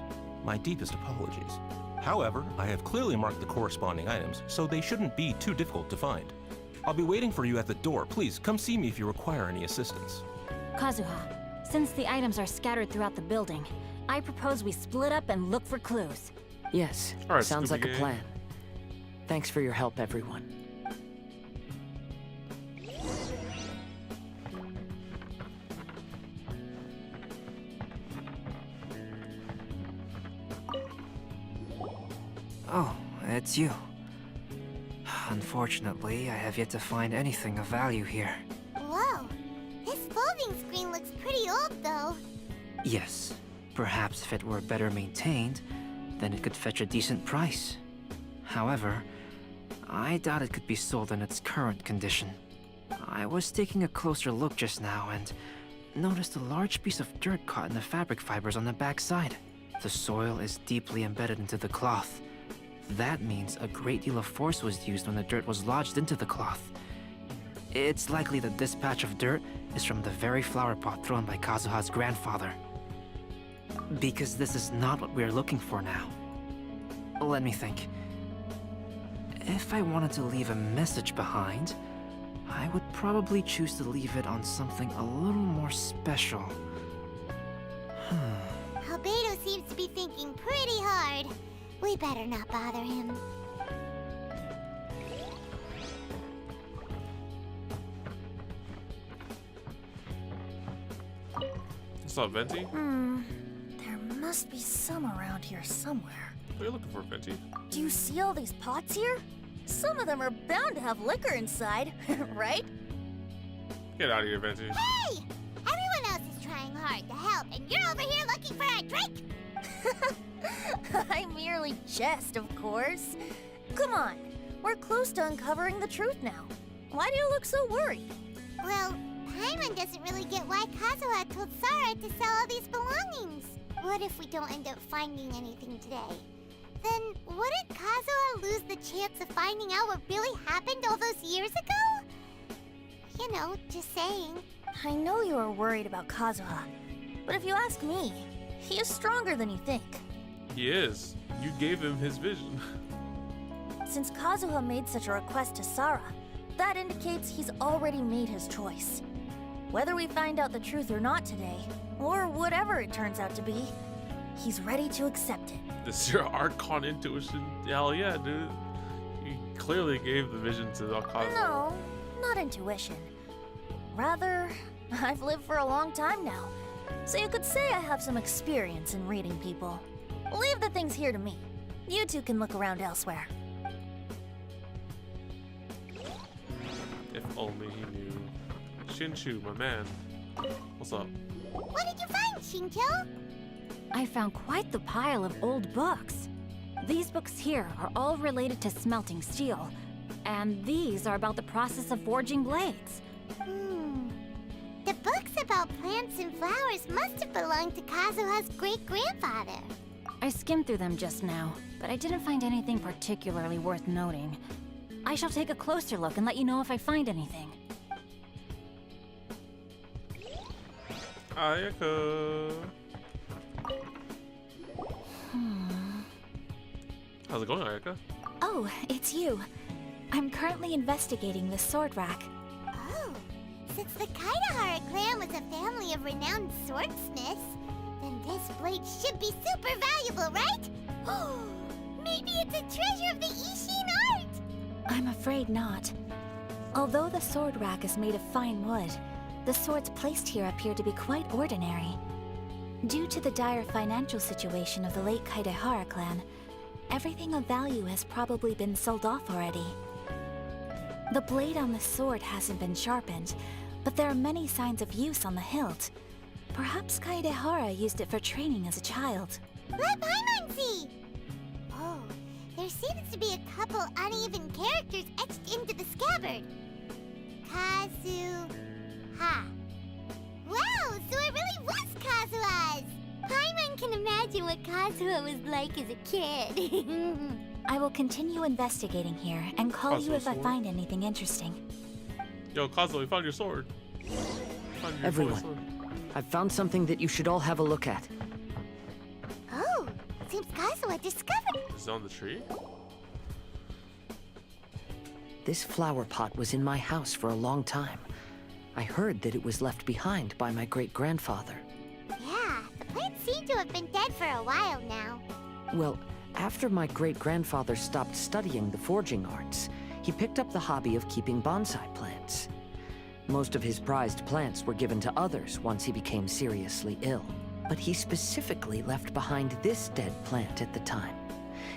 U: My deepest apologies. However, I have clearly marked the corresponding items, so they shouldn't be too difficult to find. I'll be waiting for you at the door. Please, come see me if you require any assistance.
B: Kazuha, since the items are scattered throughout the building, I propose we split up and look for clues.
R: Yes,
A: All right,
R: sounds like a
A: Scooby-Gang.
R: plan. Thanks for your help, everyone.
J: Oh, it's you. Unfortunately, I have yet to find anything of value here.
C: Whoa, this folding screen looks pretty old though.
J: Yes, perhaps if it were better maintained, then it could fetch a decent price. However, I doubt it could be sold in its current condition. I was taking a closer look just now and noticed a large piece of dirt caught in the fabric fibers on the back side. The soil is deeply embedded into the cloth. That means a great deal of force was used when the dirt was lodged into the cloth. It's likely that this patch of dirt is from the very flower pot thrown by Kazuha's grandfather. Because this is not what we are looking for now. Let me think. If I wanted to leave a message behind, I would probably choose to leave it on something a little more special.
C: Albedo seems to be thinking pretty hard. We better not bother him.
A: What's up, Venti?
L: There must be some around here somewhere.
A: What are you looking for, Venti?
L: Do you see all these pots here? Some of them are bound to have liquor inside, right?
A: Get out of here, Venti.
C: Hey! Everyone else is trying hard to help, and you're over here looking for a drink?
L: I merely jest, of course. Come on, we're close to uncovering the truth now. Why do you look so worried?
C: Well, Paimon doesn't really get why Kazuha told Sarah to sell all these belongings. What if we don't end up finding anything today? Then wouldn't Kazuha lose the chance of finding out what really happened all those years ago? You know, just saying.
L: I know you are worried about Kazuha, but if you ask me, he is stronger than you think.
A: He is. You gave him his vision.
L: Since Kazuha made such a request to Sarah, that indicates he's already made his choice. Whether we find out the truth or not today, or whatever it turns out to be, he's ready to accept it.
A: This is your Archon intuition? Hell yeah, dude. You clearly gave the vision to Kazuha.
L: No, not intuition. Rather, I've lived for a long time now, so you could say I have some experience in reading people. Leave the things here to me. You two can look around elsewhere.
A: If only he knew. Shinchu, my man. What's up?
C: What did you find, Shincho?
B: I found quite the pile of old books. These books here are all related to smelting steel, and these are about the process of forging blades.
C: The books about plants and flowers must have belonged to Kazuha's great-grandfather.
B: I skimmed through them just now, but I didn't find anything particularly worth noting. I shall take a closer look and let you know if I find anything.
A: Ayaka. How's it going, Ayaka?
B: Oh, it's you. I'm currently investigating this sword rack.
C: Since the Kaidahara clan was a family of renowned swordsmiths, then this blade should be super valuable, right? Maybe it's a treasure of the Ishin art!
B: I'm afraid not. Although the sword rack is made of fine wood, the swords placed here appear to be quite ordinary. Due to the dire financial situation of the late Kaidahara clan, everything of value has probably been sold off already. The blade on the sword hasn't been sharpened, but there are many signs of use on the hilt. Perhaps Kaidahara used it for training as a child.
C: Let Paimon see! Oh, there seems to be a couple uneven characters etched into the scabbard. Kazu-ha. Wow, so it really was Kazuha's! Paimon can imagine what Kazuha was like as a kid.
B: I will continue investigating here and call you if I find anything interesting.
A: Yo, Kazuha, we found your sword.
R: Everyone, I've found something that you should all have a look at.
C: Oh, seems Kazuha discovered it.
A: Is it on the tree?
R: This flower pot was in my house for a long time. I heard that it was left behind by my great-grandfather.
C: Yeah, the plant seemed to have been dead for a while now.
R: Well, after my great-grandfather stopped studying the forging arts, he picked up the hobby of keeping bonsai plants. Most of his prized plants were given to others once he became seriously ill. But he specifically left behind this dead plant at the time,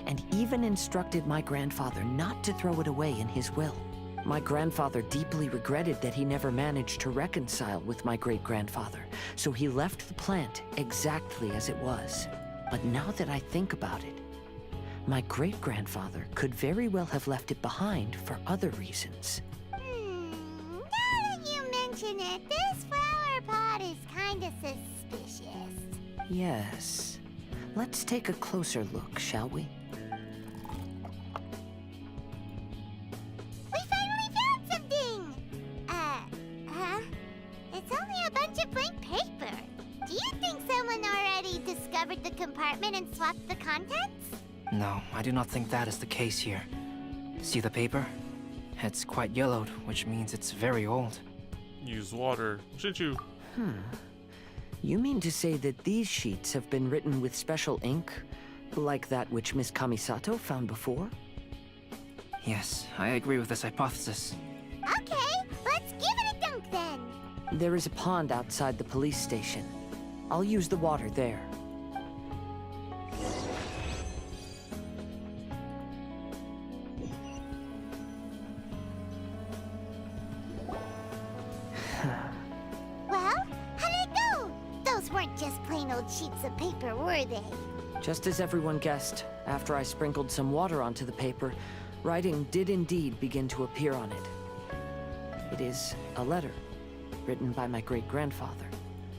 R: and even instructed my grandfather not to throw it away in his will. My grandfather deeply regretted that he never managed to reconcile with my great-grandfather, so he left the plant exactly as it was. But now that I think about it, my great-grandfather could very well have left it behind for other reasons.
C: Now that you mention it, this flower pot is kinda suspicious.
R: Yes. Let's take a closer look, shall we?
C: We finally found something! It's only a bunch of blank paper. Do you think someone already discovered the compartment and swapped the contents?
J: No, I do not think that is the case here. See the paper? It's quite yellowed, which means it's very old.
A: Use water. Should you?
R: You mean to say that these sheets have been written with special ink, like that which Miss Kamisato found before?
J: Yes, I agree with this hypothesis.
C: Okay, let's give it a dunk then.
R: There is a pond outside the police station. I'll use the water there.
C: Well, how did it go? Those weren't just plain old sheets of paper, were they?
R: Just as everyone guessed, after I sprinkled some water onto the paper, writing did indeed begin to appear on it. It is a letter, written by my great-grandfather.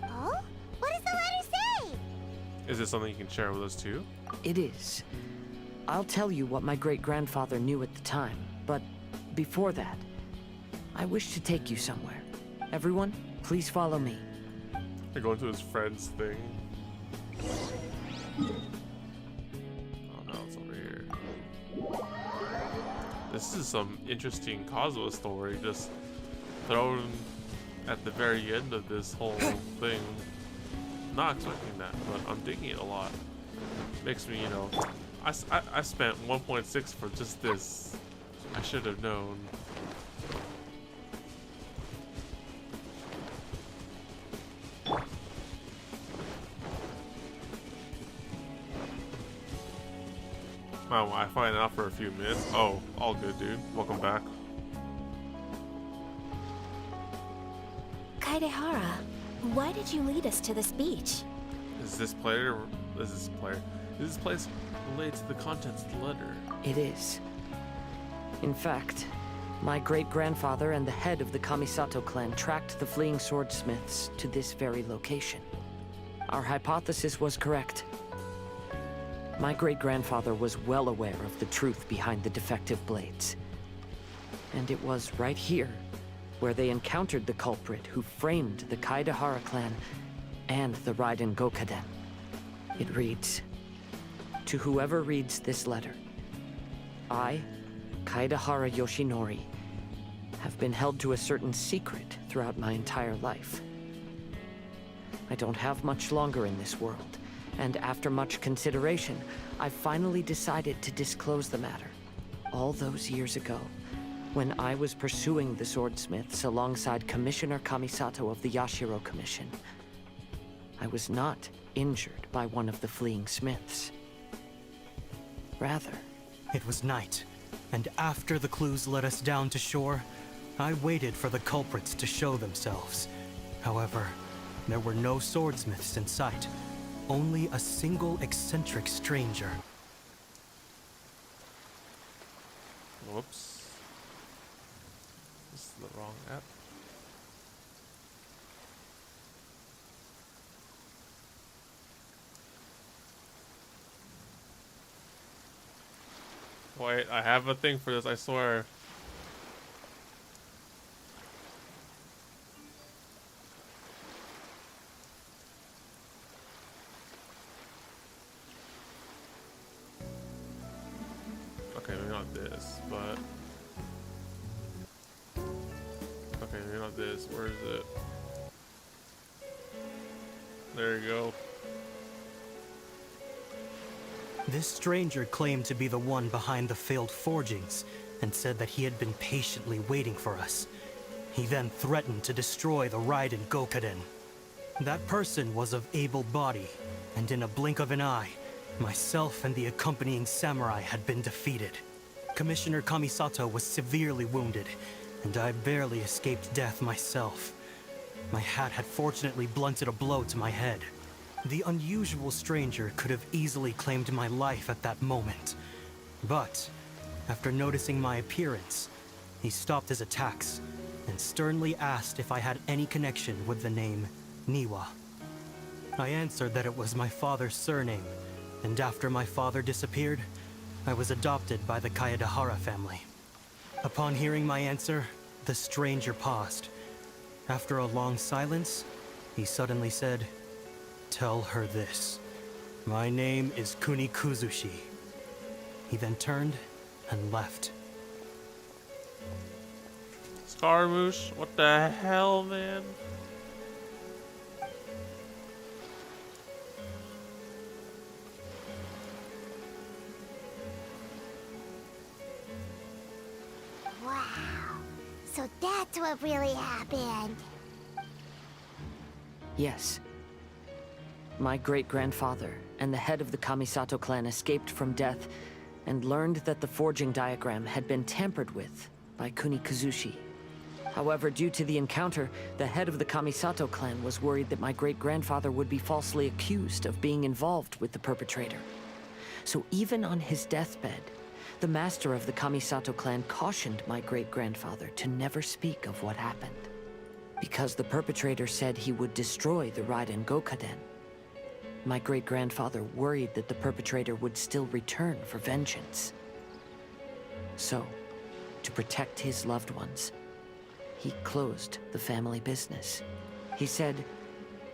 C: Oh? What does the letter say?
A: Is it something you can share with us too?
R: It is. I'll tell you what my great-grandfather knew at the time, but before that, I wish to take you somewhere. Everyone, please follow me.
A: They're going to his friend's thing. Oh no, it's over here. This is some interesting Kazuha story just thrown at the very end of this whole thing. Not expecting that, but I'm digging it a lot. Makes me, you know, I spent 1.6 for just this. I should have known. My Wi-Fi now for a few minutes. Oh, all good, dude. Welcome back.
B: Kaidahara, why did you lead us to this beach?
A: Is this place related to the contents of the letter?
R: It is. In fact, my great-grandfather and the head of the Kamisato clan tracked the fleeing swordsmiths to this very location. Our hypothesis was correct. My great-grandfather was well aware of the truth behind the defective blades. And it was right here where they encountered the culprit who framed the Kaidahara clan and the Raiden Gokaden. It reads, "To whoever reads this letter, I, Kaidahara Yoshinori, have been held to a certain secret throughout my entire life. I don't have much longer in this world, and after much consideration, I finally decided to disclose the matter. All those years ago, when I was pursuing the swordsmiths alongside Commissioner Kamisato of the Yashiro Commission, I was not injured by one of the fleeing smiths. Rather,
G: it was night, and after the clues led us down to shore, I waited for the culprits to show themselves. However, there were no swordsmiths in sight, only a single eccentric stranger.
A: Whoops. This is the wrong app. Wait, I have a thing for this, I swear. Okay, maybe not this, but... Okay, maybe not this. Where is it? There you go.
G: This stranger claimed to be the one behind the failed forgings, and said that he had been patiently waiting for us. He then threatened to destroy the Raiden Gokaden. That person was of able body, and in a blink of an eye, myself and the accompanying samurai had been defeated. Commissioner Kamisato was severely wounded, and I barely escaped death myself. My hat had fortunately blunted a blow to my head. The unusual stranger could have easily claimed my life at that moment. But, after noticing my appearance, he stopped his attacks and sternly asked if I had any connection with the name Niwa. I answered that it was my father's surname, and after my father disappeared, I was adopted by the Kaedahara family. Upon hearing my answer, the stranger paused. After a long silence, he suddenly said, "Tell her this. My name is Kuni Kuzushi." He then turned and left.
A: Scaramouche? What the hell, man?
C: Wow. So that's what really happened.
R: yes. My great-grandfather and the head of the Kamisato clan escaped from death and learned that the forging diagram had been tampered with by Kuni Kuzushi. However, due to the encounter, the head of the Kamisato clan was worried that my great-grandfather would be falsely accused of being involved with the perpetrator. So even on his deathbed, the master of the Kamisato clan cautioned my great-grandfather to never speak of what happened, because the perpetrator said he would destroy the Raiden Gokaden. My great-grandfather worried that the perpetrator would still return for vengeance. So, to protect his loved ones, he closed the family business. He said,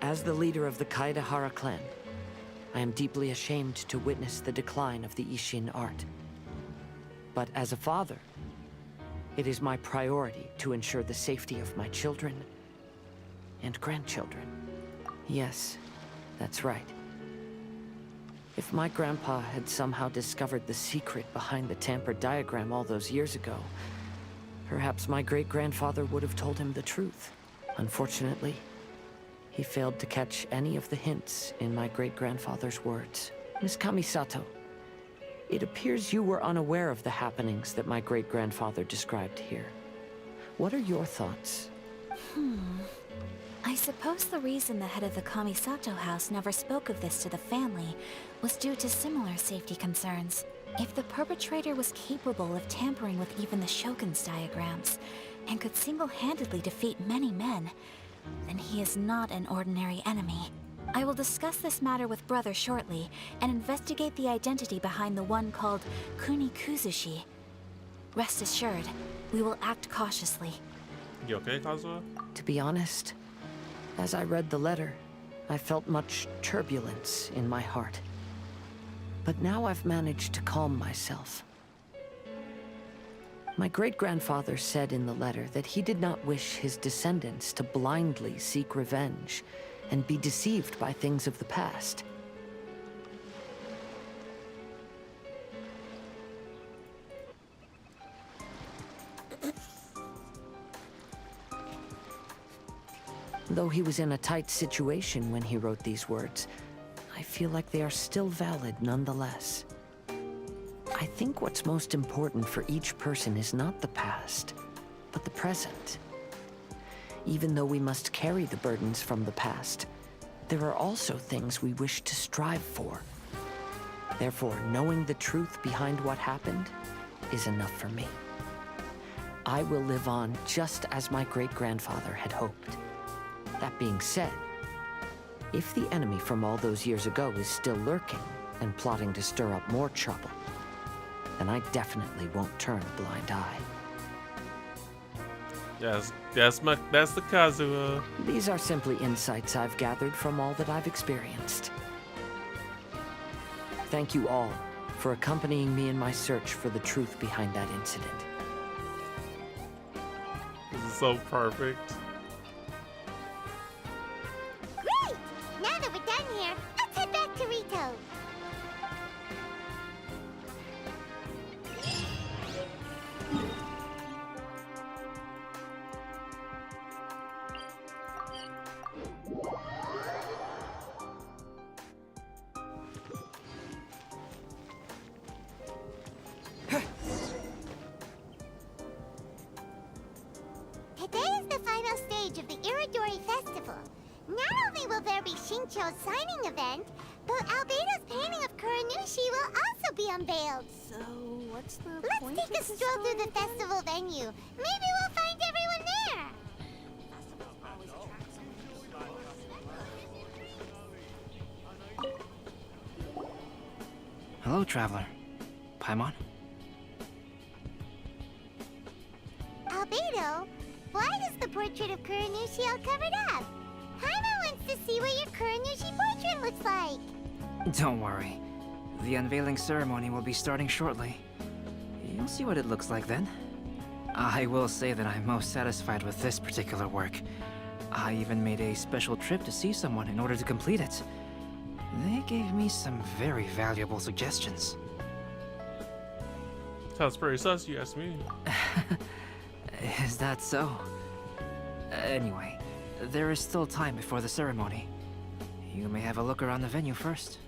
R: "As the leader of the Kaedahara clan, I am deeply ashamed to witness the decline of the Isshin art. But as a father, it is my priority to ensure the safety of my children and grandchildren." Yes, that's right. If my grandpa had somehow discovered the secret behind the tampered diagram all those years ago, perhaps my great-grandfather would have told him the truth. Unfortunately, he failed to catch any of the hints in my great-grandfather's words. Miss Kamisato, it appears you were unaware of the happenings that my great-grandfather described here. What are your thoughts?
B: I suppose the reason the head of the Kamisato house never spoke of this to the family was due to similar safety concerns. If the perpetrator was capable of tampering with even the Shogun's diagrams, and could single-handedly defeat many men, then he is not an ordinary enemy. I will discuss this matter with Brother shortly, and investigate the identity behind the one called Kuni Kuzushi. Rest assured, we will act cautiously.
A: You okay, Kazuha?
R: To be honest, as I read the letter, I felt much turbulence in my heart. But now I've managed to calm myself. My great-grandfather said in the letter that he did not wish his descendants to blindly seek revenge and be deceived by things of the past. Though he was in a tight situation when he wrote these words, I feel like they are still valid nonetheless. I think what's most important for each person is not the past, but the present. Even though we must carry the burdens from the past, there are also things we wish to strive for. Therefore, knowing the truth behind what happened is enough for me. I will live on just as my great-grandfather had hoped. That being said, if the enemy from all those years ago is still lurking and plotting to stir up more trouble, then I definitely won't turn a blind eye.
A: Yes, that's the Kazuha.
R: These are simply insights I've gathered from all that I've experienced. Thank you all for accompanying me in my search for the truth behind that incident.
A: This is so perfect.
C: Great! Now that we're done here, let's head back to Rito. Today is the final stage of the Irodori Festival. Not only will there be Shincho's signing event, but Albedo's painting of Kuranushi will also be unveiled.
L: So, what's the
C: Let's
L: point
C: take a
L: of this
C: stroll through
L: story
C: the festival venue. Maybe we'll find everyone there.
J: Hello, traveler. Paimon?
C: Albedo, why is the portrait of Kuranushi all covered up? Paimon wants to see what your Kuranushi portrait looks like.
J: Don't worry. The unveiling ceremony will be starting shortly. You'll see what it looks like then. I will say that I'm most satisfied with this particular work. I even made a special trip to see someone in order to complete it. They gave me some very valuable suggestions.
A: Sounds pretty sus, you ask me.
J: Is that so? Anyway, there is still time before the ceremony. You may have a look around the venue first.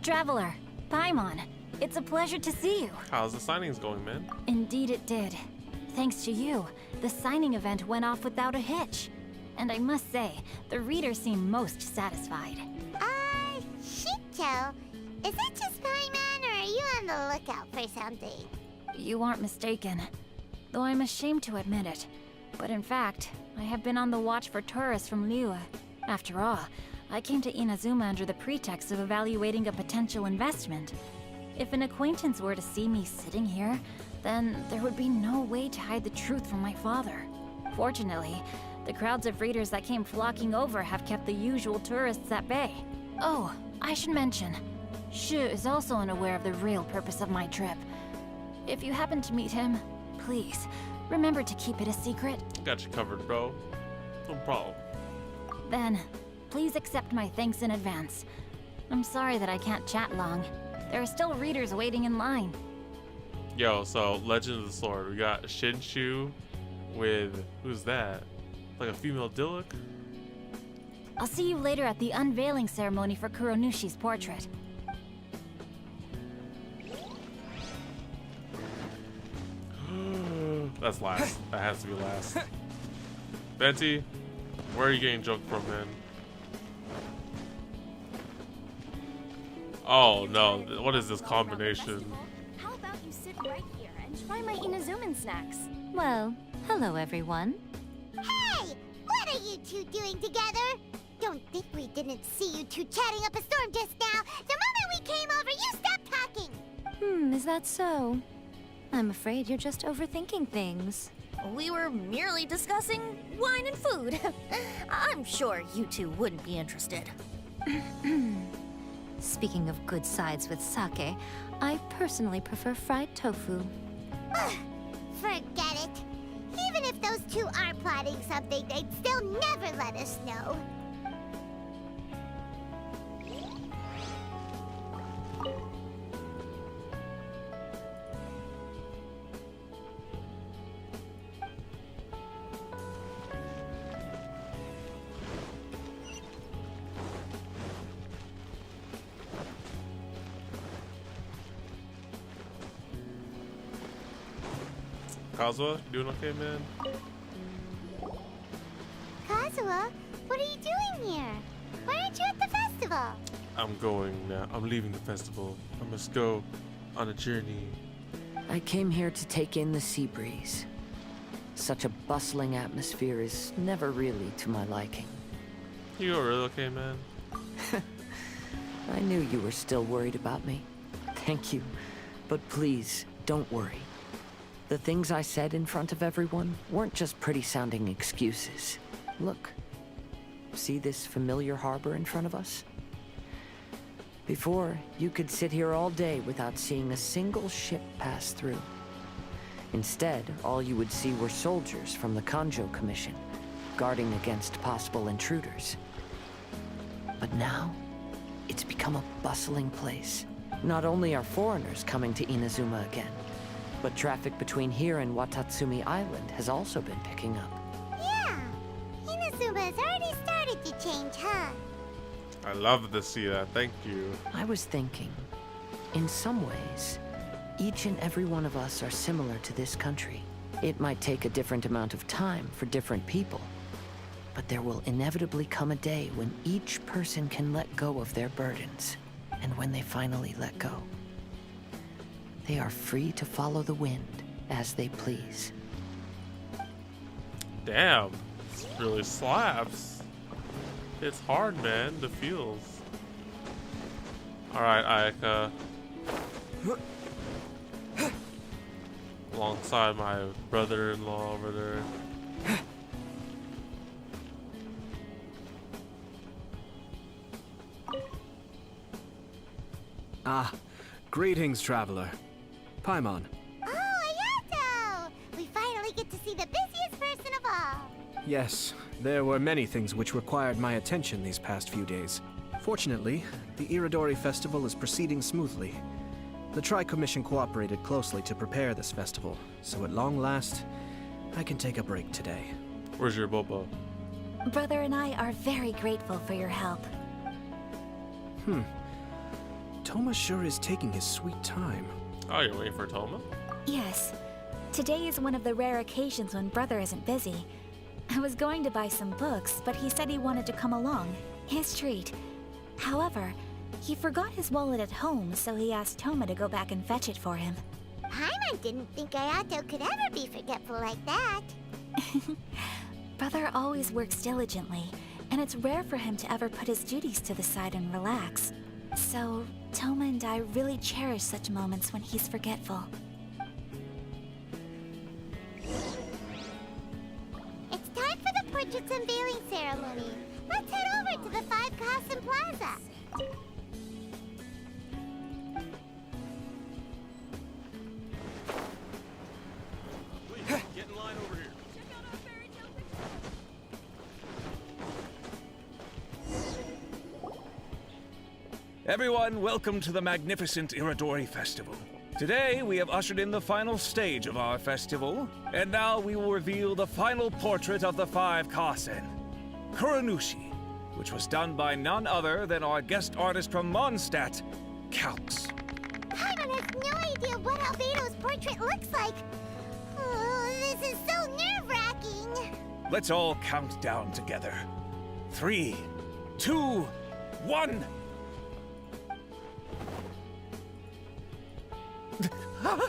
B: Traveler, Paimon, it's a pleasure to see you.
A: How's the signings going, man?
B: Indeed it did. Thanks to you, the signing event went off without a hitch. And I must say, the readers seem most satisfied.
C: Shincho, is it just Paimon or are you on the lookout for something?
B: You aren't mistaken. Though I'm ashamed to admit it. But in fact, I have been on the watch for tourists from Liyue. After all, I came to Inazuma under the pretext of evaluating a potential investment. If an acquaintance were to see me sitting here, then there would be no way to hide the truth from my father. Fortunately, the crowds of readers that came flocking over have kept the usual tourists at bay. Oh, I should mention, Shu is also unaware of the real purpose of my trip. If you happen to meet him, please, remember to keep it a secret.
A: Got you covered, bro. No problem.
B: Then, please accept my thanks in advance. I'm sorry that I can't chat long. There are still readers waiting in line.
A: Yo, so Legend of the Sword. We got Shinshu with, who's that? Like a female Diluc?
B: I'll see you later at the unveiling ceremony for Kuronushi's portrait.
A: That's last. That has to be last. Venti, where are you getting joked from, man? Oh no, what is this combination?
E: How about you sit right here and try my Inazuman snacks?
D: Well, hello everyone.
C: Hey! What are you two doing together? Don't think we didn't see you two chatting up a storm just now. The moment we came over, you stopped talking.
D: Is that so? I'm afraid you're just overthinking things.
L: We were merely discussing wine and food. I'm sure you two wouldn't be interested.
D: Speaking of good sides with sake, I personally prefer fried tofu.
C: Forget it. Even if those two are plotting something, they'd still never let us know.
A: Kazuha, doing okay, man?
C: Kazuha, what are you doing here? Why aren't you at the festival?
A: I'm going now. I'm leaving the festival. I must go on a journey.
R: I came here to take in the sea breeze. Such a bustling atmosphere is never really to my liking.
A: You really okay, man?
R: I knew you were still worried about me. Thank you. But please, don't worry. The things I said in front of everyone weren't just pretty-sounding excuses. Look. See this familiar harbor in front of us? Before, you could sit here all day without seeing a single ship pass through. Instead, all you would see were soldiers from the Kanjo Commission, guarding against possible intruders. But now, it's become a bustling place. Not only are foreigners coming to Inazuma again, but traffic between here and Watatsumi Island has also been picking up.
C: Yeah, Inazuma has already started to change, huh?
A: I love to see that. Thank you.
R: I was thinking, in some ways, each and every one of us are similar to this country. It might take a different amount of time for different people, but there will inevitably come a day when each person can let go of their burdens. And when they finally let go, they are free to follow the wind as they please.
A: Damn, this really slaps. It's hard, man, the feels. Alright, Ayaka. Alongside my brother-in-law over there.
N: Ah, greetings, traveler. Paimon.
C: Oh, Ayato! We finally get to see the busiest person of all.
N: Yes, there were many things which required my attention these past few days. Fortunately, the Irodori festival is proceeding smoothly. The Tri-Commission cooperated closely to prepare this festival, so at long last, I can take a break today.
A: Where's your Bobo?
B: Brother and I are very grateful for your help.
N: Toma sure is taking his sweet time.
A: Oh, you're waiting for Toma?
B: Yes. Today is one of the rare occasions when Brother isn't busy. I was going to buy some books, but he said he wanted to come along. His treat. However, he forgot his wallet at home, so he asked Toma to go back and fetch it for him.
C: Paimon didn't think Ayato could ever be forgetful like that.
B: Brother always works diligently, and it's rare for him to ever put his duties to the side and relax. So, Toma and I really cherish such moments when he's forgetful.
C: It's time for the portraits unveiling ceremony. Let's head over to the Five Kasen Plaza.
A: Get in line over here.
M: Everyone, welcome to the magnificent Irodori Festival. Today, we have ushered in the final stage of our festival, and now we will reveal the final portrait of the Five Kasen, Kuranushi, which was done by none other than our guest artist from Mondstadt, Calx.
C: Paimon has no idea what Albedo's portrait looks like. Oh, this is so nerve-wracking.
M: Let's all count down together. 3, 2, 1. Huh?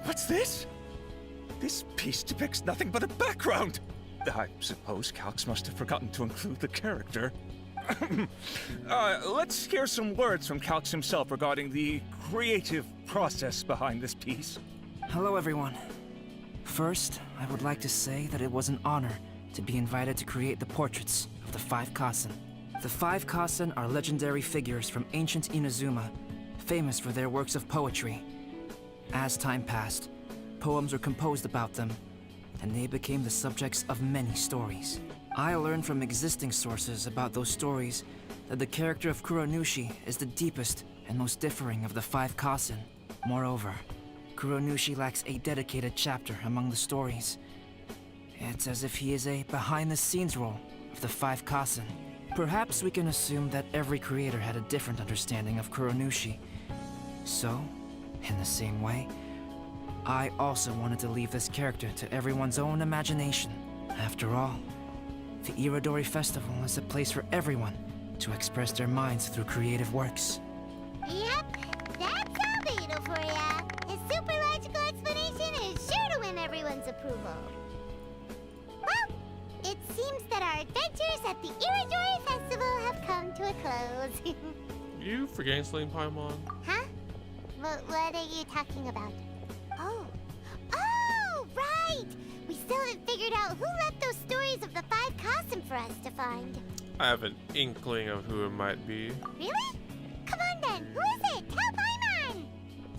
M: What's this? This piece depicts nothing but a background. I suppose Calx must have forgotten to include the character. Let's hear some words from Calx himself regarding the creative process behind this piece.
J: Hello, everyone. First, I would like to say that it was an honor to be invited to create the portraits of the Five Kasen. The Five Kasen are legendary figures from ancient Inazuma, famous for their works of poetry. As time passed, poems were composed about them, and they became the subjects of many stories. I learned from existing sources about those stories that the character of Kuronushi is the deepest and most differing of the Five Kasen. Moreover, Kuronushi lacks a dedicated chapter among the stories. It's as if he is a behind-the-scenes role of the Five Kasen. Perhaps we can assume that every creator had a different understanding of Kuronushi. So, in the same way, I also wanted to leave this character to everyone's own imagination. After all, the Irodori Festival is a place for everyone to express their minds through creative works.
C: Yep, that's Albedo for ya. His super logical explanation is sure to win everyone's approval. Well, it seems that our adventures at the Irodori Festival have come to a close.
A: You forgetting something, Paimon?
C: Huh? What are you talking about? Oh, right! We still haven't figured out who left those stories of the Five Kasen for us to find.
A: I have an inkling of who it might be.
C: Really? Come on then, who is it? Tell Paimon!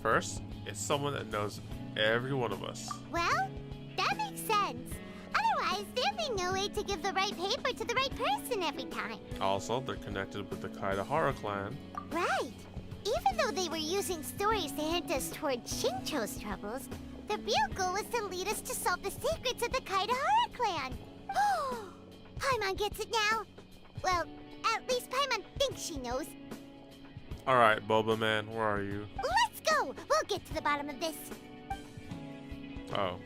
A: First, it's someone that knows every one of us.
C: Well, that makes sense. Otherwise, there'd be no way to give the right paper to the right person every time.
A: Also, they're connected with the Kaedahara clan.
C: Right. Even though they were using stories to hint us toward Shincho's troubles, the real goal was to lead us to solve the secrets of the Kaedahara clan. Paimon gets it now. Well, at least Paimon thinks she knows.
A: Alright, Boba Man, where are you?
C: Let's go! We'll get to the bottom of this.
A: Oh.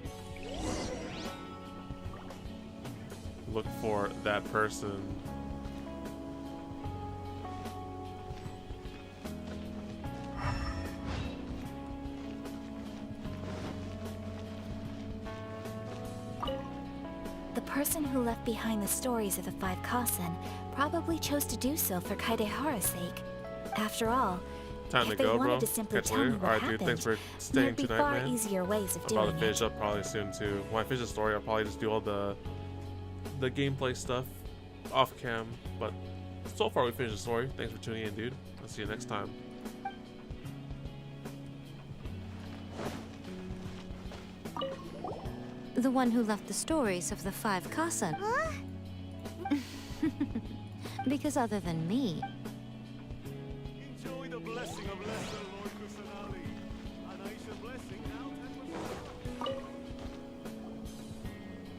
A: Look for that person.
B: The person who left behind the stories of the Five Kasen probably chose to do so for Kaedehara's sake. After all,
A: Time to
B: if they
A: go,
B: wanted
A: bro.
B: to simply
A: Catch you
B: tell me
A: later.
B: what
A: Alright,
B: happened,
A: dude, thanks for staying
B: there'd be
A: tonight,
B: far
A: man.
B: easier ways of
A: I'm
B: doing
A: about to
B: it.
A: finish up probably soon too. When I finish the story, I'll probably just do all the gameplay stuff off cam. But so far, we finished the story. Thanks for tuning in, dude. I'll see you next time.
D: The one who left the stories of the Five Kasen.
C: Huh?
D: Because other than me,
I: Enjoy the blessing of Lesser Lord Kusanali. An Aisha blessing now.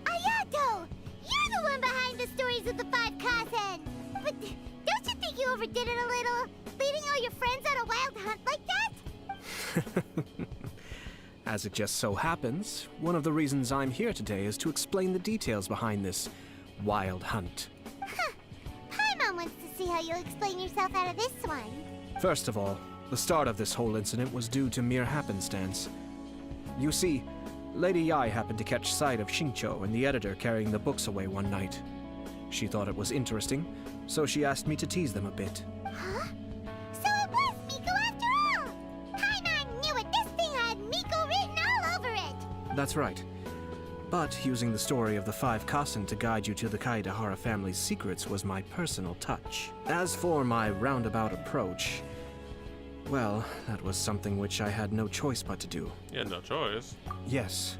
C: Ayato! You're the one behind the stories of the Five Kasen! But don't you think you overdid it a little? Leading all your friends on a wild hunt like that?
N: As it just so happens, one of the reasons I'm here today is to explain the details behind this wild hunt.
C: Huh. Paimon wants to see how you'll explain yourself out of this one.
N: First of all, the start of this whole incident was due to mere happenstance. You see, Lady Yai happened to catch sight of Shincho and the editor carrying the books away one night. She thought it was interesting, so she asked me to tease them a bit.
C: Huh? So it was Miko after all! Paimon knew it! This thing had Miko written all over it!
N: That's right. But using the story of the Five Kasen to guide you to the Kaedahara family's secrets was my personal touch. As for my roundabout approach, well, that was something which I had no choice but to do.
A: Yeah, no choice.
N: Yes.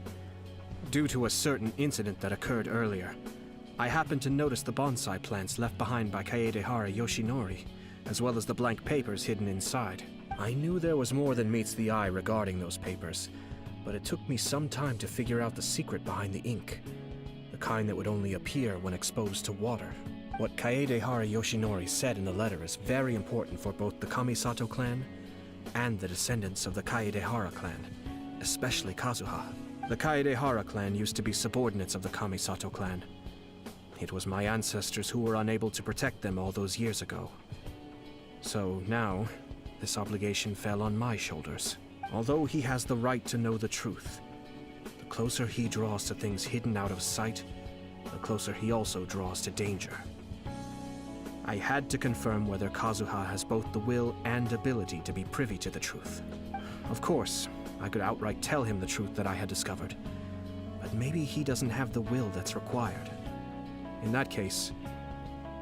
N: Due to a certain incident that occurred earlier, I happened to notice the bonsai plants left behind by Kaedehara Yoshinori, as well as the blank papers hidden inside. I knew there was more than meets the eye regarding those papers, but it took me some time to figure out the secret behind the ink, the kind that would only appear when exposed to water. What Kaedehara Yoshinori said in the letter is very important for both the Kamisato clan and the descendants of the Kaedehara clan, especially Kazuha. The Kaedehara clan used to be subordinates of the Kamisato clan. It was my ancestors who were unable to protect them all those years ago. So now, this obligation fell on my shoulders. Although he has the right to know the truth, the closer he draws to things hidden out of sight, the closer he also draws to danger. I had to confirm whether Kazuha has both the will and ability to be privy to the truth. Of course,
P: I could outright tell him the truth that I had discovered. But maybe he doesn't have the will that's required. In that case,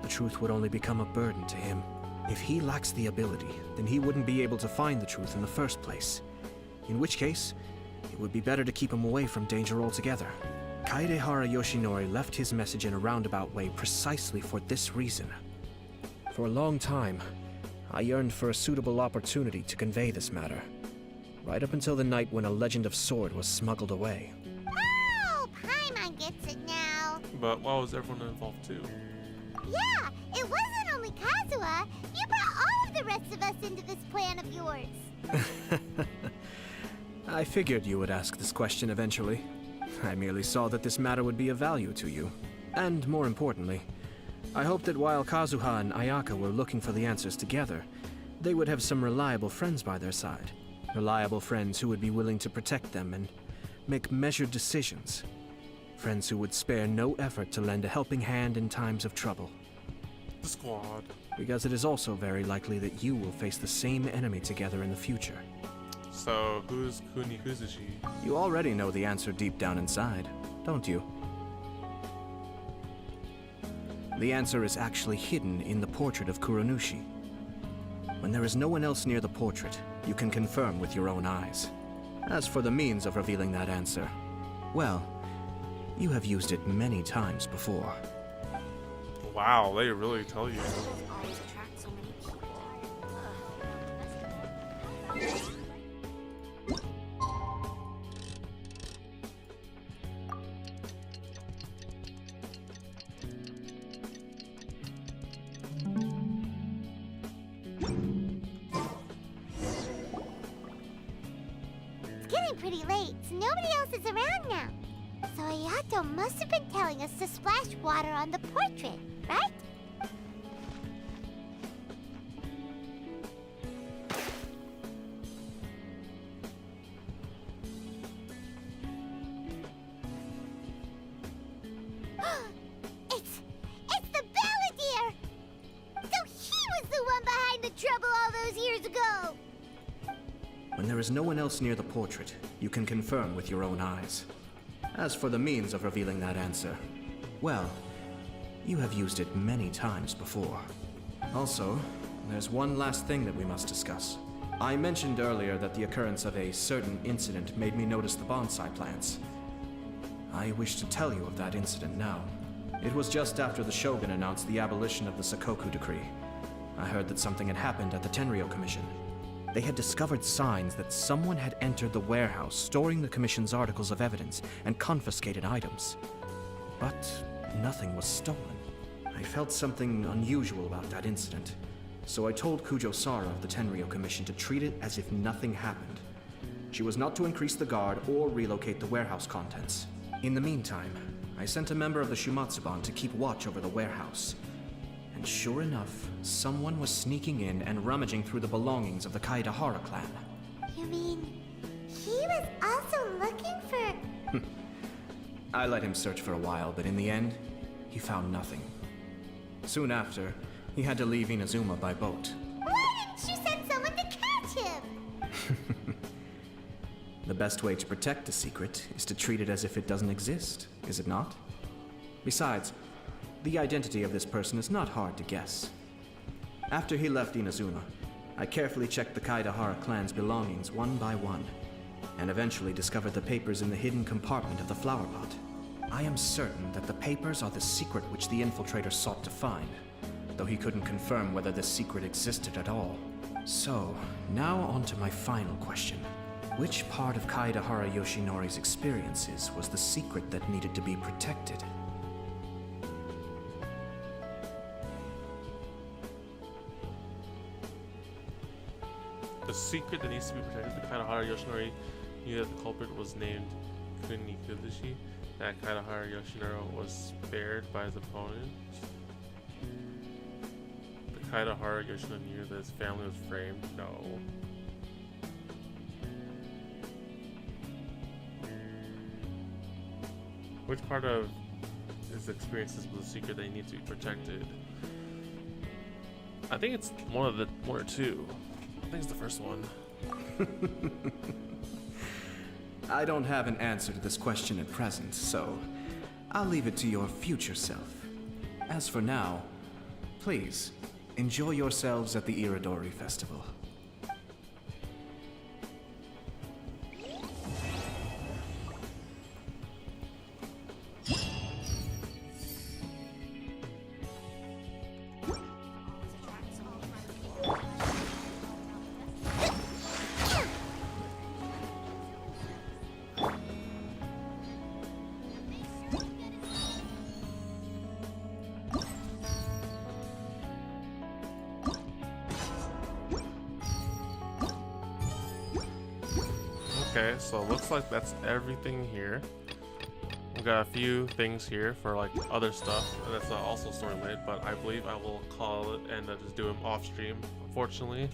P: the truth would only become a burden to him. If he lacks the ability, then he wouldn't be able to find the truth in the first place. In which case, it would be better to keep him away from danger altogether. Kaedehara Yoshinori left his message in a roundabout way precisely for this reason. For a long time, I yearned for a suitable opportunity to convey this matter. Right up until the night when a Legend of Sword was smuggled away.
C: Oh, Paimon gets it now.
A: But why was everyone involved too?
C: Yeah, it wasn't only Kazuha. You brought all of the rest of us into this plan of yours.
P: I figured you would ask this question eventually. I merely saw that this matter would be of value to you. And more importantly, I hoped that while Kazuha and Ayaka were looking for the answers together, they would have some reliable friends by their side. Reliable friends who would be willing to protect them and make measured decisions. Friends who would spare no effort to lend a helping hand in times of trouble.
A: The squad.
P: Because it is also very likely that you will face the same enemy together in the future.
A: So, who's Kuni Kuzushi?
P: You already know the answer deep down inside, don't you? The answer is actually hidden in the portrait of Kuronushi. When there is no one else near the portrait, you can confirm with your own eyes. As for the means of revealing that answer, well, you have used it many times before.
A: Wow, they really tell you.
C: It's getting pretty late, so nobody else is around now. So Ayato must have been telling us to splash water on the portrait, right? It's the Balladeer! So he was the one behind the trouble all those years ago!
P: When there is no one else near the portrait, you can confirm with your own eyes. As for the means of revealing that answer, well, you have used it many times before. Also, there's one last thing that we must discuss. I mentioned earlier that the occurrence of a certain incident made me notice the bonsai plants. I wish to tell you of that incident now. It was just after the Shogun announced the abolition of the Sakoku decree. I heard that something had happened at the Tenryou Commission. They had discovered signs that someone had entered the warehouse storing the Commission's articles of evidence and confiscated items. But nothing was stolen. I felt something unusual about that incident, so I told Kujo-Sara of the Tenryou Commission to treat it as if nothing happened. She was not to increase the guard or relocate the warehouse contents. In the meantime, I sent a member of the Shumatsuban to keep watch over the warehouse. And sure enough, someone was sneaking in and rummaging through the belongings of the Kaedehara clan.
C: You mean, he was also looking for...
P: I let him search for a while, but in the end, he found nothing. Soon after, he had to leave Inazuma by boat.
C: Why didn't you send someone to catch him?
P: The best way to protect a secret is to treat it as if it doesn't exist, is it not? Besides, the identity of this person is not hard to guess. After he left Inazuma, I carefully checked the Kaedehara clan's belongings one by one, and eventually discovered the papers in the hidden compartment of the flower pot. I am certain that the papers are the secret which the infiltrator sought to find, though he couldn't confirm whether this secret existed at all. So, now on to my final question. Which part of Kaedehara Yoshinori's experiences was the secret that needed to be protected?
A: The secret that needs to be protected. The Kaedehara Yoshinori knew that the culprit was named Kuni Kuzushi. That Kaedehara Yoshinori was spared by his opponent. The Kaedehara Yoshinori knew that his family was framed. No. Which part of his experiences was the secret that he needs to be protected? I think it's one or two. I think it's the first one.
P: I don't have an answer to this question at present, so I'll leave it to your future self. As for now, please, enjoy yourselves at the Irodori Festival.
A: Okay, so it looks like that's everything here. We got a few things here for like other stuff, and that's not also story related, but I believe I will call it and just do them off stream, unfortunately.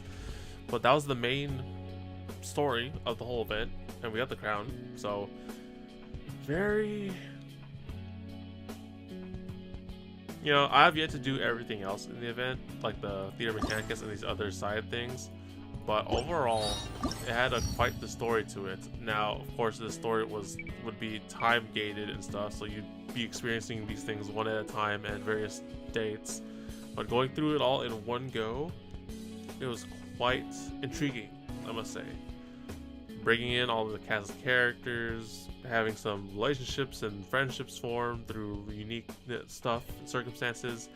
A: But that was the main story of the whole event, and we got the crown. So very, you know, I have yet to do everything else in the event, like the Theater Mechanicus and these other side things. But overall, it had quite the story to it. Now, of course, the story would be time gated and stuff, so you'd be experiencing these things one at a time at various dates. But going through it all in one go, it was quite intriguing, I must say. Bringing in all of the cast of characters, having some relationships and friendships formed through unique stuff and circumstances,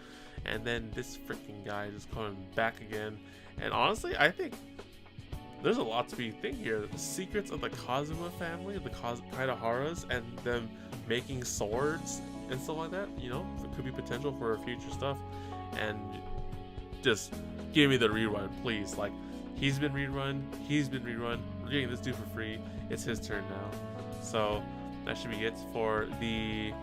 A: and then this freaking guy just coming back again. And honestly, I think there's a lot to be thinking here. The secrets of the Kazuma family, the Kaidaharas, and them making swords and stuff like that, you know, it could be potential for future stuff. And just give me the rerun, please. Like, he's been rerun, we're getting this dude for free. It's his turn now. So that should be it for the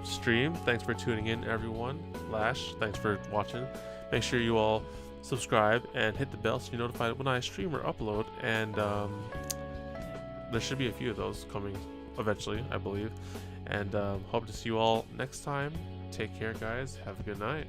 A: stream. Thanks for tuning in, everyone. Lash, thanks for watching. Make sure you all subscribe and hit the bell so you're notified when I stream or upload, and there should be a few of those coming eventually, I believe. And hope to see you all next time. Take care, guys. Have a good night.